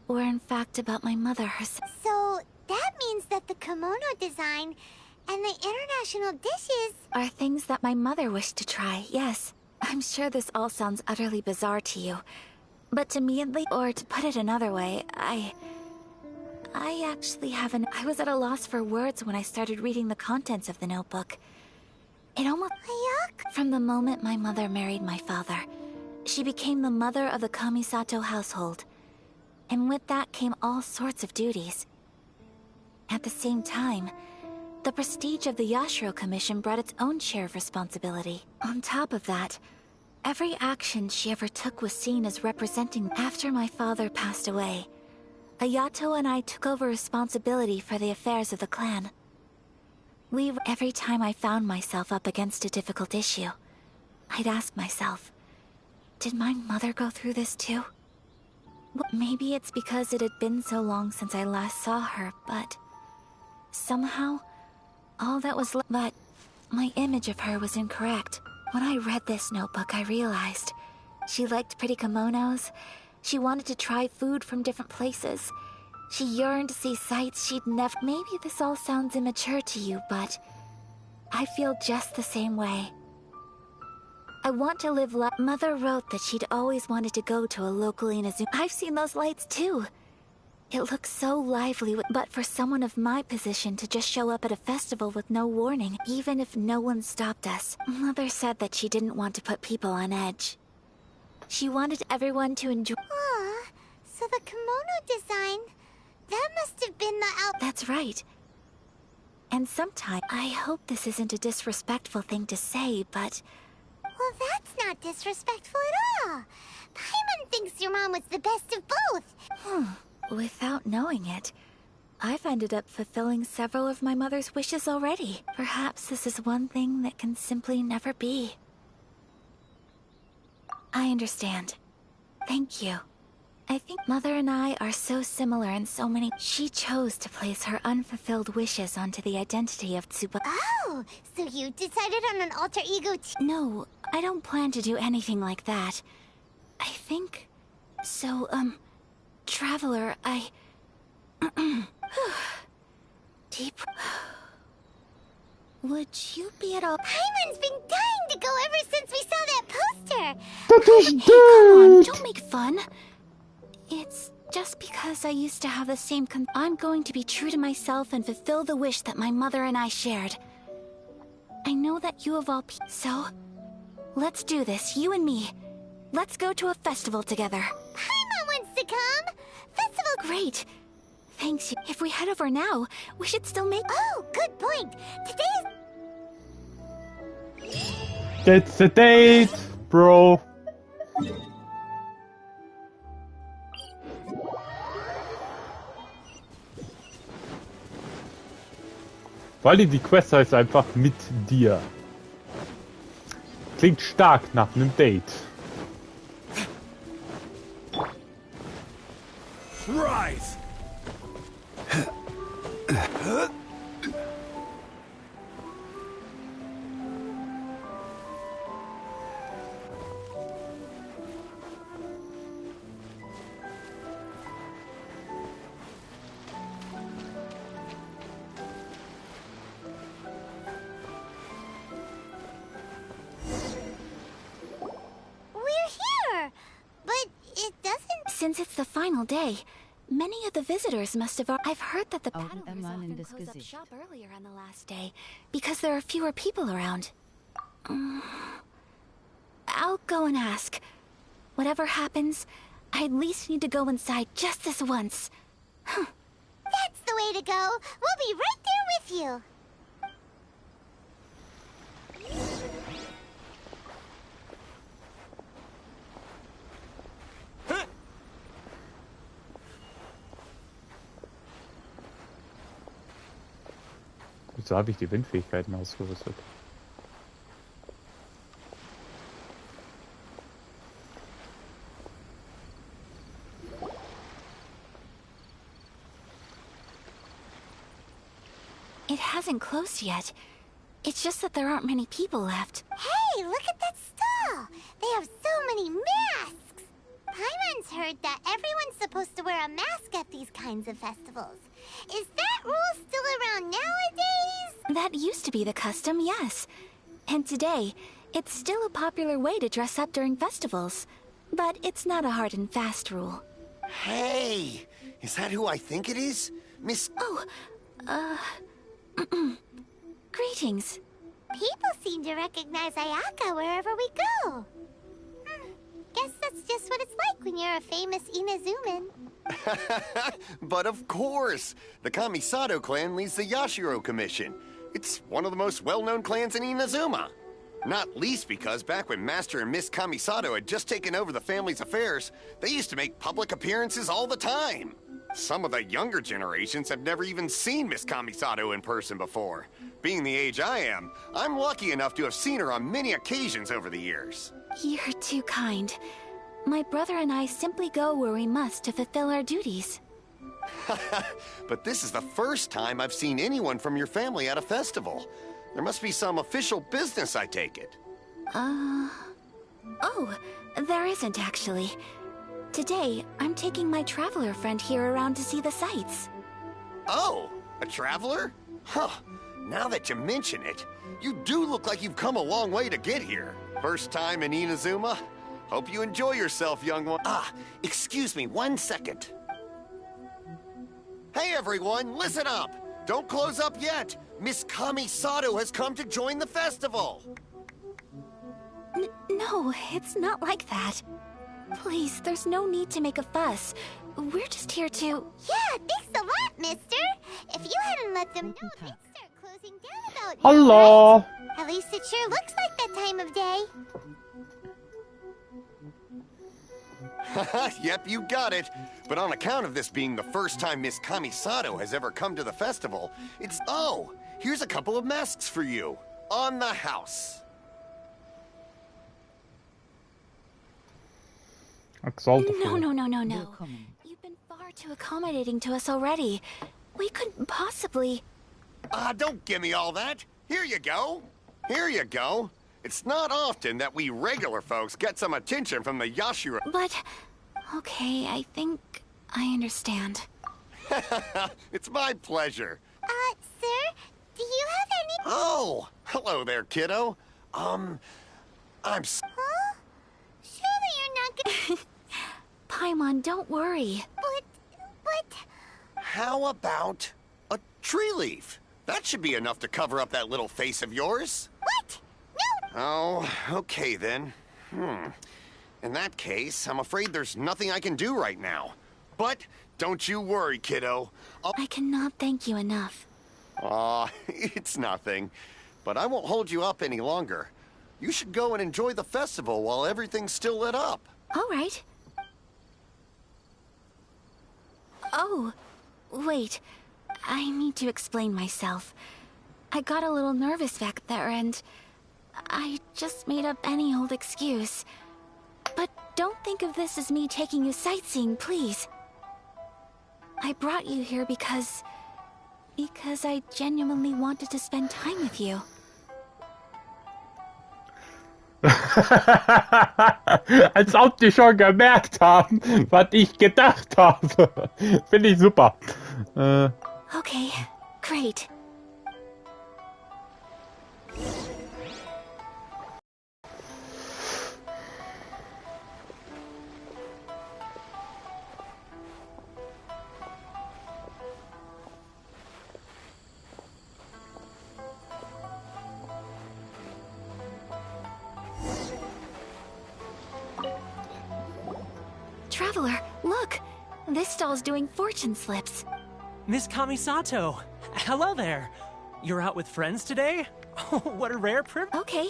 were in fact about my mother herself. So, that means that the kimono design and the international dishes are things that my mother wished to try, yes. I'm sure this all sounds utterly bizarre to you, but to me at least, or to put it another way, I actually haven't. I was at a loss for words when I started reading the contents of the notebook. It almost... From the moment my mother married my father, she became the mother of the Kamisato household. And with that came all sorts of duties. At the same time, the prestige of the Yashiro Commission brought its own share of responsibility. On top of that, every action she ever took was seen as representing. After my father passed away, Ayato and I took over responsibility for the affairs of the clan. Every time I found myself up against a difficult issue, I'd ask myself, did my mother go through this too? Maybe it's because it had been so long since I last saw her, but somehow, all that was left. But my image of her was incorrect. When I read this notebook, I realized she liked pretty kimonos. She wanted to try food from different places. She yearned to see sights she'd never... Maybe this all sounds immature to you, but I feel just the same way. I want to live like... Mother wrote that she'd always wanted to go to a local Inazuma. I've seen those lights too. It looks so lively, but for someone of my position to just show up at a festival with no warning, even if no one stopped us. Mother said that she didn't want to put people on edge. She wanted everyone to enjoy... so the kimono design, that must have been the That's right. And sometimes, I hope this isn't a disrespectful thing to say, but... Well, that's not disrespectful at all. Paimon thinks your mom was the best of both. Without knowing it, I've ended up fulfilling several of my mother's wishes already. Perhaps this is one thing that can simply never be. I understand. Thank you. I think Mother and I are so similar in so many... She chose to place her unfulfilled wishes onto the identity of Tsuba. Oh, so you decided on an alter ego No, I don't plan to do anything like that. I think... So, Traveler, I... Deep... Would you be at all... Paimon's been dying to go ever since we saw that poster! Hey, come on, don't make fun. It's just because I used to have the same I'm going to be true to myself and fulfill the wish that my mother and I shared. I know that you of all so, let's do this, you and me. Let's go to a festival together. Paimon wants to come! Festival... Great. Thanks. If we head over now, we should still make... Oh, good point. It's a date, bro. Vor allem die Quest heißt einfach mit dir. Klingt stark nach einem Date. Rise! Since it's the final day, many of the visitors must have... I've heard that the paddlers often close up shop earlier on the last day, because there are fewer people around. I'll go and ask. Whatever happens, I at least need to go inside just this once. That's the way to go. We'll be right there with you. Wieso habe ich die Windfähigkeiten ausgerüstet? It hasn't closed yet. It's just that there aren't many people left. Hey, look at that stall! They have so many masks! Paimon's heard that everyone's supposed to wear a mask at these kinds of festivals. Is that rule still around nowadays? That used to be the custom, yes. And today, it's still a popular way to dress up during festivals. But it's not a hard and fast rule. Hey! Is that who I think it is? Miss... Oh, greetings. People seem to recognize Ayaka wherever we go. Guess that's just what it's like when you're a famous Inazuman. But of course! The Kamisato clan leads the Yashiro Commission. It's one of the most well-known clans in Inazuma. Not least because back when Master and Miss Kamisato had just taken over the family's affairs, they used to make public appearances all the time. Some of the younger generations have never even seen Miss Kamisato in person before. Being the age I am, I'm lucky enough to have seen her on many occasions over the years. You're too kind. My brother and I simply go where we must to fulfill our duties. But this is the first time I've seen anyone from your family at a festival. There must be some official business, I take it. Oh, there isn't actually. Today, I'm taking my traveler friend here around to see the sights. Oh, a traveler? Huh. Now that you mention it, you do look like you've come a long way to get here. First time in Inazuma? Hope you enjoy yourself, young one. Ah, excuse me 1 second. Hey everyone, listen up! Don't close up yet! Miss Kamisato has come to join the festival! No, it's not like that. Please, there's no need to make a fuss. We're just here to... Yeah, thanks a lot, mister! If you hadn't let them know, they'd start closing down about you. Hello! Right? At least it sure looks like that time of day. Yep, you got it. But on account of this being the first time Miss Kamisato has ever come to the festival, it's... Oh, here's a couple of masks for you. On the house. No. You've been far too accommodating to us already. We couldn't possibly... Don't give me all that. Here you go. Here you go. It's not often that we regular folks get some attention from the Yashiro... But... Okay, I think I understand. It's my pleasure. Sir? Do you have any... Oh! Hello there, kiddo. I'm... Huh? Surely you're not gonna... Paimon, don't worry. But... How about a tree leaf? That should be enough to cover up that little face of yours. What? No! Oh, okay then. In that case, I'm afraid there's nothing I can do right now. But don't you worry, kiddo. I cannot thank you enough. Aw, it's nothing. But I won't hold you up any longer. You should go and enjoy the festival while everything's still lit up. All right. Oh, wait. I need to explain myself. I got a little nervous back there and I just made up any old excuse. But don't think of this as me taking you sightseeing, please. I brought you here because I genuinely wanted to spend time with you. Als ob die schon gemerkt haben, was ich gedacht habe. Finde ich super. Okay, great. Traveler, look! This stall's doing fortune slips. Miss Kamisato, hello there. You're out with friends today? Oh, what a rare privilege. Okay.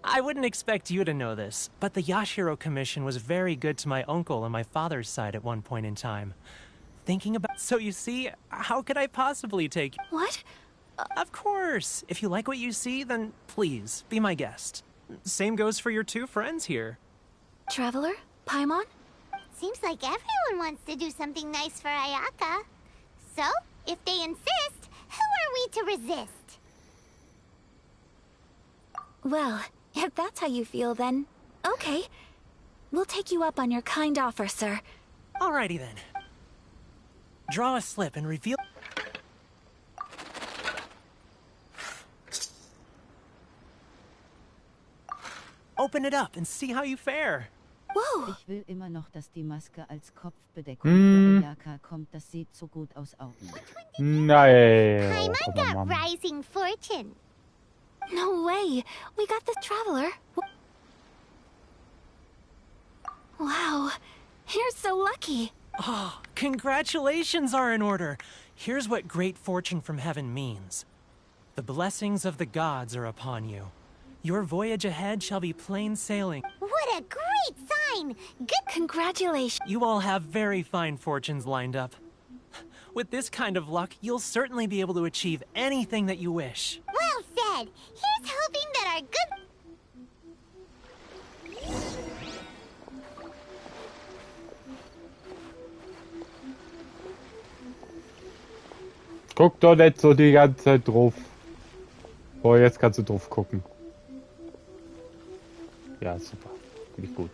I wouldn't expect you to know this, but the Yashiro Commission was very good to my uncle on my father's side at one point in time. Thinking about... So you see, how could I possibly take... What? Of course. If you like what you see, then please, be my guest. Same goes for your two friends here. Traveler? Paimon? Seems like everyone wants to do something nice for Ayaka. So, if they insist, who are we to resist? Well, if that's how you feel, then okay. We'll take you up on your kind offer, sir. Alrighty then. Draw a slip and reveal... Open it up and see how you fare. Whoa! Ich will immer noch, dass die Maske als Kopfbedeckung für Ayaka kommt. Das sieht so gut aus Augen. Nein. Paimon got rising fortune. No way! We got the Traveler. Wow, you're so lucky. Oh, congratulations are in order. Here's what great fortune from heaven means. The blessings of the gods are upon you. Your voyage ahead shall be plain sailing. What a great sign! Good. Congratulations. You all have very fine fortunes lined up. With this kind of luck, you'll certainly be able to achieve anything that you wish. Well said. Here's hoping that our good... Guck doch nicht so die ganze Zeit drauf. Oh, jetzt kannst du drauf gucken. Ja, super. Finde ich gut.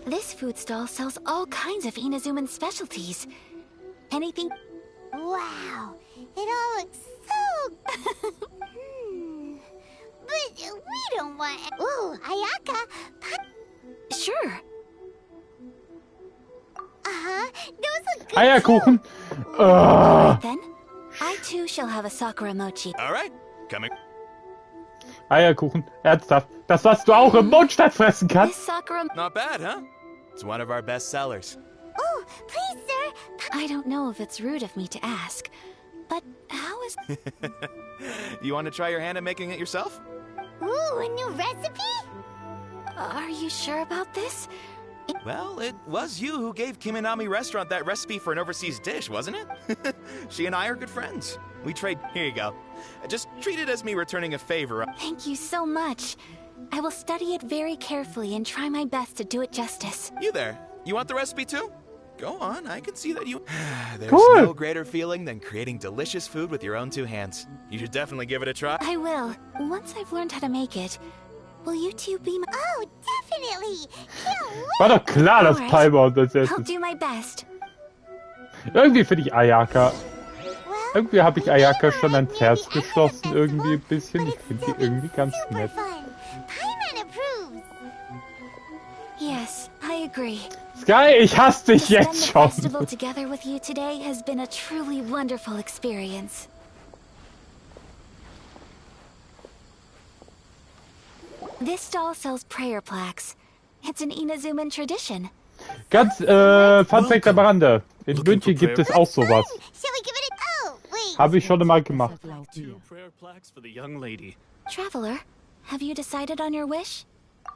This food stall sells all kinds of Inazuman specialties. Anything... Wow, it all looks so... But we don't want... Ooh, Ayaka... Sure. Uh-huh, those look good Eierkuchen! Right then, I too shall have a Sakura mochi. Alright, coming. Eierkuchen, ernsthaft. Das, was du auch im Mondstadt fressen kannst. This Sakura... Not bad, huh? It's one of our best sellers. Oh, please, sir. I don't know if it's rude of me to ask, but how is... You want to try your hand at making it yourself? Ooh, a new recipe? Are you sure about this? Well, it was you who gave Kiminami Restaurant that recipe for an overseas dish, wasn't it? She and I are good friends. We trade... Here you go. Just treat it as me returning a favor. Thank you so much. I will study it very carefully and try my best to do it justice. You there. You want the recipe too? Go on, I can see that you... There's Cool. no greater feeling than creating delicious food with your own two hands. You should definitely give it a try. I will. Once I've learned how to make it. Will you two be my... Oh, definitely. War doch klar, dass Alright. Paimon das jetzt I'll ist. do my best. Irgendwie finde ich Ayaka. Irgendwie habe ich Ayaka schon ans Herz geschlossen, irgendwie ein bisschen. Ich finde die irgendwie ganz nett. Paimon approves. Yes, I agree. Sky, ich hasse dich To spend jetzt the schon. festival together with you today has been a truly wonderful experience. This doll sells prayer plaques. It's an Inazuman tradition. Ganz, Fun Fact am Rande. In München gibt es auch sowas. Habe ich schon mal gemacht. Traveler, have you decided on your wish?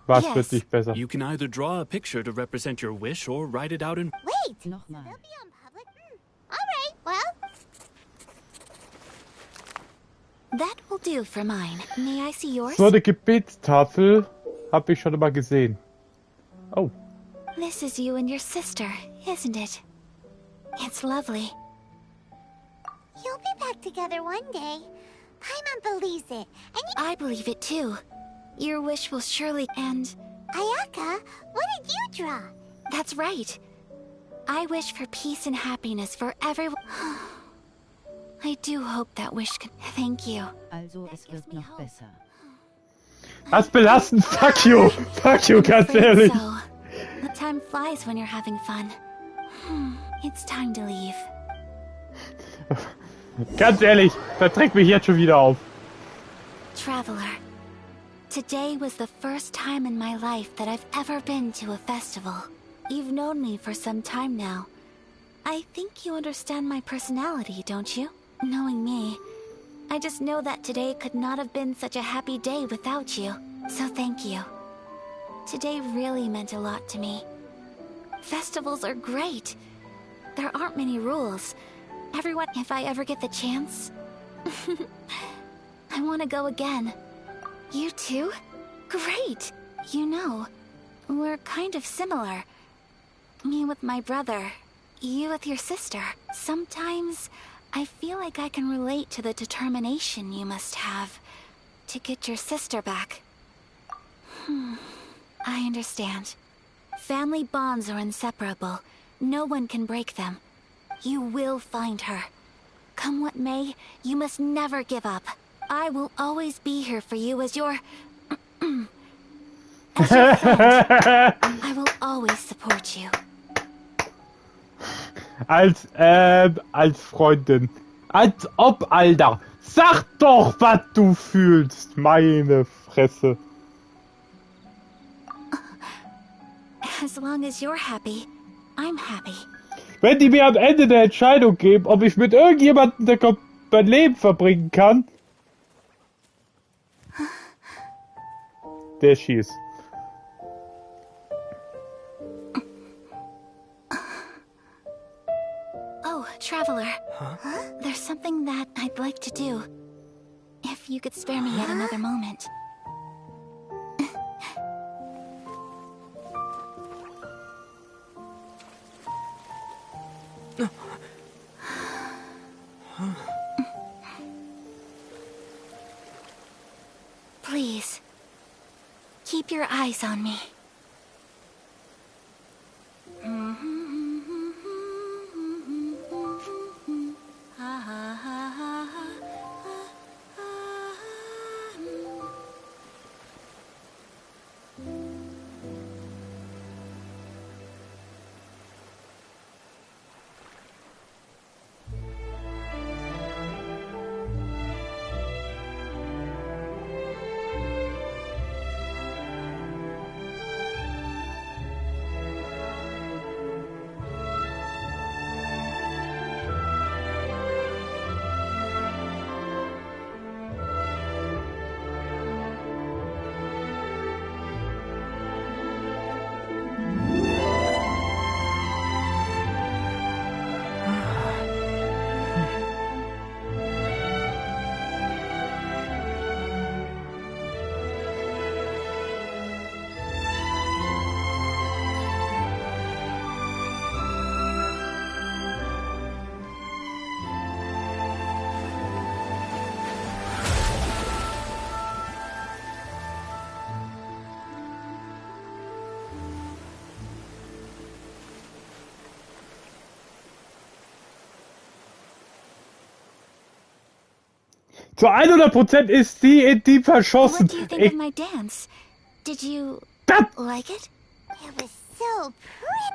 Was wird nicht besser? You can either draw a picture to represent your wish or write it out in... Wait! Nochmal. They'll be on public? Alright, well... That will do for mine. May I see yours? So eine Gebetstafel habe ich schon mal gesehen. Oh. This is you and your sister, isn't it? It's lovely. You'll be back together one day. Paimon believes it, and I believe it too. Your wish will surely end. Ayaka, what did you draw? That's right. I wish for peace and happiness for everyone. I do hope that wish can... Thank you. Also, es wird noch besser. Das belastend. Fuck you. Fuck you, ganz ehrlich. So, the time flies when you're having fun. It's time to leave. Ganz ehrlich, verträgt mich jetzt schon wieder auf. Traveler, today was the first time in my life that I've ever been to a festival. You've known me for some time now. I think you understand my personality, don't you? Knowing me, I just know that today could not have been such a happy day without you. So thank you. Today really meant a lot to me. Festivals are great. There aren't many rules. Everyone, if I ever get the chance, I want to go again. You too? Great! You know, we're kind of similar. Me with my brother, you with your sister. Sometimes I feel like I can relate to the determination you must have to get your sister back. I understand. Family bonds are inseparable. No one can break them. You will find her. Come what may, you must never give up. I will always be here for you as your... as your friend. I will always support you. Als Freundin. Als ob, Alter. Sag doch, was du fühlst. Meine Fresse. As long as you're happy, I'm happy. Wenn die mir am Ende eine Entscheidung geben, ob ich mit irgendjemandem mein Leben verbringen kann. Der schießt. Oh, Traveler. There's something that I'd like to do. If you could spare me yet another moment. Please, keep your eyes on me. Zu 100% ist sie in die verschossen. What do you think of my dance? Did you like it? It was so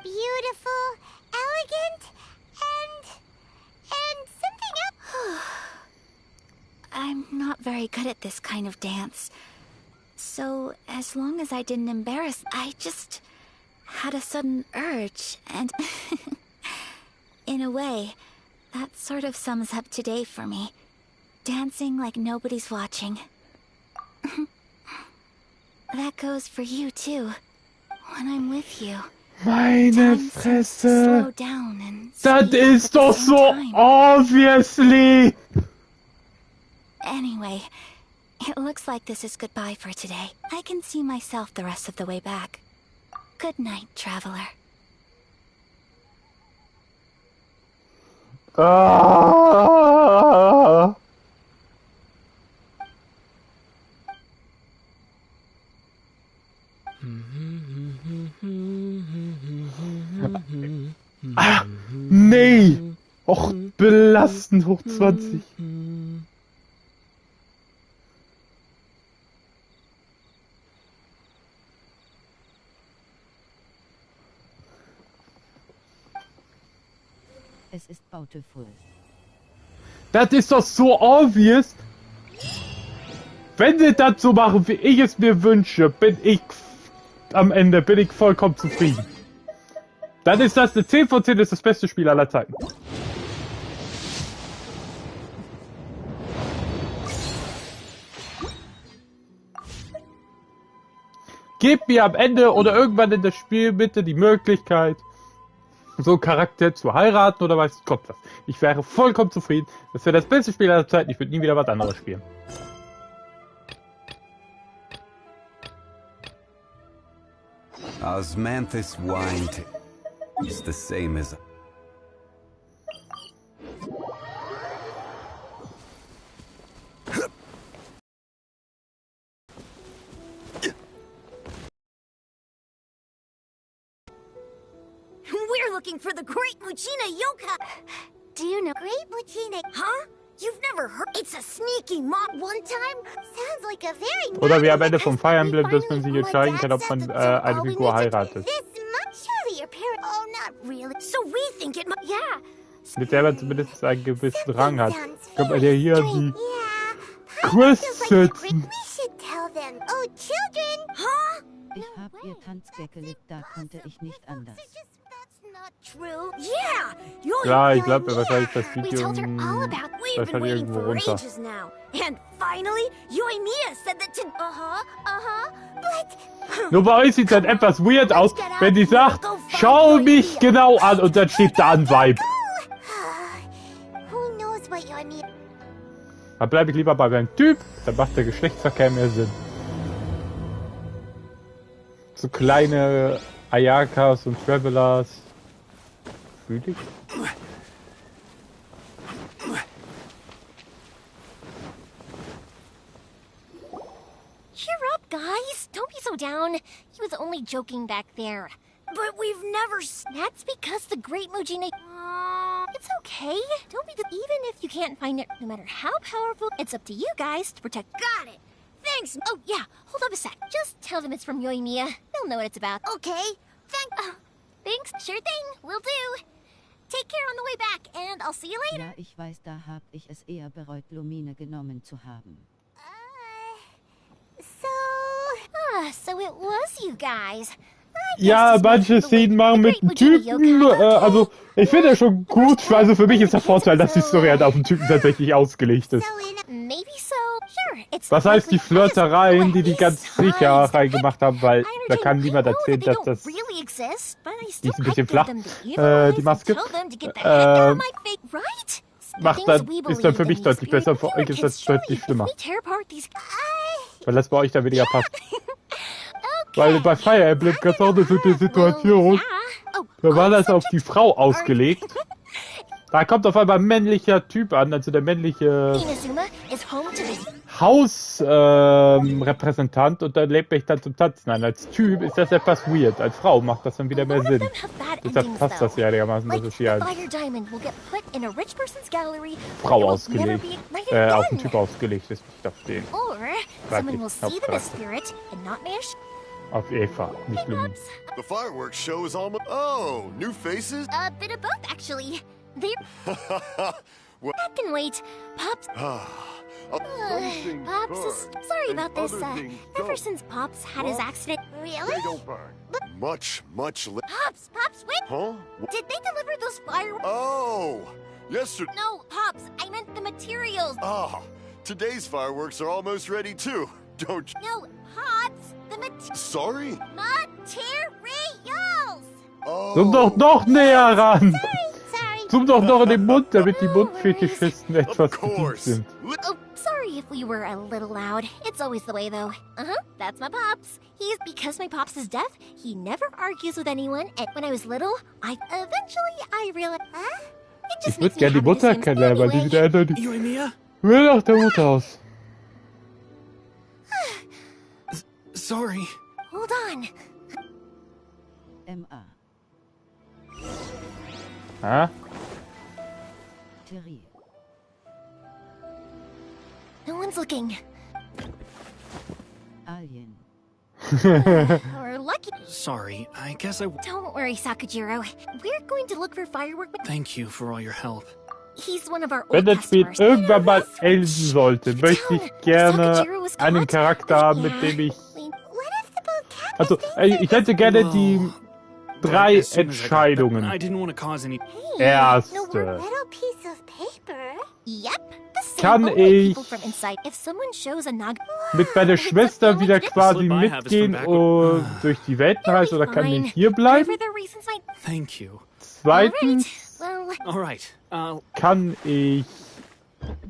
beautiful, elegant, and something else. I'm not very good at this kind of dance. So, as long as I didn't embarrass, I just had a sudden urge, and in a way, that sort of sums up today for me. Dancing like nobody's watching. That goes for you too. When I'm with you. Meine Fresse! Das ist doch so obviously! Anyway, it looks like this is goodbye for today. I can see myself the rest of the way back. Good night, traveler. Ah! Ah, nee! Och, belastend hoch 20. Es ist beautiful. Das ist doch so obvious. Wenn sie das so machen, wie ich es mir wünsche, bin ich am Ende vollkommen zufrieden. Dann ist das eine 10 von 10, ist das beste Spiel aller Zeiten. Gebt mir am Ende oder irgendwann in der Spielmitte die Möglichkeit, so einen Charakter zu heiraten oder weiß Gott was. Ich wäre vollkommen zufrieden. Das wäre das beste Spiel aller Zeiten. Ich würde nie wieder was anderes spielen. Osmanthus wine is the same as... We're looking for the Great Muchina Yoka! Do you know Great Muchina? Huh? You've never heard? It's a sneaky mock one time? Sounds like a very Oder wie am Ende vom Fire Emblem, dass man sich entscheiden kann, ob man eine Figur heiratet. Surely your parents... Oh, not really. So we think it might... Yeah. Mit der man zumindest einen gewissen Rang hat. Kommt man ja hier die Quest setzen. We should tell them. Oh, children! Huh? Ich hab ihr Tanzbär geliebt, da konnte ich nicht anders. True. Yeah. Klar, ich glaube, wahrscheinlich das We Video told her all about. We've been waiting irgendwo for runter. ages now. And finally, Yoimiya said that to... But... Nur bei euch sieht es dann etwas weird aus, wenn die sagt, schau mich genau an und dann steht da ein Vibe. Who knows what Yoimiya... Da bleibe ich lieber bei meinem Typ, dann macht der Geschlechtsverkehr mehr Sinn. So kleine Ayakas und Travelers. Fühl ich? Cheer up, guys. Don't be so down. He was only joking back there. But we've never... That's because the Great Mujine... It's okay. Don't be... Even if you can't find it, no matter how powerful, it's up to you guys to protect... Got it. Thanks. Oh, yeah. Hold up a sec. Just tell them it's from Yoimiya. They'll know what it's about. Okay. Thanks. Sure thing. Will do. Take care on the way back, and I'll see you later. Ja, ich weiß, da hab ich es eher bereut, Lumine genommen zu haben. So it was you guys. Ja, manche Szenen machen mit dem Typen, also ich finde das schon gut, also für mich ist der Vorteil, dass die Story halt auf den Typen tatsächlich ausgelegt ist. Maybe so. Sure. Was heißt die Flirtereien, die ganz sicher reingemacht haben, weil da kann niemand erzählen, dass das... Die ist ein bisschen flach, die Maske. Ist dann für mich deutlich besser, für euch ist das deutlich schlimmer. Weil das bei euch dann weniger passt. Weil bei Fire Emblem gab es auch eine Situation, da war das auf die Frau ausgelegt. Da kommt auf einmal ein männlicher Typ an, also der männliche Hausrepräsentant und dann lädt mich dann zum Tanzen an. Als Typ ist das etwas weird, als Frau macht das dann wieder mehr Sinn. Deshalb passt das ja einigermaßen, dass es hier als Frau ausgelegt, auf den Typ ausgelegt ist, nicht auf den. Auf Eva, nicht Lumen. The fireworks show is almost... Oh, new faces? A bit of both, actually. They're... I can wait. Pops... Pops, sorry about this. Ever since Pops had his accident. Really? They don't burn. Much Pops, wait! Huh? Did they deliver those fireworks? Oh! Yesterday. No, Pops, I meant the materials. Ah, today's fireworks are almost ready too. Don't you? No, Pops, the Sorry? materials! Oh. Zoom doch noch näher ran! Sorry. Zoom doch noch in den Mund, damit die Mundfetischisten etwas bedient sind. Oh, sorry if we were a little loud. It's always the way, though. That's my Pops. Because my Pops is deaf, he never argues with anyone. And when I was little, I realized, It just Ich würde gerne die Mutter kennenlernen, weil die sieht eindeutig mehr nach der Mutter aus. Sorry. Hold on. M.A. Hä? Terry. No one's looking. Alien. Or lucky. Sorry, I guess I... Don't worry, Sakujiro. We're going to look for fireworks. Thank you for all your help. He's one of our Wenn old das Spiel customers. irgendwann mal enden sollte, möchte ich gerne einen Charakter haben, mit dem ich... Also, ich hätte gerne die 3 Entscheidungen. Erste. Kann ich mit meiner Schwester wieder quasi mitgehen und durch die Weltenreise oder kann ich hier bleiben? Thank you. Zweitens, kann ich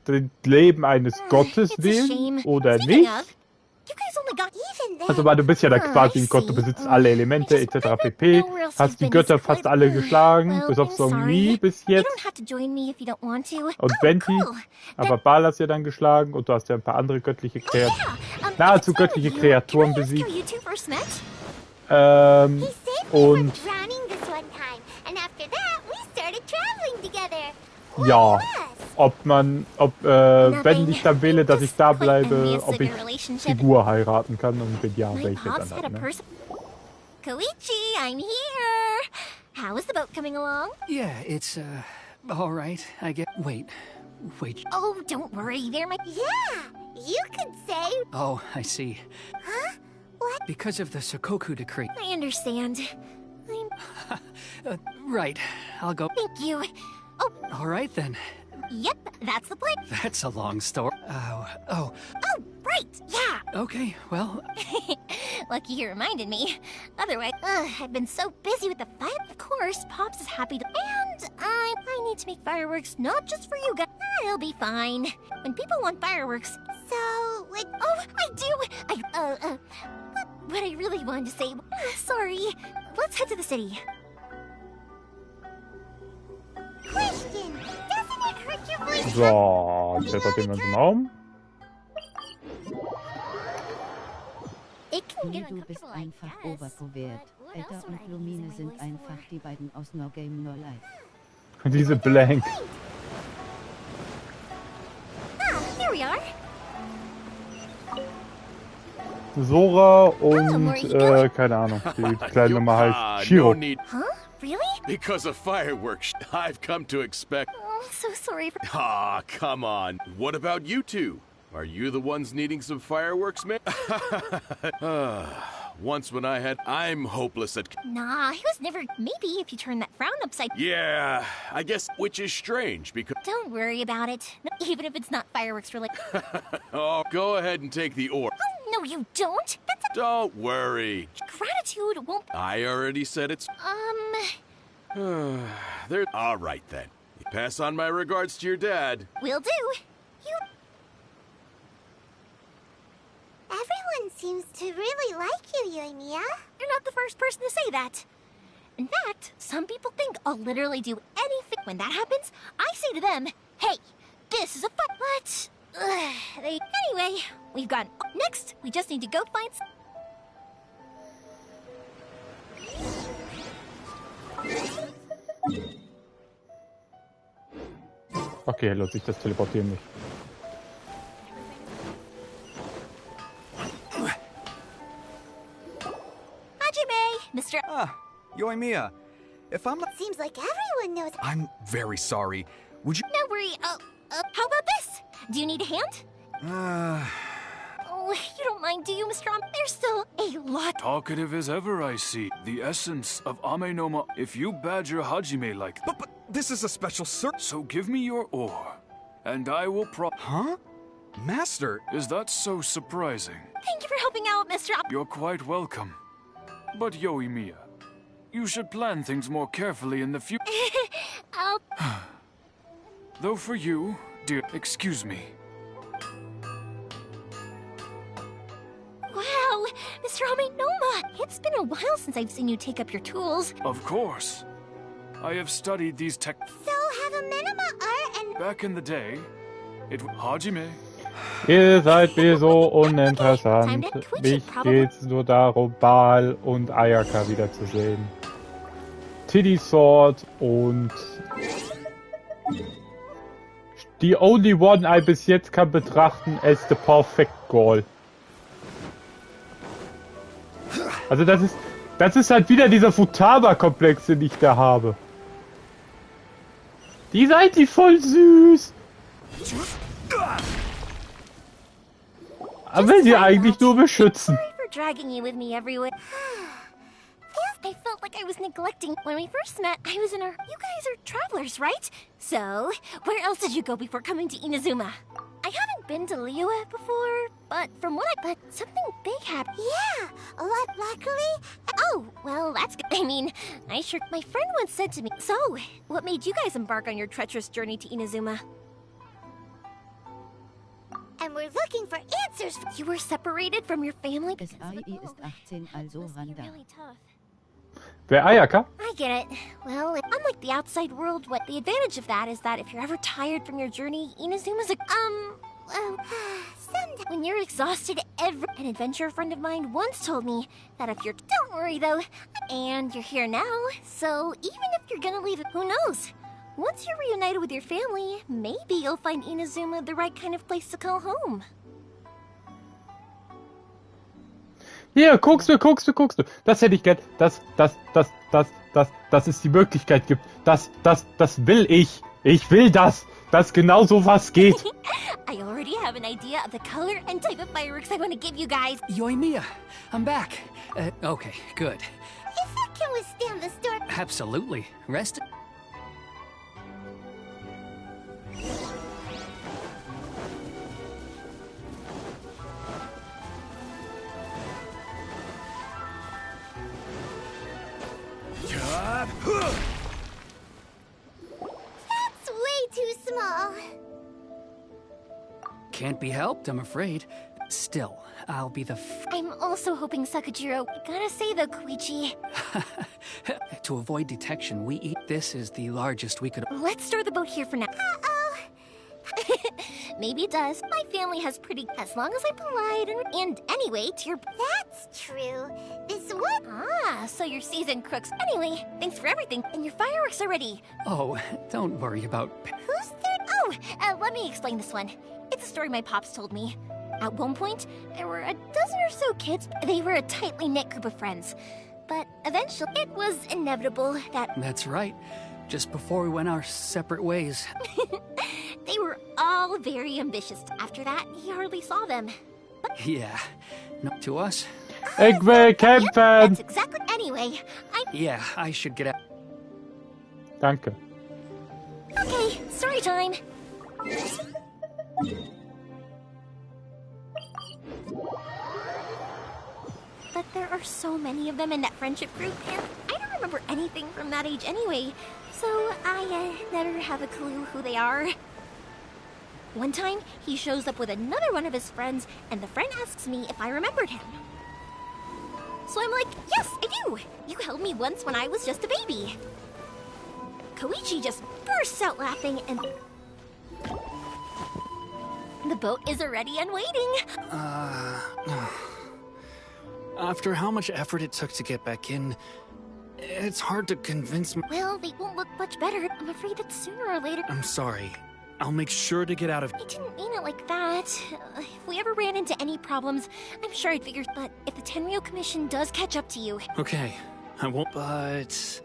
das Leben eines Gottes wählen oder nicht? Also, weil du bist ja da quasi ein Gott, du besitzt alle Elemente etc. pp. Hast die Götter fast alle geschlagen, bis auf Song-Li bis jetzt. Und Venti, aber Bal hast ja dann geschlagen und du hast ja ein paar andere göttliche Kreaturen, nahezu göttliche Kreaturen besiegt. Und ja, wenn ich dann wähle, dass ich da bleibe, ob ich Figur heiraten kann und wenn ja, welche dann halt, ne? Koichi, I'm here! How is the boat coming along? Yeah, it's, all right, I guess. Wait. Oh, don't worry, they're my... Yeah, you could say... Oh, I see. Huh? What? Because of the Sokoku decree. I understand. Right, I'll go. Thank you. Oh. All right, then. Yep, that's the plan. That's a long story. Oh, right, yeah. Okay, well... Lucky you reminded me. Otherwise, I've been so busy with the fight. Of course, Pops is happy to... And I need to make fireworks, not just for you guys. I'll be fine. When people want fireworks... So, like... Oh, I do! What I really wanted to say... Sorry. Let's head to the city. Question! Doesn't it hurt your voice? So, klettert jemand im Raum? Nee, du bist einfach oberpowert. Edda und Lumine sind einfach die beiden aus No Game No Life. Diese Blank. Here we are. Sora und, keine Ahnung, die kleine Nummer heißt Shiro. Huh? Really? Because of fireworks, I've come to expect... Oh, so sorry for... Ah, come on. What about you two? Are you the ones needing some fireworks, man? Once when I'm hopeless at... Nah, he was never... Maybe if you turn that frown upside... Yeah, I guess, which is strange, because... Don't worry about it. Even if it's not fireworks related. Oh, go ahead and take the orb. Oh, no, you don't. That's a... Don't worry. Gratitude won't... I already said it's... There... All right, then. Pass on my regards to your dad. Will do. Everyone seems to really like you, Yoimiya. You're not the first person to say that. In fact, some people think I'll literally do anything. When that happens, I say to them, hey, this is a fun... What? Anyway, we've gone... Next, we just need to go find... Okay, lohnt sich das Teleportieren nicht. Mr. Yoimiya, if I'm not... Seems like everyone knows... I'm very sorry. Would you... No worry, how about this? Do you need a hand? Oh, you don't mind, do you, Mr. There's still a lot. Talkative as ever, I see. The essence of Amenoma. If you badger Hajime like that. But this is a special So give me your ore, and I will Huh? Master? Is that so surprising? Thank you for helping out, Mr. You're quite welcome. But Yoimiya, you should plan things more carefully in the future. I'll... Though for you, dear, excuse me. Wow, Mr. Amenoma, it's been a while since I've seen you take up your tools. Of course. I have studied these So have a minima art and... Back in the day, it Hajime. Ihr seid mir so uninteressant. Mich geht's nur darum, Baal und Ayaka wiederzusehen. Tiddy Sword und die only one I bis jetzt kann betrachten as the perfect goal. Also das ist halt wieder dieser Futaba-Komplex, den ich da habe. Die seid die voll süß. Aber will sie eigentlich nur beschützen. Sorry for dragging you with me everywhere. I felt like I was neglecting. When we first met, I was in a... You guys are travelers, right? So, where else did you go before coming to Inazuma? I haven't been to Liyue before, but from what But something big happened. Yeah, luckily... Oh, well, that's good. I mean, My friend once said to me... So, what made you guys embark on your treacherous journey to Inazuma? And we're looking for answers. You were separated from your family? SAI ist 18, also Randa. Really tough. Wer Ayaka? I get it. Well, unlike the outside world, what the advantage of that is that if you're ever tired from your journey, Inazuma's a... When you're exhausted, an adventurer friend of mine once told me that if you're... Don't worry, though. And you're here now, so even if you're gonna leave, who knows? Once you're reunited with your family, maybe you'll find Inazuma the right kind of place to call home. Hier, guckst du. Das hätte ich gern. Dass es die Möglichkeit gibt. Das will ich. Ich will das. Dass genau so was geht. I already have an idea of the color and type of fireworks I want to give you guys. Yoimiya, I'm back. Okay, good. If it can withstand the storm... Absolutely. Rest... That's way too small. Can't be helped, I'm afraid. Still, I'll be the I'm also hoping Sakujiro... Gotta say though, Koichi... To avoid detection, we eat... This is the largest we could... Let's store the boat here for now. Uh-oh. Maybe it does. My family has pretty... As long as I'm polite and anyway, to your... That's true. This what? Ah, so you're seasoned crooks. Anyway, thanks for everything. And your fireworks are ready. Oh, don't worry about... Who's there? Oh, let me explain this one. It's a story my pops told me. At one point, there were a dozen or so kids. They were a tightly knit group of friends. But eventually, it was inevitable that... That's right. Just before we went our separate ways. They were all very ambitious. After that, he hardly saw them. But... Yeah, not to us. Ich will kämpfen! Yep, that's exactly... Anyway, Yeah, I should get out. Danke. Okay, story time. But there are so many of them in that friendship group, and I don't remember anything from that age anyway, so I never have a clue who they are. One time, he shows up with another one of his friends, and the friend asks me if I remembered him. So I'm like, yes, I do! You held me once when I was just a baby. Koichi just bursts out laughing, and... The boat is already and waiting. After how much effort it took to get back in, it's hard to convince me. Well, they won't look much better. I'm afraid that sooner or later... I'm sorry. I'll make sure to get out of... I didn't mean it like that. If we ever ran into any problems, I'm sure I'd figure... But if the Tenryo Commission does catch up to you... Okay, I won't, but...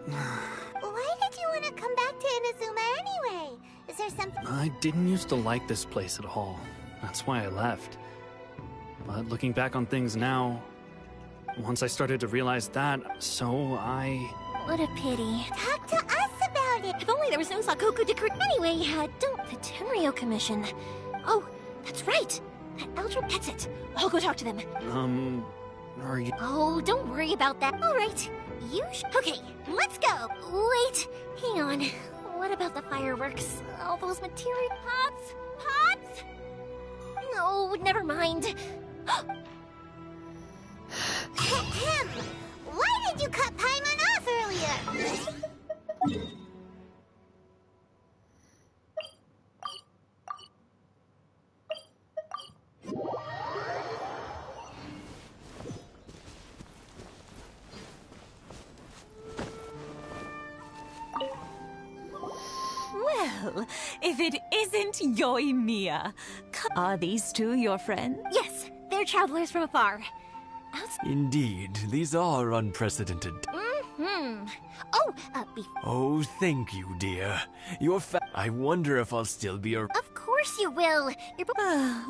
Why did you want to come back to Inazuma anyway? Is there something... I didn't used to like this place at all. That's why I left. But looking back on things now, once I started to realize that, so I... What a pity. Talk to us about it! If only there was no Sakoku decree. Anyway, don't... The Tenryo Commission. Oh, that's right! That Eldra... That's it. I'll go talk to them. Are you... Oh, don't worry about that. Alright. Okay, let's go! Wait, hang on. What about the fireworks? All those material... Pops? Pops? No, never mind. Why did you cut Paimon off earlier? Well, if it isn't Yoimiya, are these two your friends? Yes, they're travelers from afar. Indeed, these are unprecedented. Mm-hmm. Oh, thank you, dear. I wonder if I'll still be a... Of course you will.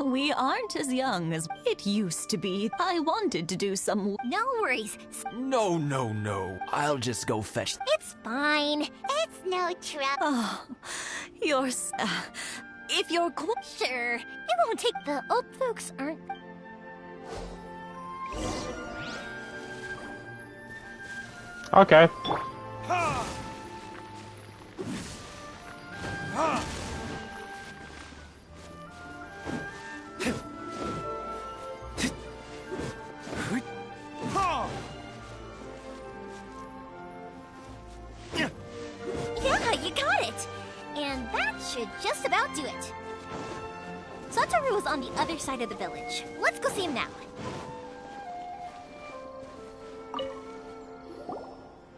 We aren't as young as it used to be. I wanted to do some... No worries. No. I'll just go fetch... It's fine. It's no trouble. Oh, you're... if you're... Sure. It won't take... The old folks aren't... Okay. Yeah, you got it! And that should just about do it. Satoru is on the other side of the village. Let's go see him now.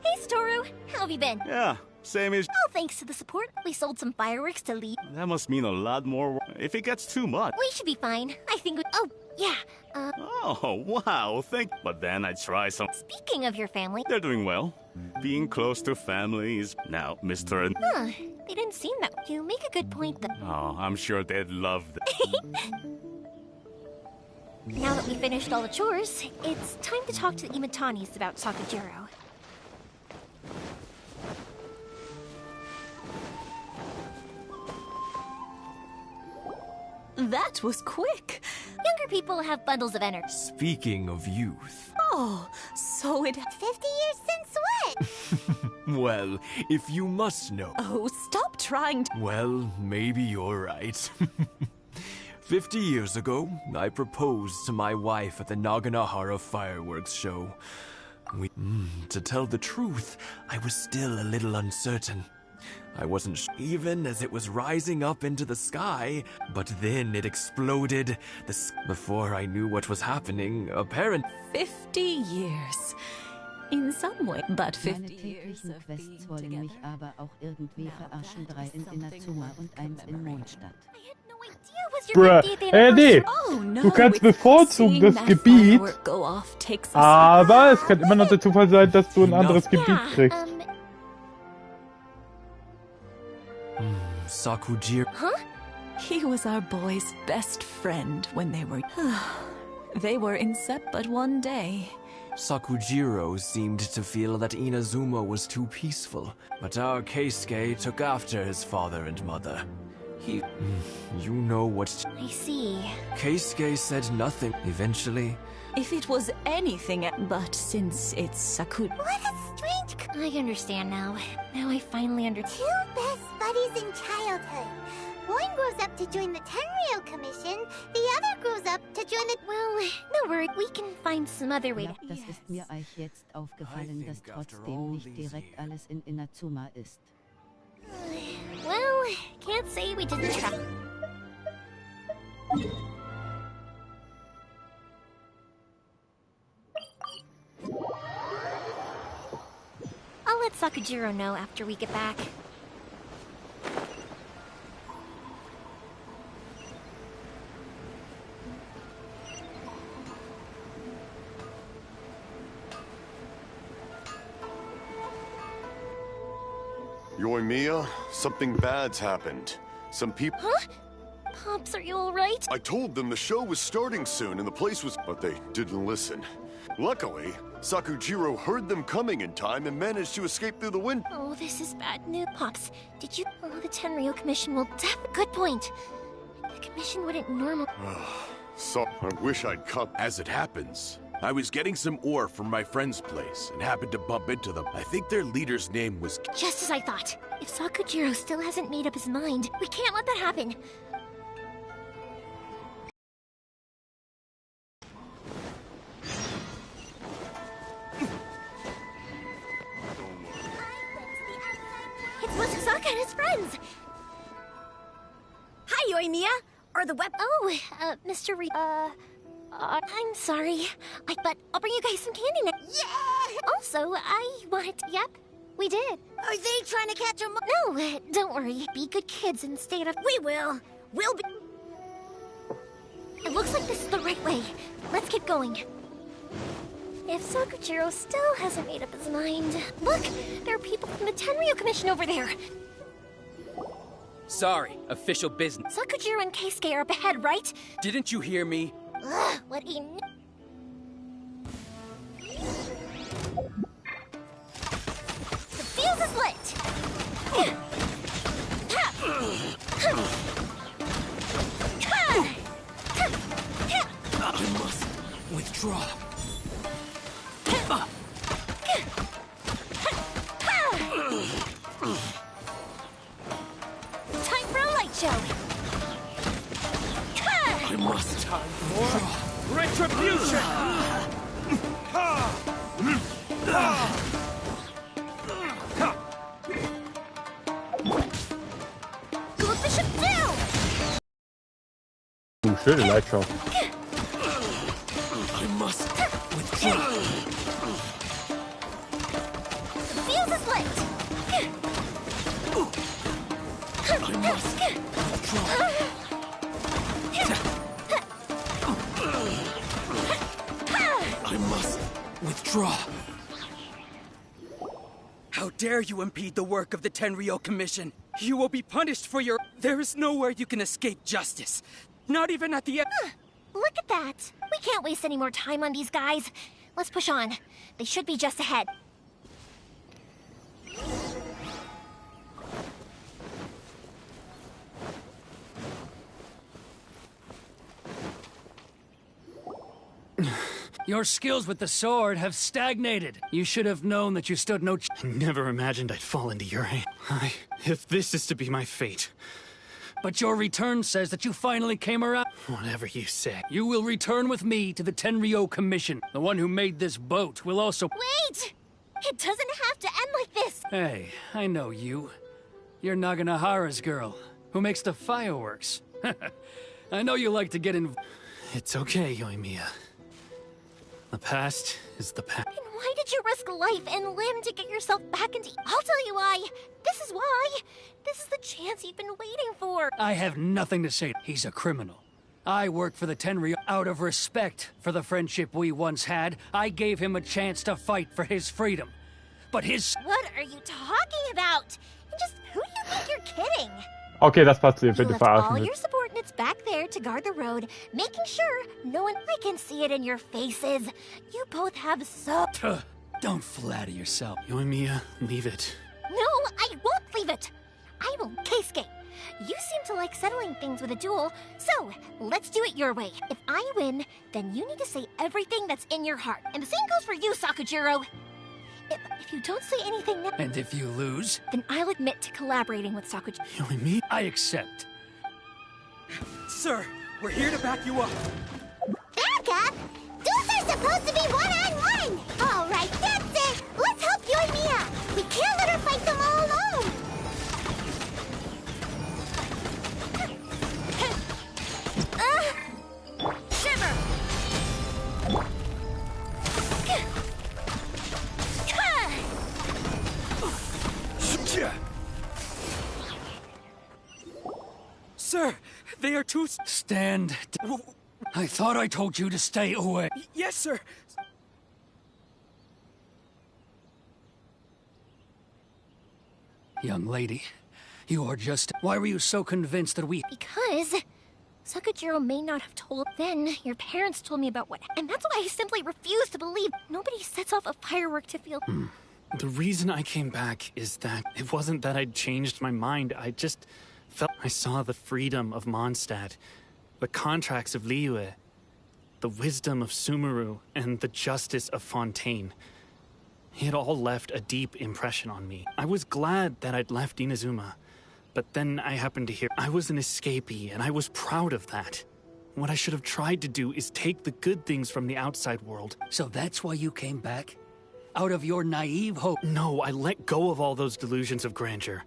Hey, Satoru! How have you been? Yeah, same as... Oh, thanks to the support, we sold some fireworks to Lee. That must mean a lot more if it gets too much. We should be fine. I think we... Oh, yeah, Oh, wow, But then I try some... Speaking of your family... They're doing well. Being close to family is now Mr. and... Huh, they didn't seem that... You make a good point, though. Oh, I'm sure they'd love that. Now that we finished all the chores, it's time to talk to the Imatanis about Sakujiro. That was quick. Younger people have bundles of energy. Speaking of youth... Oh, so it... 50 years since what? Well, if you must know... Oh, stop trying to... Well, maybe you're right. 50 years ago, I proposed to my wife at the Naganahara fireworks show. To tell the truth, I was still a little uncertain. I wasn't sure, even as it was rising up into the sky, but then it exploded. Before I knew what was happening, 50 years. In some way, but 50 years Meine täglichen Quests wollen mich aber auch irgendwie verarschen. 3 in Inazuma und 1 in Mondstadt. Bruh, nee, du kannst bevorzugen das Gebiet, aber es kann immer noch der Zufall sein, dass du ein anderes Gebiet kriegst. Sakujiro. Huh? He was our boy's best friend when they were... They were inseparable but one day. Sakujiro seemed to feel that Inazuma was too peaceful, but our Keisuke took after his father and mother. You know what... I see. Keisuke said nothing. Eventually... If it was anything, but since it's Sakura... What a strange... I understand now. Now I finally understand. 2 best buddies in childhood. One grows up to join the Tenryo Commission, the other grows up to join the... Well, no worry, we can find some other way to... Das ist mir euch jetzt aufgefallen, dass trotzdem nicht direkt alles in Inazuma ist. Well, can't say we didn't try. I'll let Sakujiro know after we get back. Yoimiya, something bad's happened. Some people... Huh? Pops, are you alright? I told them the show was starting soon and the place was... But they didn't listen. Luckily, Sakujiro heard them coming in time and managed to escape through the window. Oh, this is bad news. Pops, did you... Oh, the Tenryo Commission will... Good point. The Commission wouldn't normal... So, I wish I'd cut... As it happens, I was getting some ore from my friend's place and happened to bump into them. I think their leader's name was... Just as I thought. If Sakujiro still hasn't made up his mind, we can't let that happen. It's Masasaka and his friends! Hi, Yoimiya! Or the web... Oh, Mr. I'm sorry. But I'll bring you guys some candy now. Yeah! Also, I wanted to... Yep, we did. Are they trying to catch him? No, don't worry. Be good kids and stay out of... We will. We'll be... It looks like this is the right way. Let's keep going. If Sakujiro still hasn't made up his mind... Look! There are people from the Tenryo Commission over there! Sorry, official business. Sakujiro and Keisuke are up ahead, right? Didn't you hear me? Ugh, what a... The fuse is lit! I must withdraw. Time for a light show! I must time more retribution! Go Bishop down! Schöne Lightshow. I must withdraw. The fuse is lit! I must withdraw. I must withdraw. How dare you impede the work of the Tenryo Commission? You will be punished for your... There is nowhere you can escape justice. Not even at the end. Look at that! We can't waste any more time on these guys. Let's push on. They should be just ahead. Your skills with the sword have stagnated. You should have known that you stood no I never imagined I'd fall into your hand. If this is to be my fate. But your return says that you finally came around. Whatever you say. You will return with me to the Tenryo Commission. The one who made this boat will also... Wait! It doesn't have to end like this! Hey, I know you. You're Naganahara's girl, who makes the fireworks. I know you like to get in... It's okay, Yoimiya. The past is the past. And why did you risk life and limb to get yourself back into... I'll tell you why! This is why! This is the chance you've been waiting for! I have nothing to say. He's a criminal. I work for the Tenryo. Out of respect for the friendship we once had, I gave him a chance to fight for his freedom. But his... What are you talking about? And just who do you think you're kidding? Okay, das passt. Ihr You bitte left all verarschen. your subordinates back there to guard the road, making sure no one... I can see it in your faces. You both have so... Don't flatter yourself. Yoimiya, leave it. No, I won't leave it! I will Keisuke. You seem to like settling things with a duel, so let's do it your way. If I win, then you need to say everything that's in your heart. And the same goes for you, Sakujiro. If you don't say anything now... And if you lose? Then I'll admit to collaborating with Sakujiro. Yoimiya, I accept. Sir, we're here to back you up. Back up? Duels are supposed to be one-on-one! All right, that's it! Let's help Yoimiya! We can't let her fight them all alone! Shiver! Sir, they are too... Stand... I thought I told you to stay away. Yes, sir. Young lady, you are just... Why were you so convinced that we... Because Sakujiro may not have told. Then your parents told me about what, and that's why I simply refuse to believe. Nobody sets off a firework to feel. The reason I came back is that it wasn't that I'd changed my mind. I just felt I saw the freedom of Mondstadt, the contracts of Liyue, the wisdom of Sumeru, and the justice of Fontaine. It all left a deep impression on me. I was glad that I'd left Inazuma, but then I happened to hear I was an escapee, and I was proud of that. What I should have tried to do is take the good things from the outside world. So that's why you came back? Out of your naive hope? No, I let go of all those delusions of grandeur.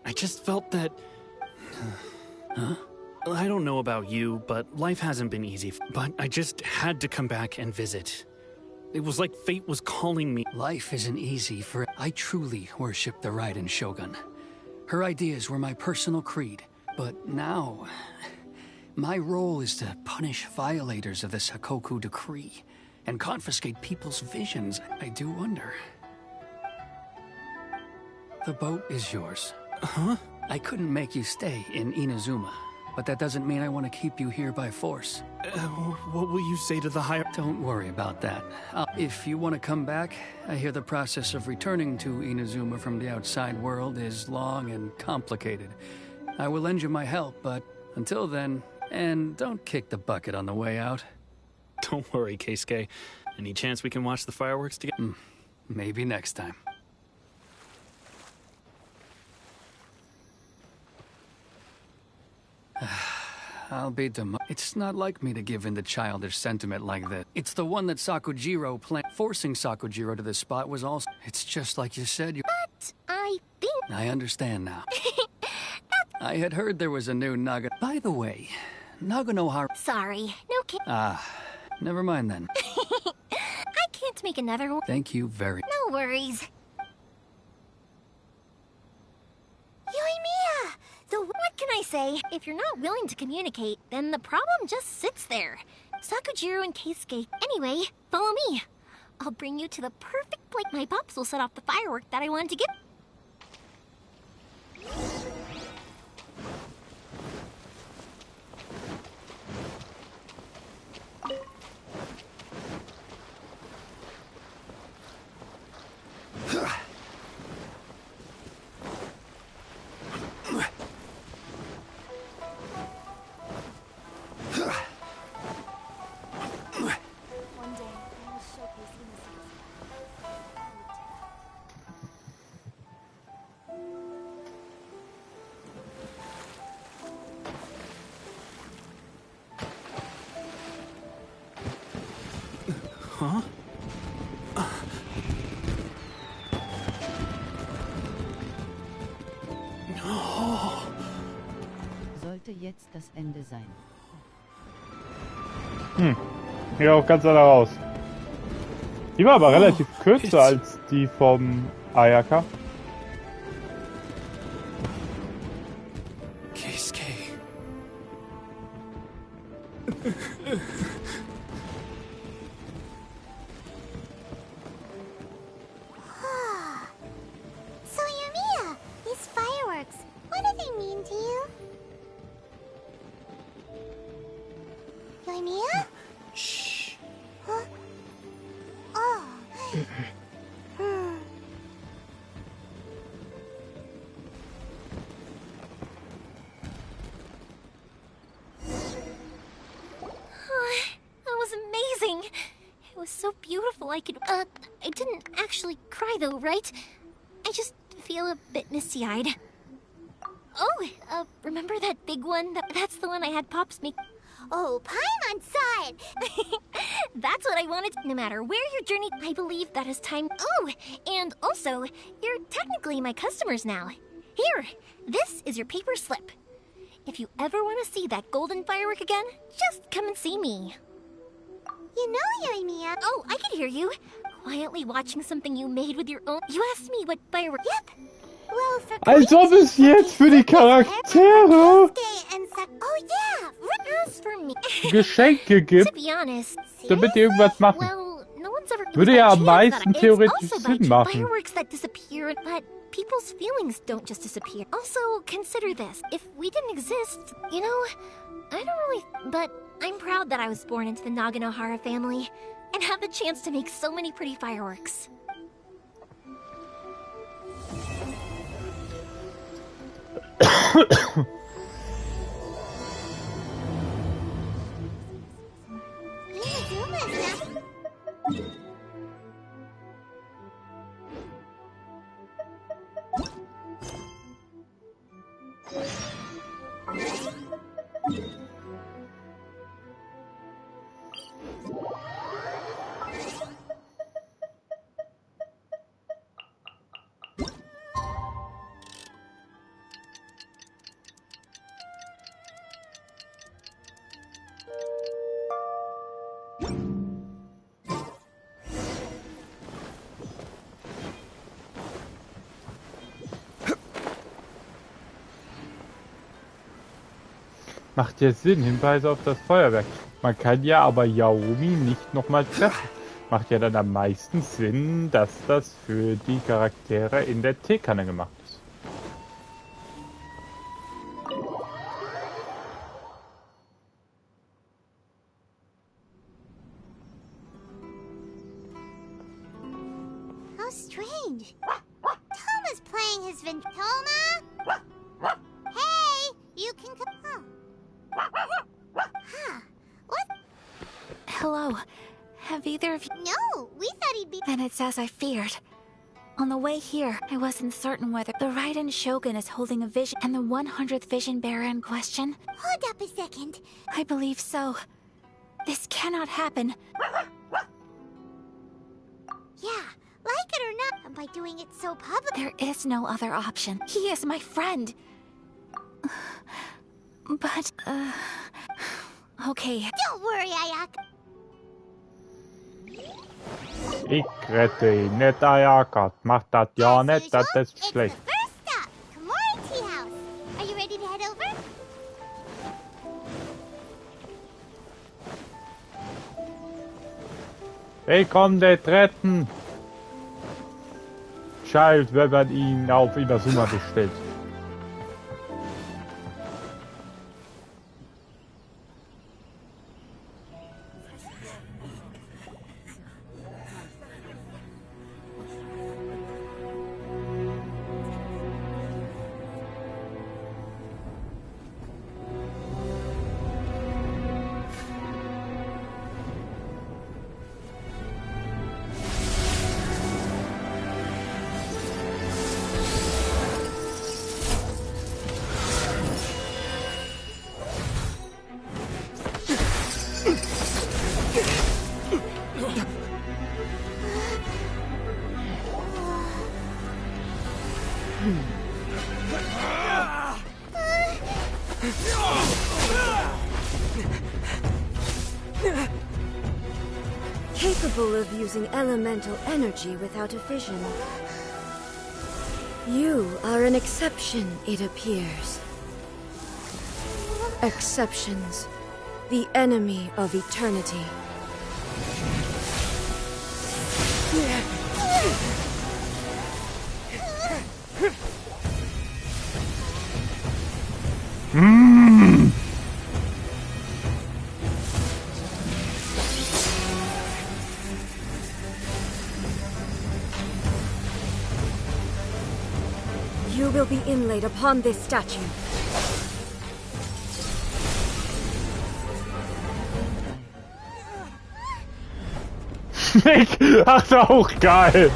I just felt that... Huh? I don't know about you, but life hasn't been easy. But I just had to come back and visit. It was like fate was calling me. Life isn't easy for... I truly worship the Raiden Shogun. Her ideas were my personal creed. But now... my role is to punish violators of the Sakoku Decree and confiscate people's visions. I do wonder. The boat is yours. Huh? I couldn't make you stay in Inazuma, but that doesn't mean I want to keep you here by force. What will you say to the higher... Don't worry about that. If you want to come back, I hear the process of returning to Inazuma from the outside world is long and complicated. I will lend you my help, but until then... And don't kick the bucket on the way out. Don't worry, Keisuke. Any chance we can watch the fireworks together? Maybe next time. I'll be It's not like me to give in to childish sentiment like that. It's the one that Sakujiro planned. Forcing Sakujiro to this spot was also... It's just like you said. But I think... I understand now. I had heard there was a new Naga... By the way, Naganohara... Sorry, no kid. Never mind then. I can't make another one. Thank you very... No worries. Yoimiya! What can I say? If you're not willing to communicate, then the problem just sits there. Sakujiro and Keisuke. Anyway, follow me. I'll bring you to the perfect place. My pops will set off the firework that I wanted to get. Huh? Sollte jetzt das Ende sein. Hier auch ganz alle raus. Die war aber relativ kürzer als die vom Ayaka. Keisuke. So, Yoimiya, these fireworks, what do they mean to you? Yoimiya? Shh. Huh? Oh. That was amazing. It was so beautiful I could... I didn't actually cry though, right? I just feel a bit misty-eyed. Oh, remember that big one? That's the one I had Pops make... Oh, Paimon saw it! That's what I wanted. No matter where your journey, I believe that is time. Oh, and also, you're technically my customers now. Here, this is your paper slip. If you ever want to see that golden firework again, just come and see me. You know, Yoimiya. Oh, I can hear you. Quietly watching something you made with your own... You asked me what firework... Yep. Well, for Als ob es jetzt für die Charaktere Oh yeah, as for me. Geschenke gibt, To be honest, damit die irgendwas machen. well, no one's ever... Würde ja am meisten theoretisch Sinn machen. Fireworks that disappear, but people's feelings don't just disappear. Also, consider this. If we didn't exist, you know, I don't really... But I'm proud that I was born into the Naganohara family and have the chance to make so many pretty fireworks. Macht ja Sinn, Hinweise auf das Feuerwerk. Man kann ja aber Yaomi nicht nochmal treffen. Macht ja dann am meisten Sinn, dass das für die Charaktere in der Teekanne gemacht ist. How strange. Toma's playing his Toma? Hey, you can come. Huh. What? Hello. Have either of you... No, we thought he'd be... Then it's as I feared. On the way here, I wasn't certain whether the Raiden Shogun is holding a vision and the 100th vision bearer in question. Hold up a second. I believe so. This cannot happen. Yeah, like it or not, and by doing it so public... There is no other option. He is my friend. But, okay. Don't worry, Ayaka. Ich rette ihn, nicht Ayaka. Macht das ja nicht, das ist schlecht. First stop, Komori Tea House. Are you ready to head over? Ich komm nicht retten. Scheiße, wenn man ihn auf Inazuma bestellt. Capable of using elemental energy without a vision. You are an exception, it appears. Exceptions. The enemy of eternity. You will be inlaid upon this statue. Ach, auch geil.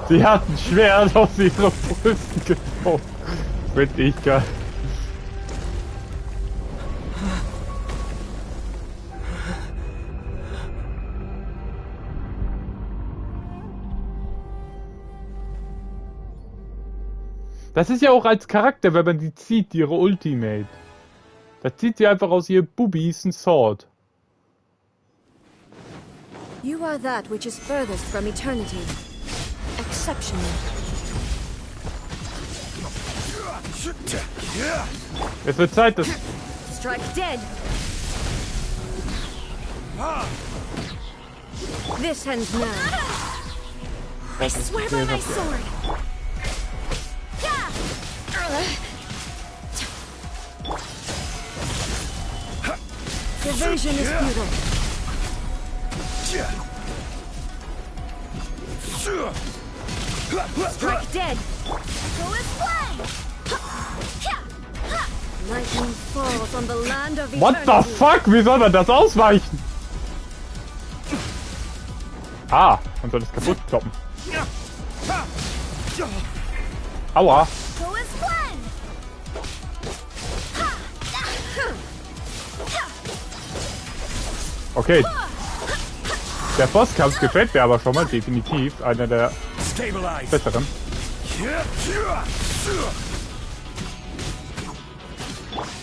Sie hat ein Schwert aus ihre Brüsten getroffen. Finde ich geil. Das ist ja auch als Charakter, wenn man die zieht, ihre Ultimate. Da zieht sie einfach aus ihr Bubis ein Sword. You are that which is furthest from eternity. Exceptional. Es wird Zeit, dass... Strike dead. This ends now. I swear by my sword. Evasion is futile. Strike dead. Go and play! Lightning falls on the land of What the eternity. fuck? Wie soll man das ausweichen? Ah, man soll das kaputt kloppen. Aua. Go and play! Okay. Der Bosskampf gefällt mir aber schon mal definitiv. Einer der besseren.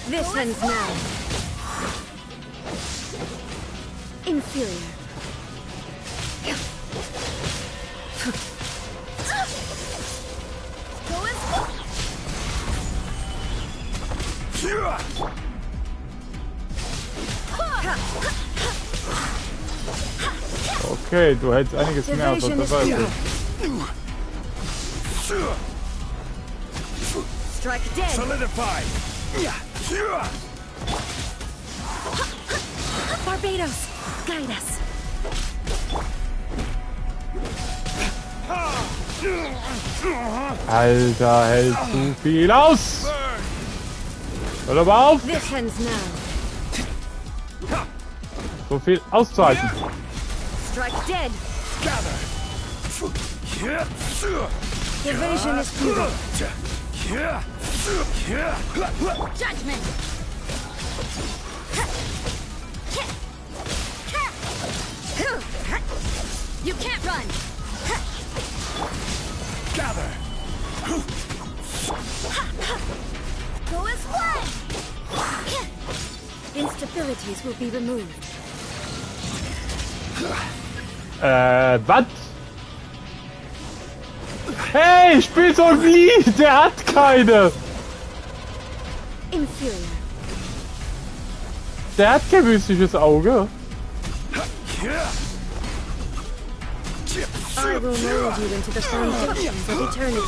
This ends now. Inferior. Go and play! Okay, du hältst einiges mehr aus der Seite. Strike dead. Solidify! Barbados, guide us. Alter, hältst du viel aus! Hör doch mal auf! This ends now. So viel auszuhalten. Strike dead. Evasion is futile. Judgment! You can't run! Gather! Go and play! Instabilities will be removed. Was? Hey, spiel so ein Lied! Der hat keine! Inferior. Der hat kein mystisches Auge. I will mold you into the foundations of eternity.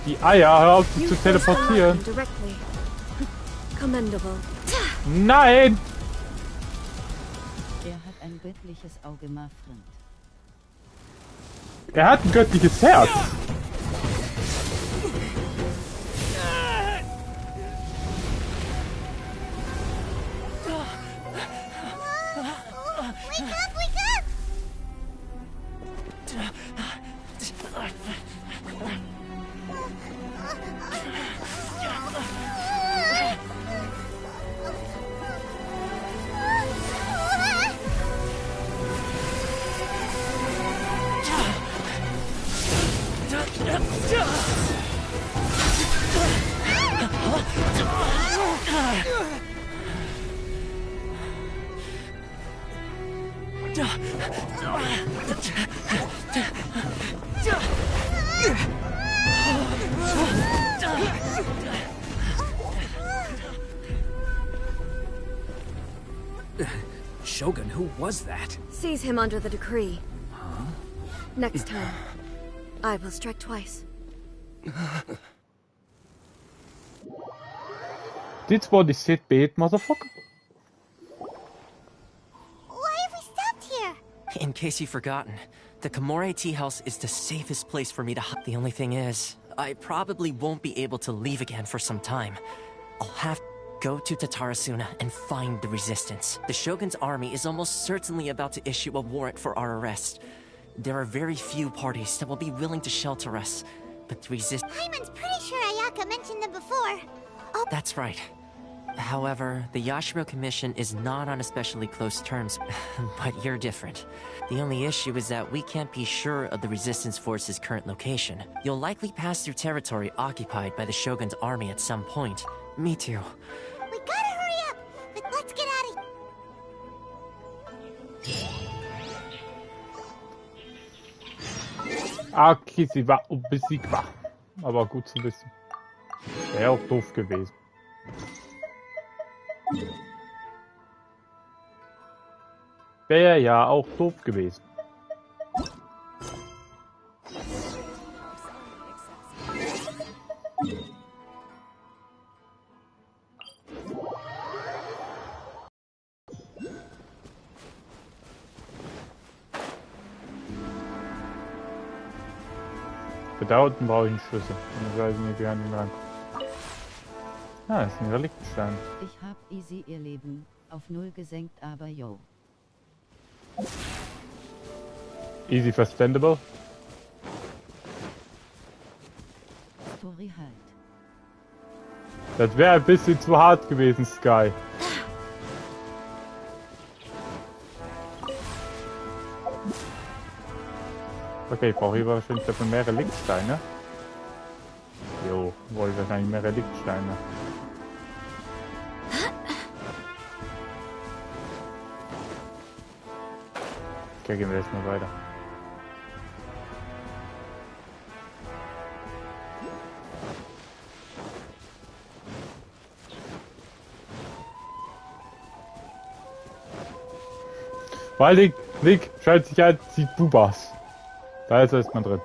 Die Eier, hör auf dich zu teleportieren. Directly. Commendable. Nein! Er hat ein göttliches Auge, Marfrind. Er hat ein göttliches Herz. Wake up, wake up! Shogun, who was that? Seize him under the decree. Next time, I will strike twice. Dit wordt die sit bait, motherfucker. Why have we stopped here? In case you've forgotten, the Komore Tea House is the safest place for me to hide. The only thing is, I probably won't be able to leave again for some time. I'll have to go to Tatarasuna and find the resistance. The Shogun's army is almost certainly about to issue a warrant for our arrest. There are very few parties that will be willing to shelter us, but the Hyman's pretty sure Ayaka mentioned them before. Oh, That's right. However, the Yashiro Commission is not on especially close terms, but you're different. The only issue is that we can't be sure of the Resistance Force's current location. You'll likely pass through territory occupied by the Shogun's army at some point. Me too. we gotta hurry up, but let's get out of Okay, sie war unbesiegbar. Aber gut zu wissen. Wäre auch doof gewesen. Wäre ja auch doof gewesen. Für da unten brauche ich einen Schlüssel. Und ich weiß nicht, wie an ihn rankommt. Ah, das ist ein Reliktstein. Ich hab easy ihr Leben auf 0 gesenkt, aber yo. Easy verstandable. Story halt. Das wäre ein bisschen zu hart gewesen, Sky. Okay, ich brauche hier wahrscheinlich dafür mehr Reliktsteine. Jo, brauche ich wahrscheinlich mehr Reliktsteine. Okay, gehen wir jetzt mal weiter. Vor allen Dingen, Nick schaltet sich ein, sieht Bubas. Da ist er erstmal drin.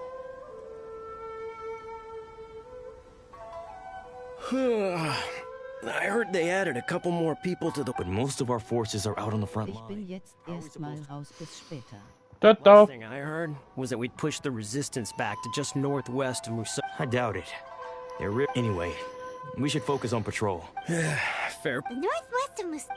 I heard they added a couple more people to the... But most of our forces are out on the front line. Ich bin jetzt erstmal raus bis später. Last thing I heard was that we'd push the resistance back to just northwest of Musa. I doubt it. Anyway, we should focus on patrol. Fair. Northwest of Musa.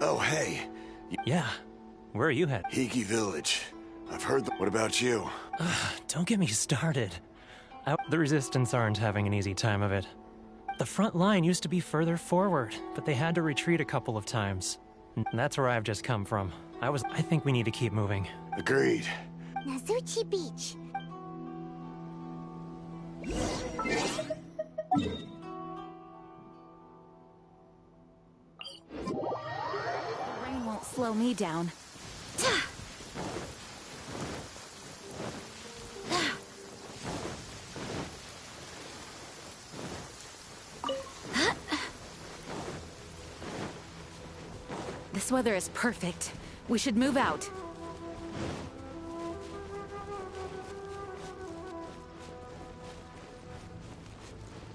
Oh, hey. Yeah. Where are you headed? Hiki Village. I've heard What about you? Don't get me started. The Resistance aren't having an easy time of it. The front line used to be further forward, but they had to retreat a couple of times. That's where I've just come from. I think we need to keep moving. Agreed. Nazuchi Beach. The rain won't slow me down. This weather is perfect. We should move out.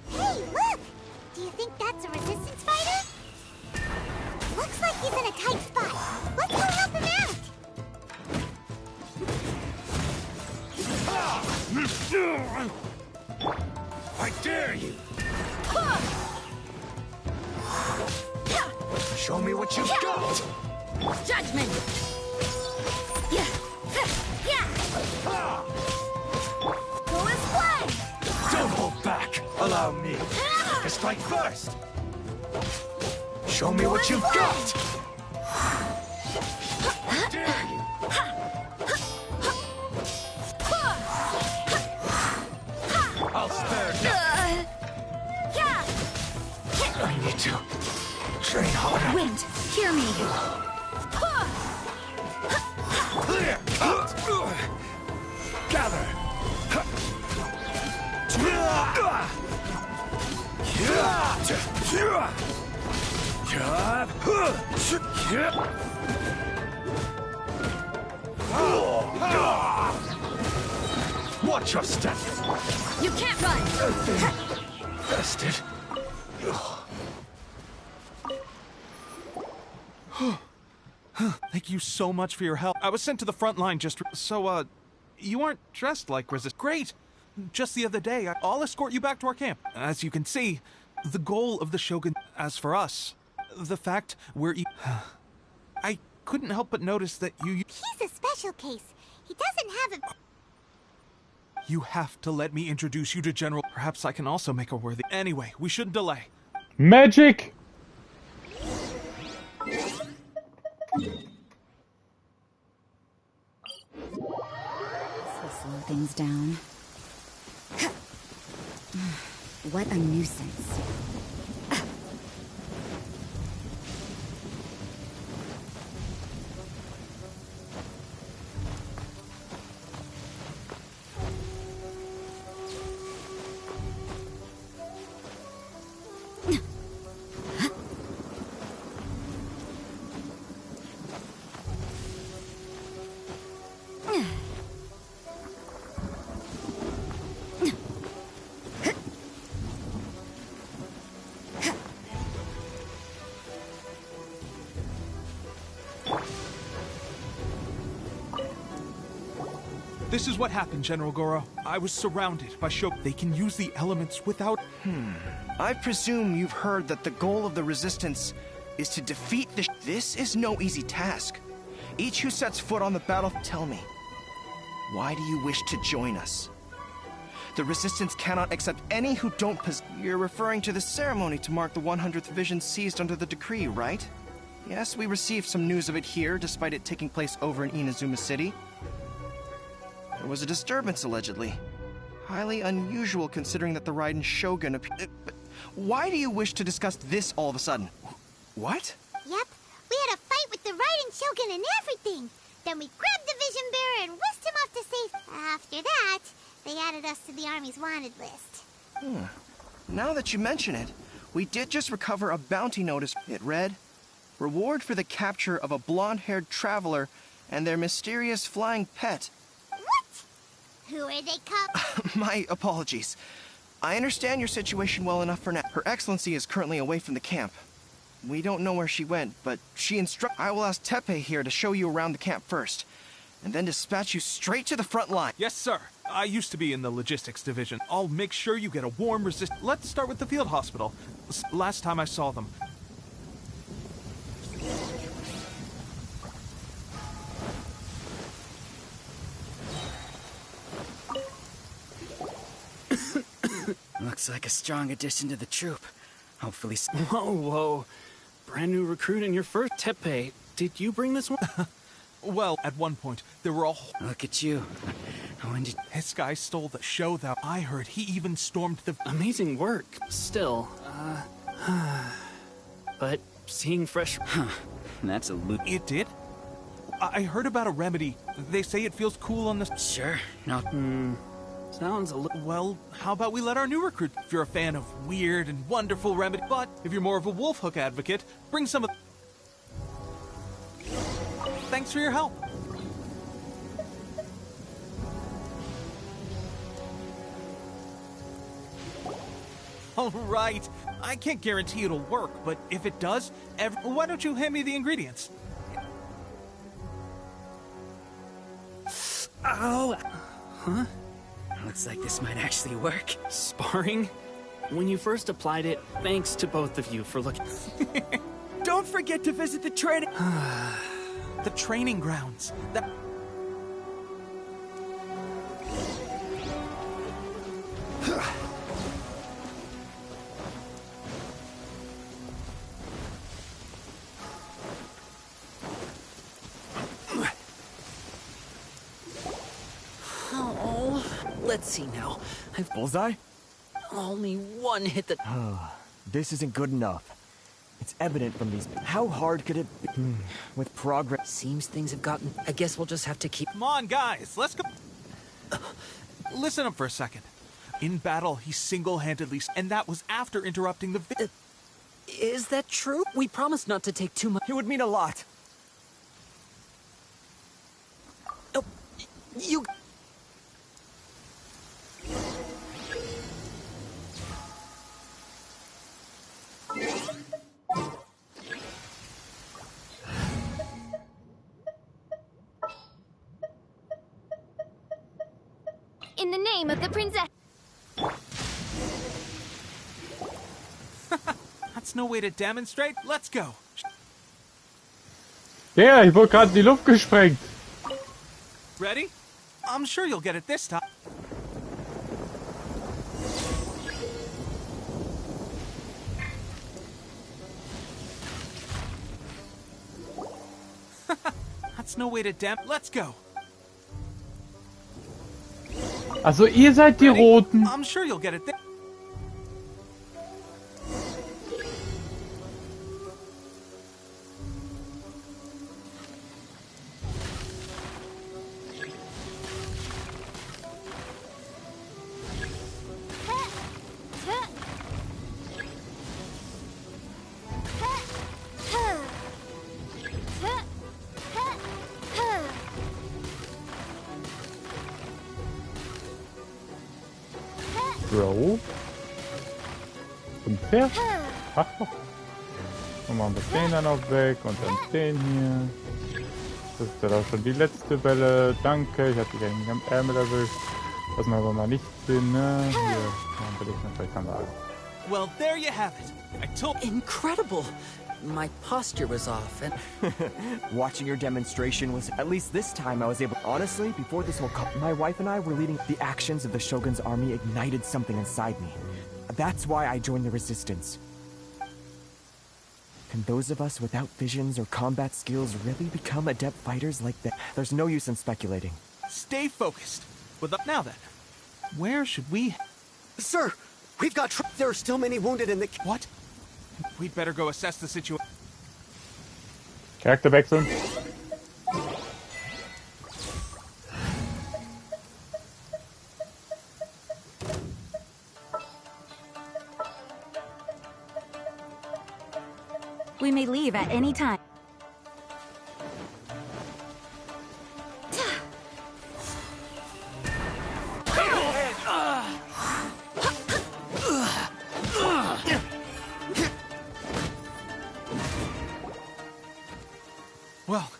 Hey, look! Do you think that's a resistance fighter? Looks like he's in a tight spot. Let's go help him out! I dare you! Show me what you've got! Judgment! Who is play? Don't hold back! Allow me to strike first! Show me what you've got! I dare you! I'll spare nothing! I need to train harder. Wind, hear me! Clear cut! Gather! Watch your step! You can't run! Bested. Thank you so much for your help. I was sent to the front line just so, you aren't dressed like resist. Great! Just the other day, I'll escort you back to our camp. As you can see, the goal of the Shogun, as for us, the fact I couldn't help but notice that you... He's a special case. He doesn't have a... You have to let me introduce you to General. Perhaps I can also make her worthy. Anyway, we shouldn't delay. Magic! comes down. What a nuisance. This is what happened, General Goro. I was surrounded by Shogun. They can use the elements without... I presume you've heard that the goal of the Resistance is to defeat the... This is no easy task. Each who sets foot on the battle... Tell me, why do you wish to join us? The Resistance cannot accept any who don't possess... You're referring to the ceremony to mark the 100th vision seized under the decree, right? Yes, we received some news of it here, despite it taking place over in Inazuma City. There was a disturbance, allegedly. Highly unusual considering that the Raiden Shogun why do you wish to discuss this all of a sudden? What? Yep, we had a fight with the Raiden Shogun and everything. Then we grabbed the Vision Bearer and whisked him off to safety. After that, they added us to the Army's wanted list. Now that you mention it, we did just recover a bounty notice. It read, "Reward for the capture of a blonde-haired traveler and their mysterious flying pet." Who are they called? My apologies. I understand your situation well enough for now. Her Excellency is currently away from the camp. We don't know where she went, but she I will ask Teppei here to show you around the camp first, and then dispatch you straight to the front line. Yes, sir. I used to be in the logistics division. I'll make sure you get a warm resist... Let's start with the field hospital. Last time I saw them... Looks like a strong addition to the troop. Hopefully... Whoa. Brand new recruit in your first... Teppei, did you bring this one? Well, at one point, there were all... Look at you. When did... This guy stole the show, though. I heard he even stormed the... Amazing work. Still, but seeing fresh... That's a loot. It did? I heard about a remedy. They say it feels cool on the... Sure. No. Sounds a little... Well, how about we let our new recruit... If you're a fan of weird and wonderful remedy... But if you're more of a wolf hook advocate, bring some of... Thanks for your help. All right. I can't guarantee it'll work, but if it does, why don't you hand me the ingredients? Ow! Huh? Looks like this might actually work. Sparring? When you first applied it, thanks to both of you for looking... Don't forget to visit the training... The training grounds. Oh, let's see now. I've... Bullseye? Only one hit the... This isn't good enough. It's evident from these... How hard could it be? With progress... Seems things have gotten... I guess we'll just have to keep... Come on, guys, let's go... Listen up for a second. In battle, he single-handedly... And that was after interrupting the... Is that true? We promised not to take too much... It would mean a lot. Oh, you... In the name of the princess. That's no way to demonstrate. Let's go. Ja, ich wurde gerade in die Luft gesprengt. Ready? I'm sure you'll get it this time. That's no way to Let's go. Also ihr seid die Roten. I'm sure you'll get it there. Bro. Unfair? Ach doch. Dann machen wir den dann noch weg und dann den hier. Das ist dann auch schon die letzte Welle. Danke, ich hatte dich eigentlich am Ärmel erwischt. Lassen wir aber mal nicht sehen, ne? Hier, machen wir dich noch, vielleicht haben wir alles. Well, there you have it. I told. Incredible! My posture was off, and Watching your demonstration was, at least this time, I was able. Honestly, before this whole my wife and I were leading the actions of the Shogun's army ignited something inside me. That's why I joined the resistance. Can those of us without visions or combat skills really become adept fighters like that? There's no use in speculating. Stay focused. Now then, where should we? Sir, we've got. There are still many wounded in the. What? We'd better go assess the situation. Charakter wechseln. We may leave at any time. Well,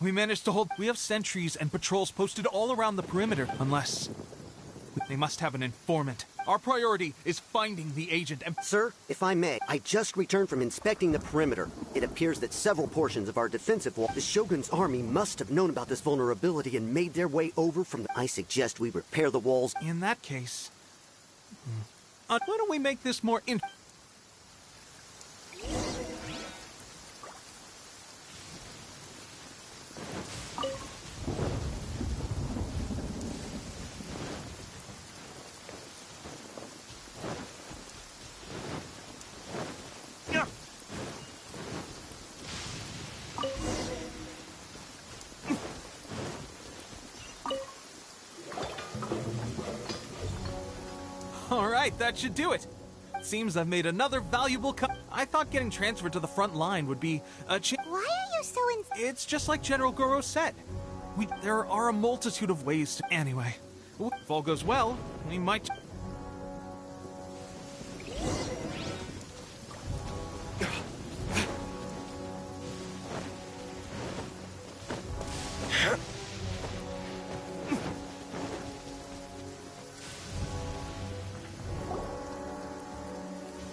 we managed to hold. We have sentries and patrols posted all around the perimeter, unless they must have an informant. Our priority is finding the agent and... Sir, if I may, I just returned from inspecting the perimeter. It appears that several portions of our defensive wall... The Shogun's army must have known about this vulnerability and made their way over from the... I suggest we repair the walls... In that case... why don't we make this more in... Alright, that should do it. Seems I've made another valuable I thought getting transferred to the front line would be a Why are you so It's just like General Goro said. There are a multitude of ways to... Anyway, if all goes well, we might...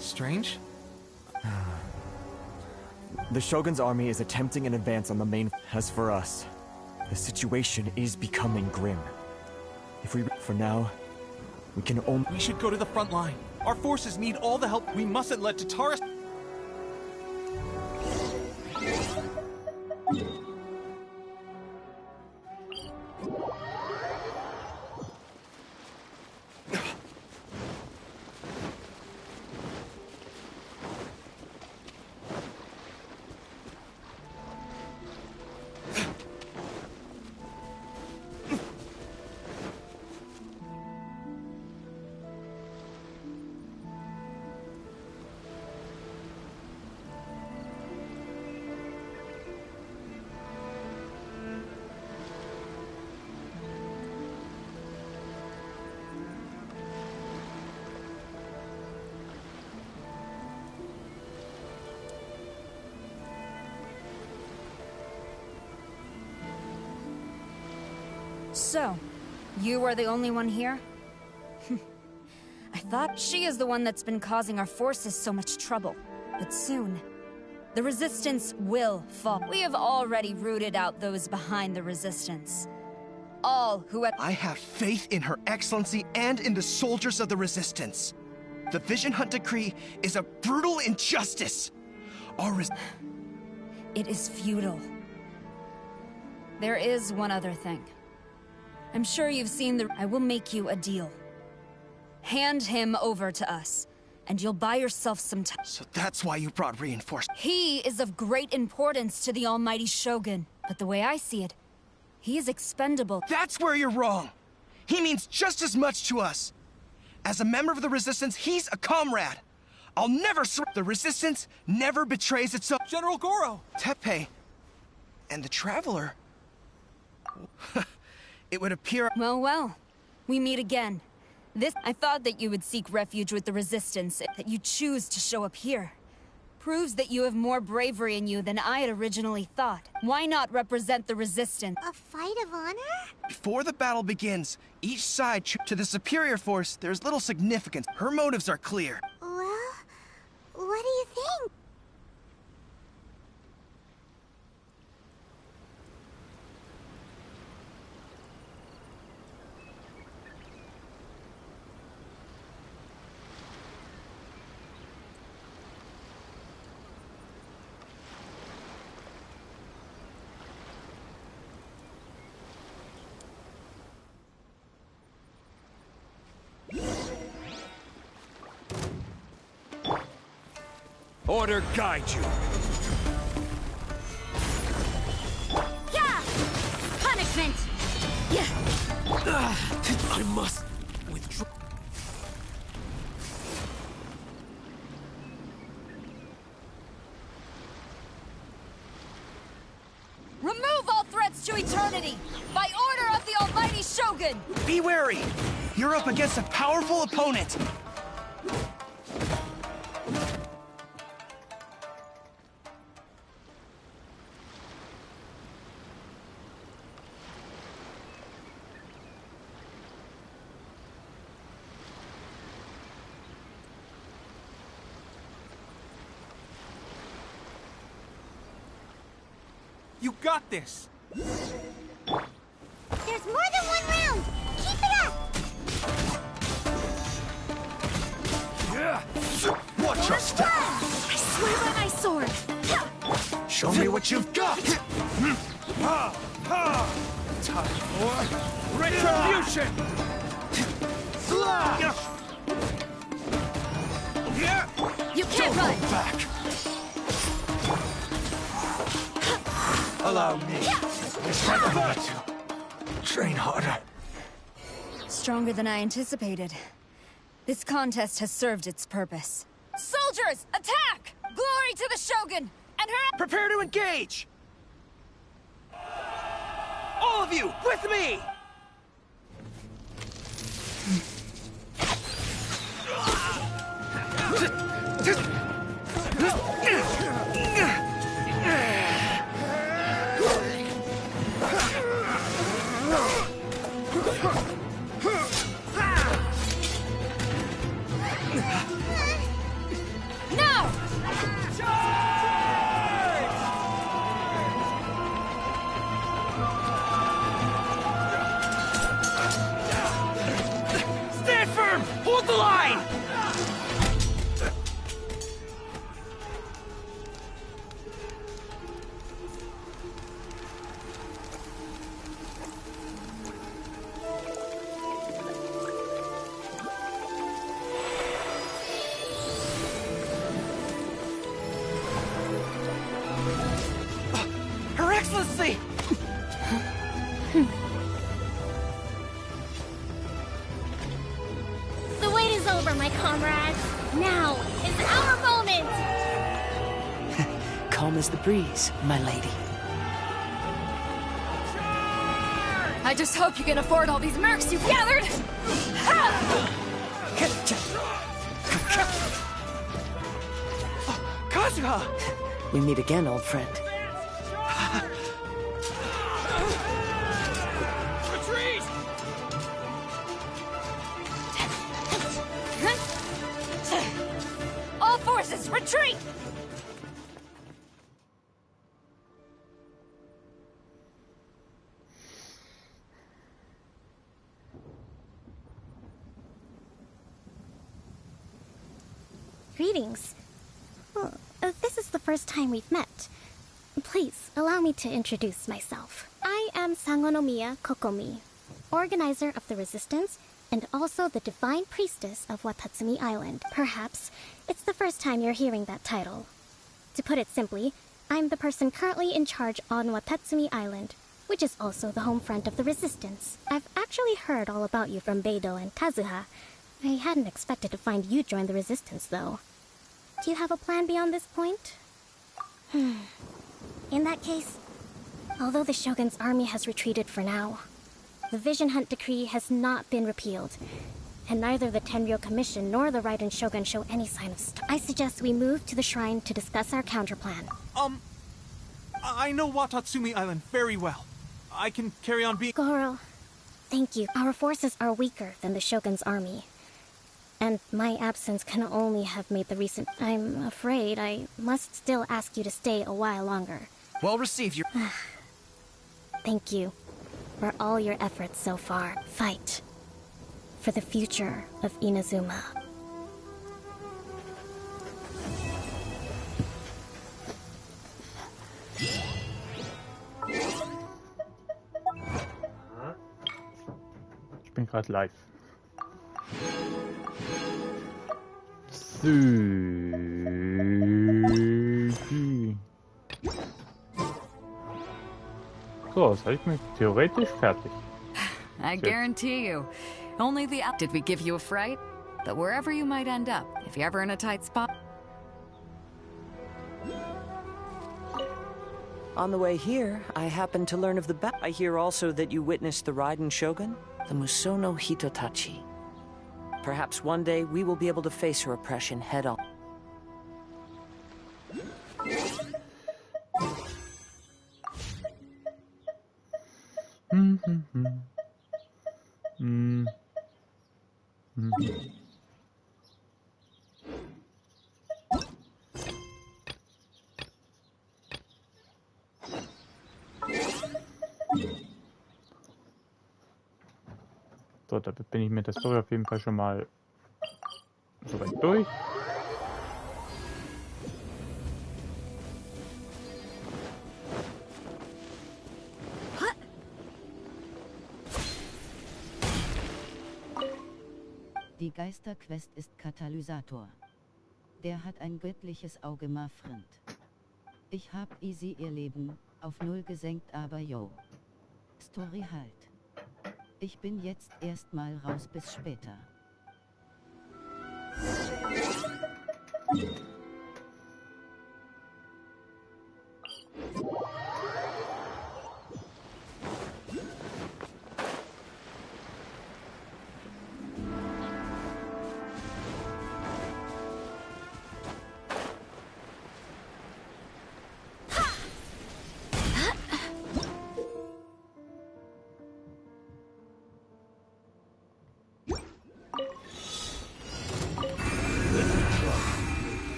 Strange? The Shogun's army is attempting an advance on the main... As for us, the situation is becoming grim. If we... For now, we can only... We should go to the front line. Our forces need all the help. We mustn't let Tatara... So, you are the only one here? I thought she is the one that's been causing our forces so much trouble. But soon, the Resistance will fall. We have already rooted out those behind the Resistance. All who have... I have faith in Her Excellency and in the soldiers of the Resistance. The Vision Hunt Decree is a brutal injustice. It is futile. There is one other thing. I'm sure you've seen the... I will make you a deal. Hand him over to us, and you'll buy yourself some time. So that's why you brought reinforcements. He is of great importance to the almighty Shogun, but the way I see it, he is expendable. That's where you're wrong. He means just as much to us. As a member of the Resistance, he's a comrade. I'll never the Resistance never betrays itself. General Goro! Teppei and the Traveler. It would appear... Well, we meet again. I thought that you would seek refuge with the Resistance. That you choose to show up here proves that you have more bravery in you than I had originally thought. Why not represent the Resistance? A fight of honor? Before the battle begins, each side to the superior force, there's little significance. Her motives are clear. Well, what do you think? Order guide you. Yeah! Punishment! Yeah! I must withdraw. Remove all threats to eternity! By order of the almighty Shogun! Be wary! You're up against a powerful opponent! You got this! There's more than one round! Keep it up! Yeah! Watch your step! I swear by my sword! Show me what you've got! Ha! Ha! Time for retribution! Slash! You can't run! Back! Allow me. Train harder. Stronger than I anticipated. This contest has served its purpose. Soldiers, attack! Glory to the Shogun! And her... Prepare to engage! All of you, with me! No! Stand firm! Hold the line! Her Excellency! The wait is over, my comrades. Now is our moment! Calm as the breeze, my lady. I just hope you can afford all these mercs you've gathered! Kazuha! We meet again, old friend. Retreat! All forces, retreat! Greetings. Well, this is the first time we've met. Please, allow me to introduce myself. I am Sangonomiya Kokomi. organizer of the Resistance, and also the Divine Priestess of Watatsumi Island. Perhaps it's the first time you're hearing that title. To put it simply, I'm the person currently in charge on Watatsumi Island, which is also the home front of the Resistance. I've actually heard all about you from Beidou and Kazuha. I hadn't expected to find you join the Resistance, though. Do you have a plan beyond this point? In that case, although the Shogun's army has retreated for now, the Vision Hunt Decree has not been repealed, and neither the Tenryo Commission nor the Raiden Shogun show any sign of I suggest we move to the shrine to discuss our counterplan. I know Watatsumi Island very well. I can carry on being— Goro, thank you. Our forces are weaker than the Shogun's army, and my absence can only have made the recent— I'm afraid I must still ask you to stay a while longer. Well received, your— Thank you for all your efforts so far. Fight for the future of Inazuma. Ich bin gerade live. So, das habe ich mich theoretisch fertig. I guarantee you. Only the— Did we give you a fright? That wherever you might end up, if you're ever in a tight spot— On the way here, I happened to learn of the I hear also that you witnessed the Raiden Shogun, the Musono Hitotachi. Perhaps one day we will be able to face her oppression head-on. So, damit bin ich mit der Story auf jeden Fall schon mal soweit durch. Die Geisterquest ist Katalysator. Der hat ein göttliches Auge Mafrind. Ich hab easy ihr Leben auf 0 gesenkt, aber yo. Story halt. Ich bin jetzt erstmal raus, bis später.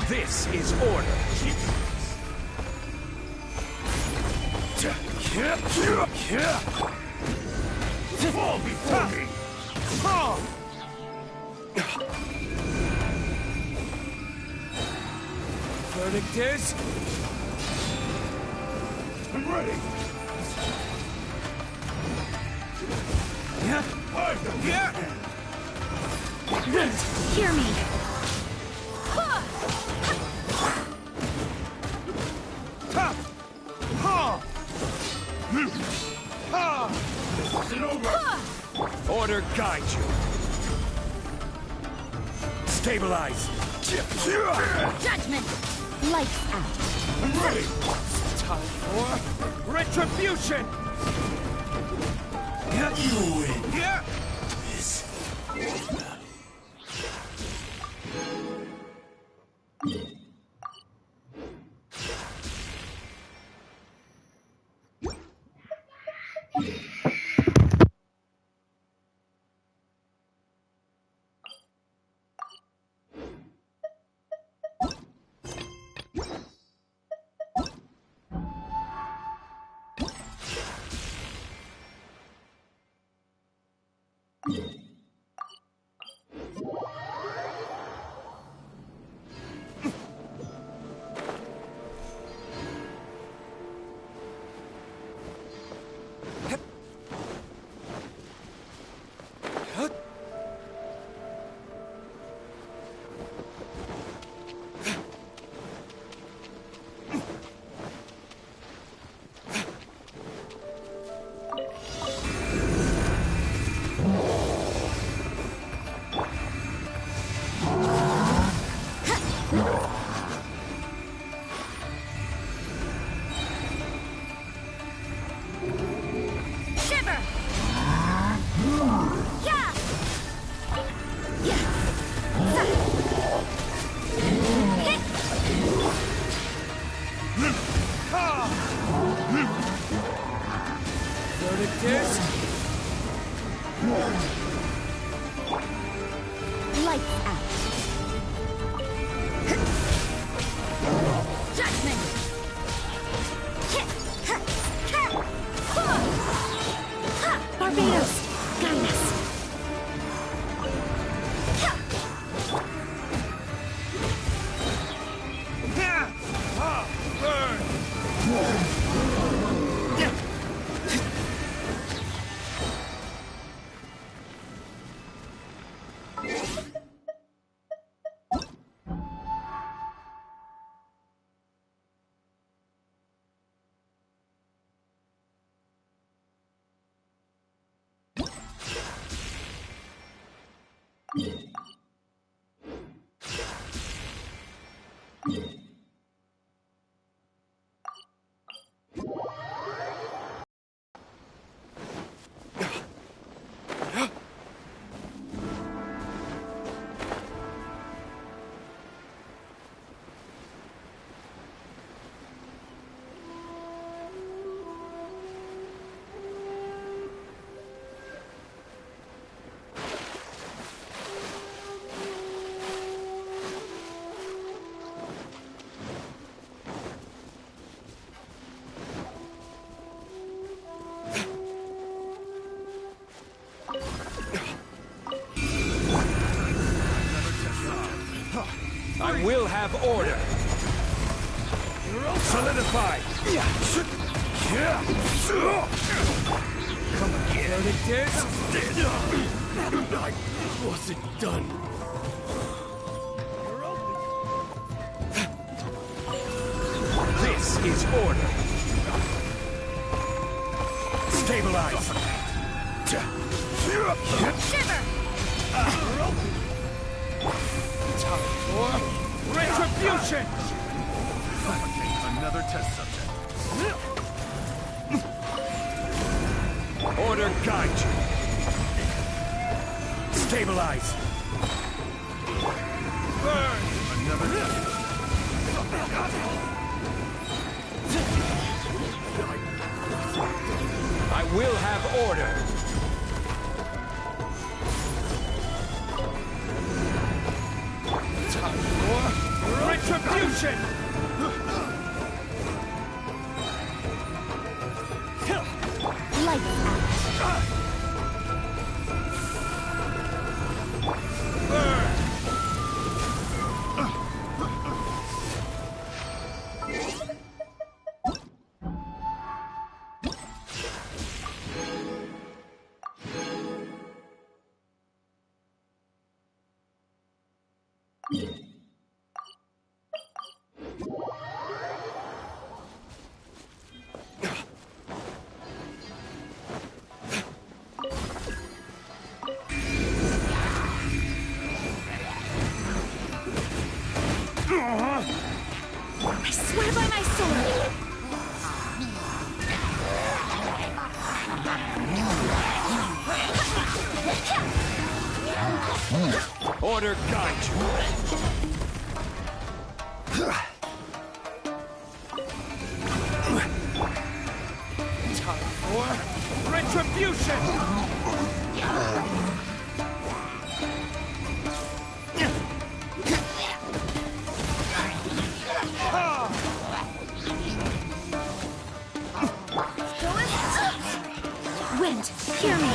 This is order. Fall before me. Verdict is... I'm ready. Hear me. Order guide you. Stabilize. Judgment. Lights out. I'm ready. Time for retribution. You win. Yeah. Verdict is... Lights out. Judgment! Barbados, guide us. I will have order. Solidify. Come again. I wasn't done. This is order. Stabilize. Shiver! Time for retribution! Another test subject. Order guide you. Stabilize. Burn! Another I will have order. Time for retribution! Lights out. Burn! I swear by my sword. Order guide you. Time for retribution! Wind, hear me.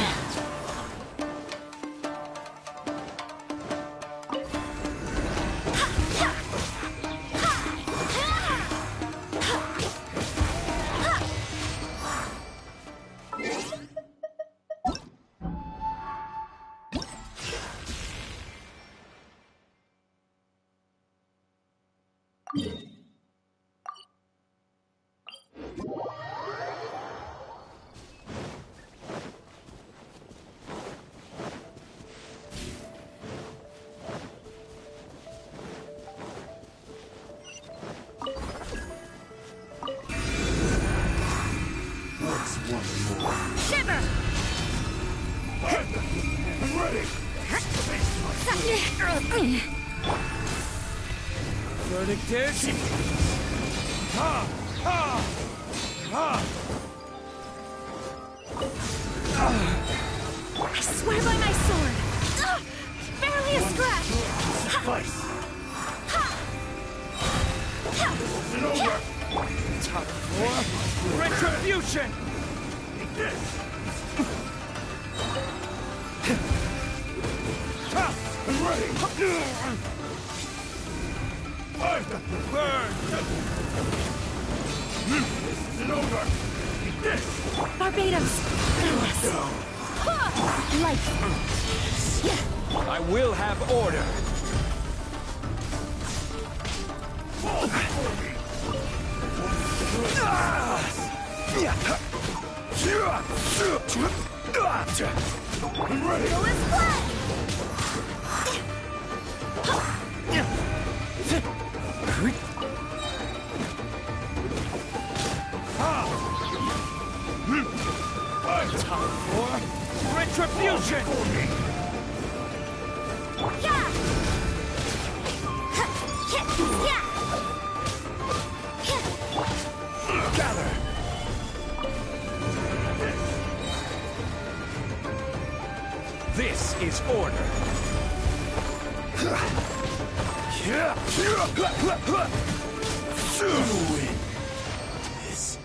Shiver! I'm ready! Verdict is... Ha! Ha! Ha! swear by my sword! Ugh, barely a scratch! Suffice! Time for retribution! Take this! I'm ready! I've got the burn! This isn't over! Take this! Barbados! Life! I will have order! I'm ready! Go is play! Time for retribution! Gather! This is order. Win this.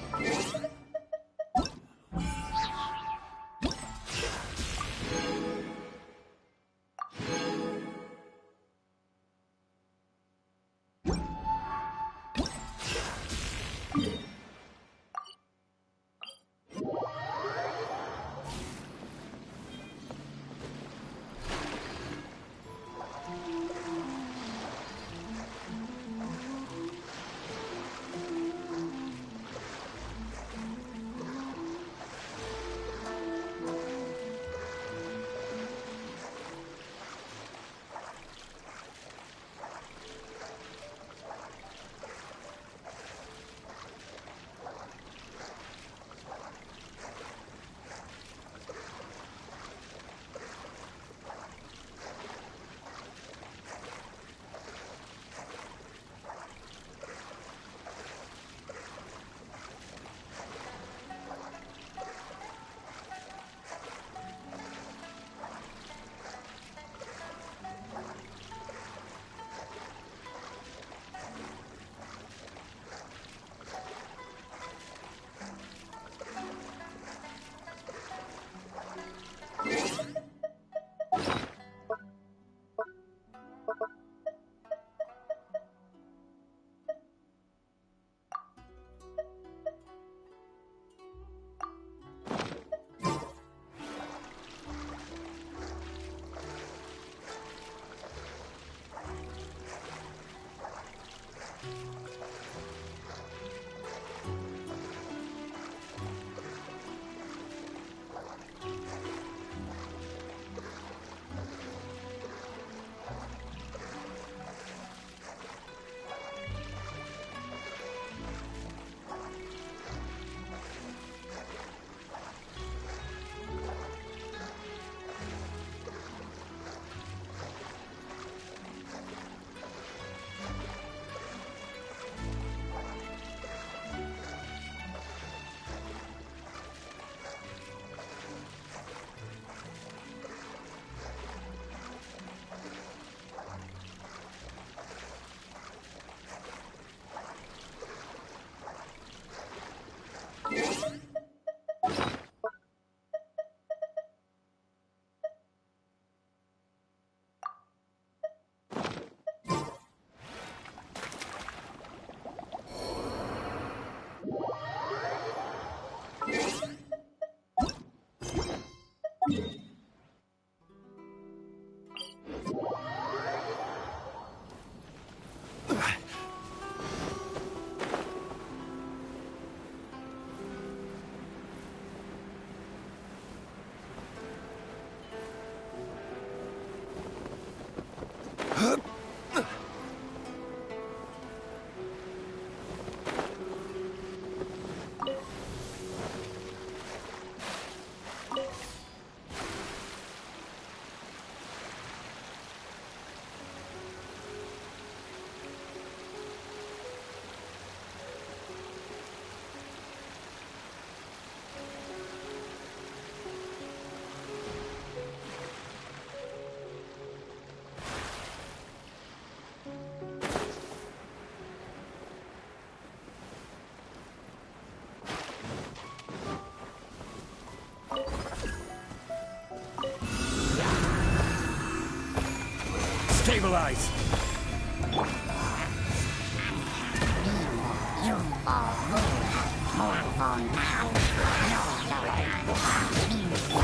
Stabilize!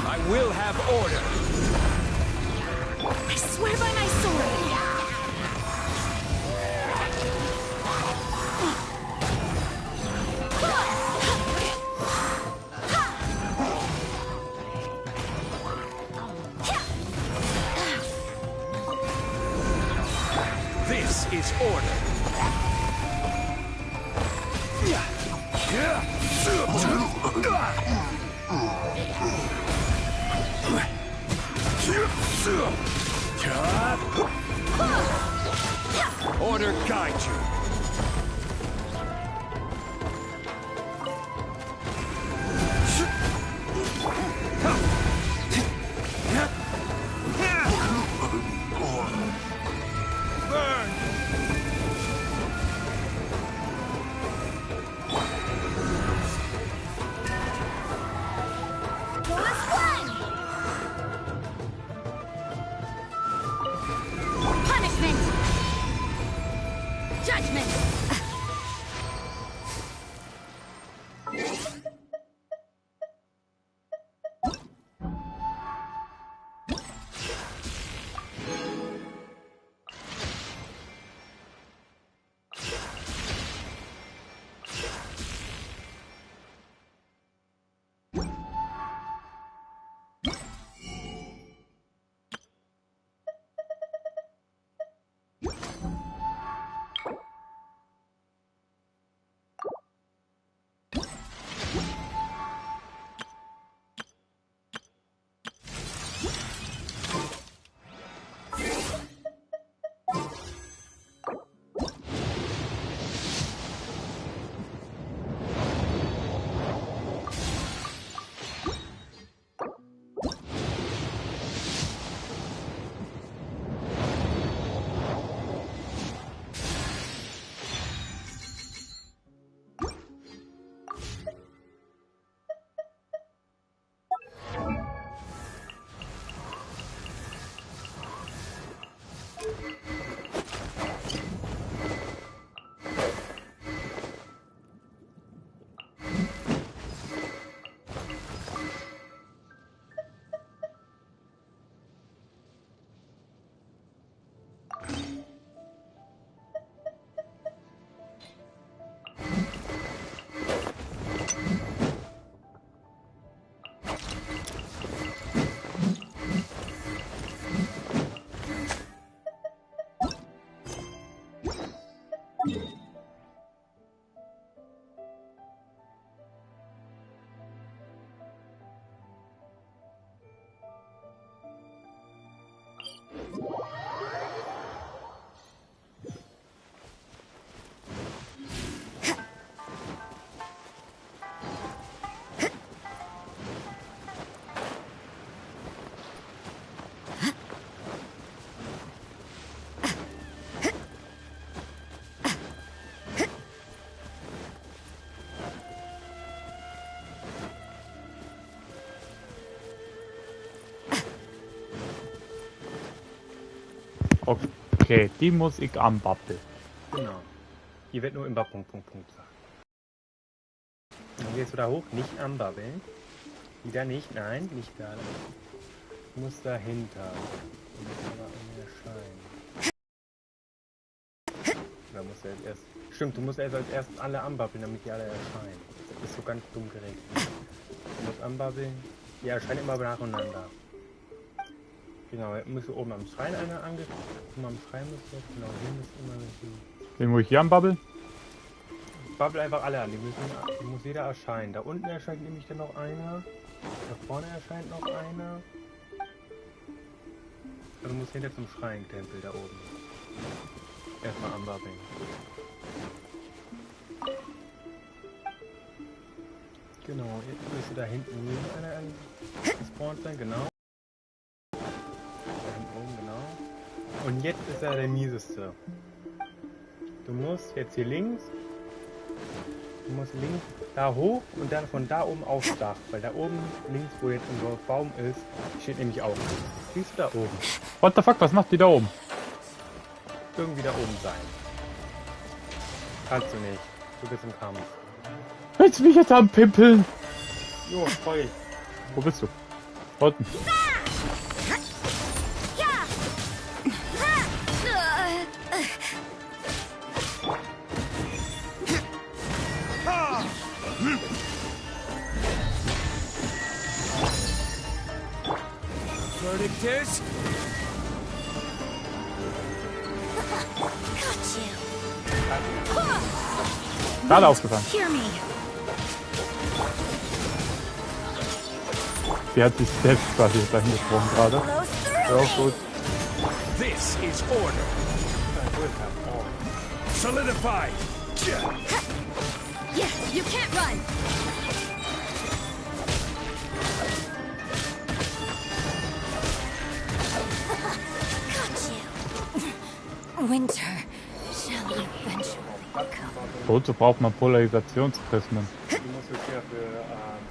I will have order! I swear by my sword! This is order! Order guide you. Burn! Punishment! Judgment! Okay, die muss ich anbabbeln. Genau. Hier wird nur immer Punkt sagen. Dann gehst du da hoch, nicht anbabbeln. Wieder nicht, nein, nicht da. Du musst dahinter. Du musst aber erscheinen. Da musst du jetzt erst. Stimmt, du musst erst als erstes alle anbabbeln, damit die alle erscheinen. Das ist so ganz dumm geregelt. Du musst anbabbeln. Die erscheinen immer nacheinander. Genau, jetzt musst du oben am Schrein einer angekommen. Am Schrein musst du, genau, hier musst du immer die. Den muss ich hier anbabbeln? Babbel einfach alle an, die muss jeder erscheinen. Da unten erscheint nämlich dann noch einer. Da vorne erscheint noch einer. Also du musst hinter zum Schreintempel da oben. Erstmal anbabbeln. Genau, jetzt müsste da hinten einer gespawnt sein, genau. Und jetzt ist er der mieseste. Du musst jetzt hier links, da hoch und dann von da oben aufs Dach. Weil da oben links, wo jetzt unser Baum ist, steht nämlich auch. Siehst du da oben? What the fuck, was macht die da oben? irgendwie da oben sein. Kannst du nicht. Du bist im Kampf. Willst du mich jetzt anpimpeln? Jo, freu dich. Wo bist du? Unten. Verdict is... Gerade aufgefangen. Hear me. Sie hat sich selbst quasi dahin gesprungen gerade. Ja, auch gut. This is order. Solidify. Yeah, you can't run. Winter shall eventually come. Wozu braucht man Polarisationsprismen? Du musst es ja für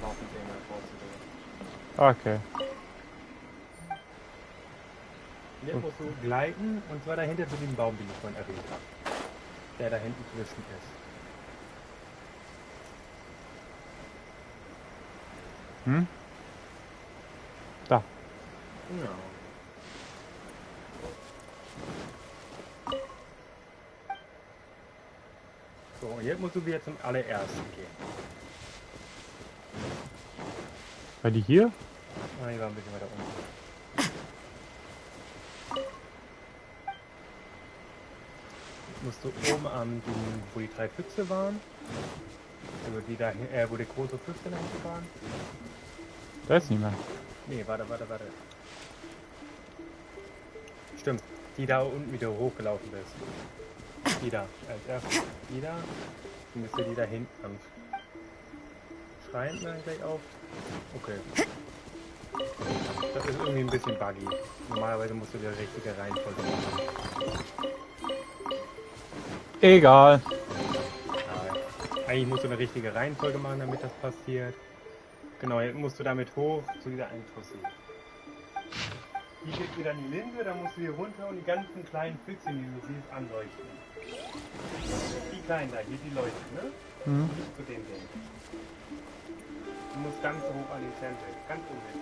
Waffenthemen vorzugehen. Okay. Jetzt musst du gleiten und zwar dahinter zu dem Baum, den ich vorhin erwähnt habe. Der da hinten zwischen ist. Hm? Da. Ja. So, und jetzt musst du wieder zum allerersten gehen. War die hier? Ah, die war ein bisschen weiter unten. Musst du oben am, wo die 3 Füchse waren, also die da, wo die große Füchse da hinten waren. Da ist niemand. Nee, warte. Stimmt, die da unten wieder hochgelaufen ist. Die da, als erstes. Die da, dann müsste die da hinten am Schreien dann gleich auf. Okay. Das ist irgendwie ein bisschen buggy. Normalerweise musst du die richtige Reihenfolge machen. Egal. Ja, eigentlich musst du eine richtige Reihenfolge machen, damit das passiert. Genau, jetzt musst du damit hoch zu dieser einen Tussi. Hier geht wieder in die Linse, da musst du hier runter und die ganzen kleinen Füchse, die du siehst, anleuchten. Die kleinen da, hier die leuchten, ne? Mhm. Nicht zu den Dingen. Du musst ganz hoch an den Tempel, ganz oben.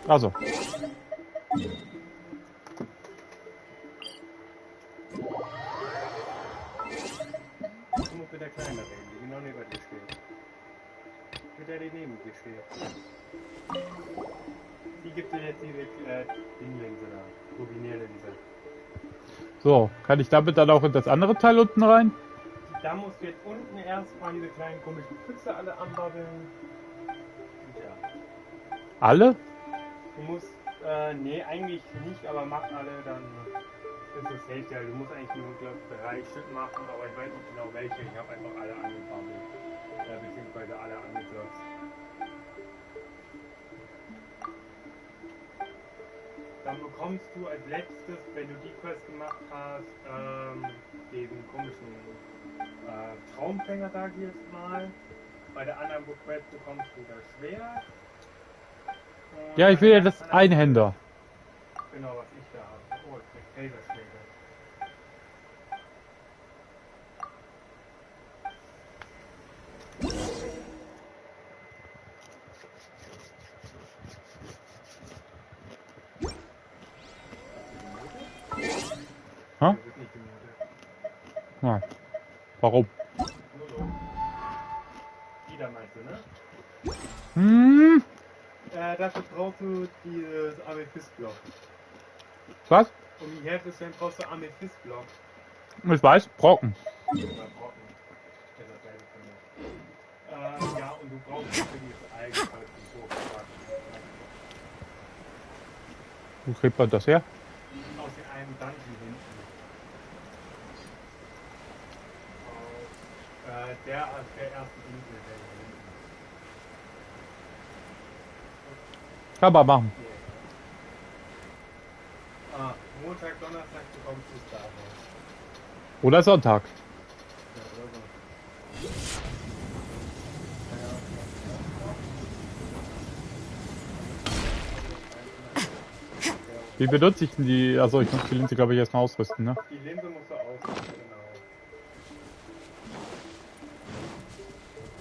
Also. Du musst mit der Kleinen reden, die genau neben dir steht. Mit der, die neben dir steht. Die gibt dir jetzt diese Dinglinse da. Rubinierlinse. So, kann ich damit dann auch in das andere Teil unten rein? Da musst du jetzt unten erstmal diese kleinen komischen Füchse alle anbabbeln. Und ja. Alle? Du musst, nee, eigentlich nicht, aber mach alle, dann ist es safe. Ja, du musst eigentlich nur, glaube ich, 3 Stück machen, aber ich weiß nicht genau welche. Ich habe einfach alle angebabbelt. Beziehungsweise alle angeklopft. Dann bekommst du als letztes, wenn du die Quest gemacht hast, diesen komischen Traumfänger, sag ich jetzt mal. Bei der anderen Quest bekommst du das Schwert. Ja, ich will ja das Einhänder. Genau, was ich da habe. Oh, ich krieg Laserschläge. Hä? Nein. Warum? Die da meinst du, ne? Hm? Dafür brauchst du dieses Amethystblock. Was? Um die herzustellen, brauchst du Amethystblock. Ich weiß, Brocken. Oder Brocken. Das ist dasselbe für mich. Ja, und du brauchst für dieses Eigenfall so. Wo kriegt man das her? Aus dem einen Dungeon hinten. Aus der ersten Insel, der hier hinten. Kann man machen. Ah, Montag, Donnerstag bekommst du es da. Oder Sonntag. Ja, oder so. Wie benutze ich denn die? Also ich muss die Linse, glaube ich, erstmal ausrüsten, ne? Die Linse musst du ausrüsten, genau.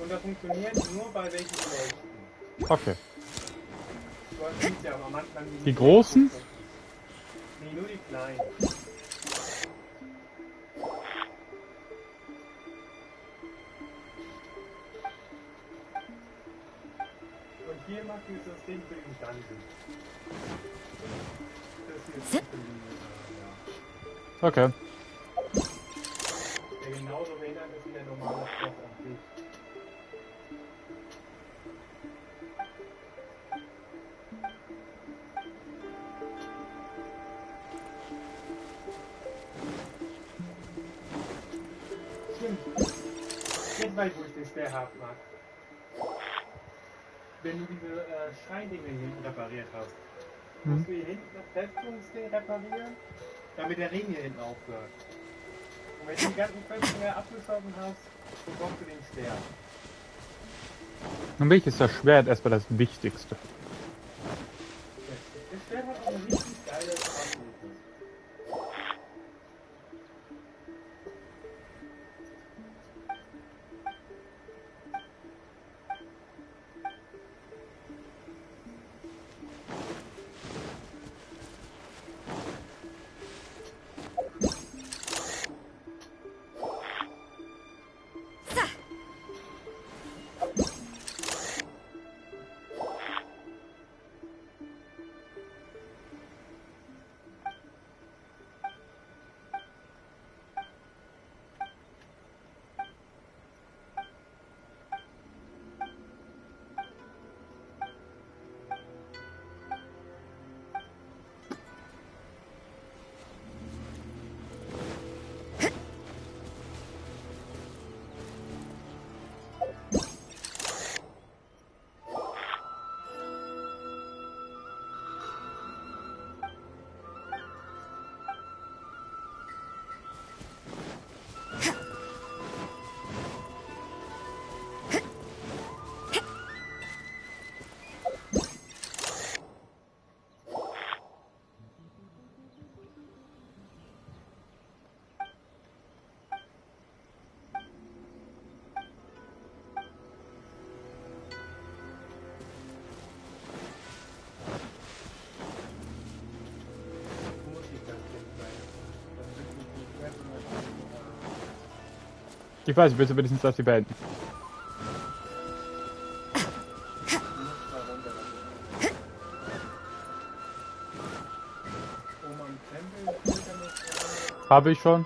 Und das funktioniert nur bei welchen Leuchten. Okay. Du siehst ja aber manchmal Die großen? Nee, nur die kleinen. Und hier macht dieses System für den Dungeon. Das hier ist für die, Okay. der genauso behindert ist wie der normale Boss an sich. Jetzt weiß ich, wo ich den sehr hart mag. Wenn du diese Scheindinge hinten repariert hast, musst du hier hinten das Festungsding reparieren, damit der Ring hier hinten aufhört. Und wenn du die ganzen Festungen abgeschlossen hast, bekommst du den Stern. Für mich ist das Schwert erstmal das Wichtigste. Das Stern hat auch eine richtig geile Kraftlupe. Ich weiß, ich will zumindest das hier beenden. Habe ich schon.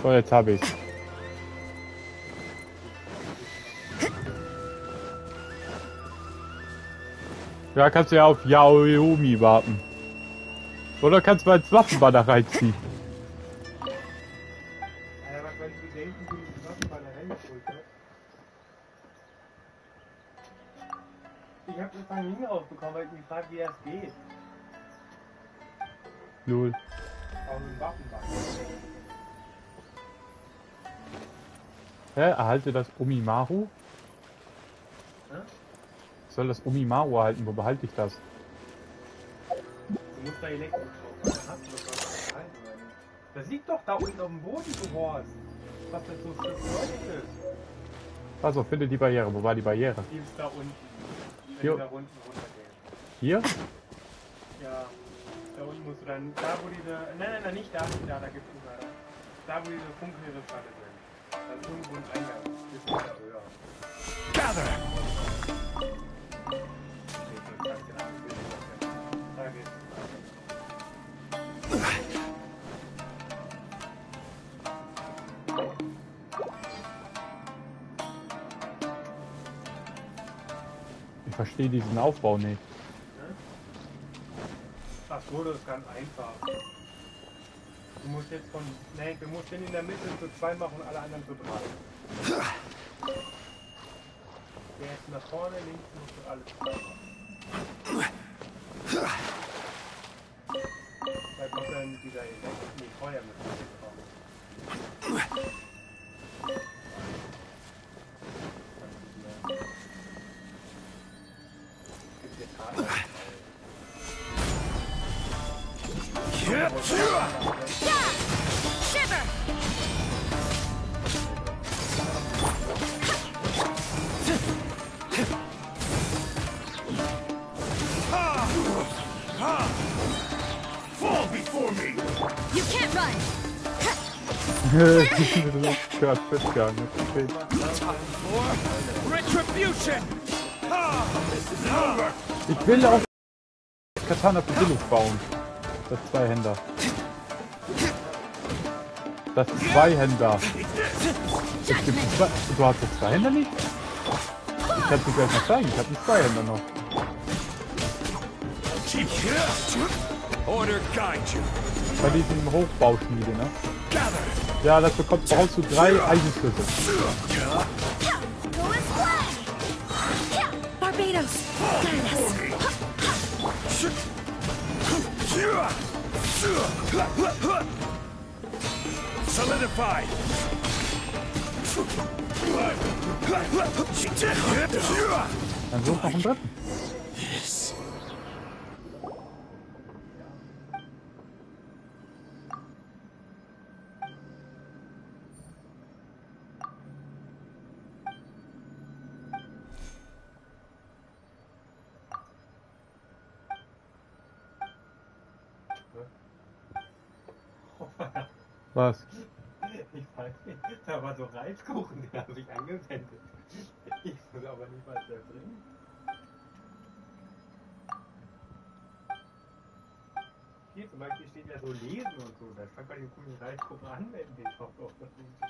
So, jetzt habe ich's. Ja, kannst du ja auf Yaomi warten. Oder kannst du als Waffenbanner reinziehen. Aber wenn du denken, wie die Waffenbanner reingeholt hat. Ich hab das dann nie rausbekommen, weil ich mich frage, wie das geht. Null. Auch mit dem Waffenbanner. Hä? Erhalte das Omimaru? Ich soll das Omimaru erhalten, wo behalte ich das? Du musst da Elektro drauf machen, hast du das was behalten, oder nicht? Das liegt doch da unten auf dem Boden, du Horst. Was das so leuchtet. Also, finde die Barriere. Wo war die Barriere? Die ist da unten. Hier. Da unten runtergehen. Hier? Ja. Da unten musst du dann, da wo diese, nein, nicht da, nicht da, da gibt's nicht weiter. Da wo diese Funkenhilfe sind. Da ist irgendwo ein Eingang. Bisschen weiter höher. Gather! Ich verstehe diesen Aufbau nicht. Ach so, das ist ganz einfach. Du musst jetzt von, ne, du musst den in der Mitte zu 2 machen und alle anderen zu 3. Der jetzt nach vorne, links musst du alles 2 machen. Da kommt dann dieser Effekt, nee, Feuer mit kommen. Ich bin gerade festgegangen. Okay. Retribution! Ich will auch Katana für Billig bauen. Das Zweihänder. Das Zweihänder. Es gibt zwei. Du hast das Zweihänder nicht? Ich kann dir gleich mal zeigen. Ich habe einen Zweihänder noch. Order guide you. Bei diesem Hochbauschmiede, ne? Ja, das brauchst du 3 Eisenschlüssel. Barbados! Solidified. Dann such noch einen dritten. Was? Ich weiß nicht, da war so Reiskuchen, den habe ich angewendet. Ich weiß aber nicht, was der bringt. Hier zum Beispiel steht ja so lesen und so. Da kann man den coolen Reiskuchen anwenden, den Topf auf das Ding zu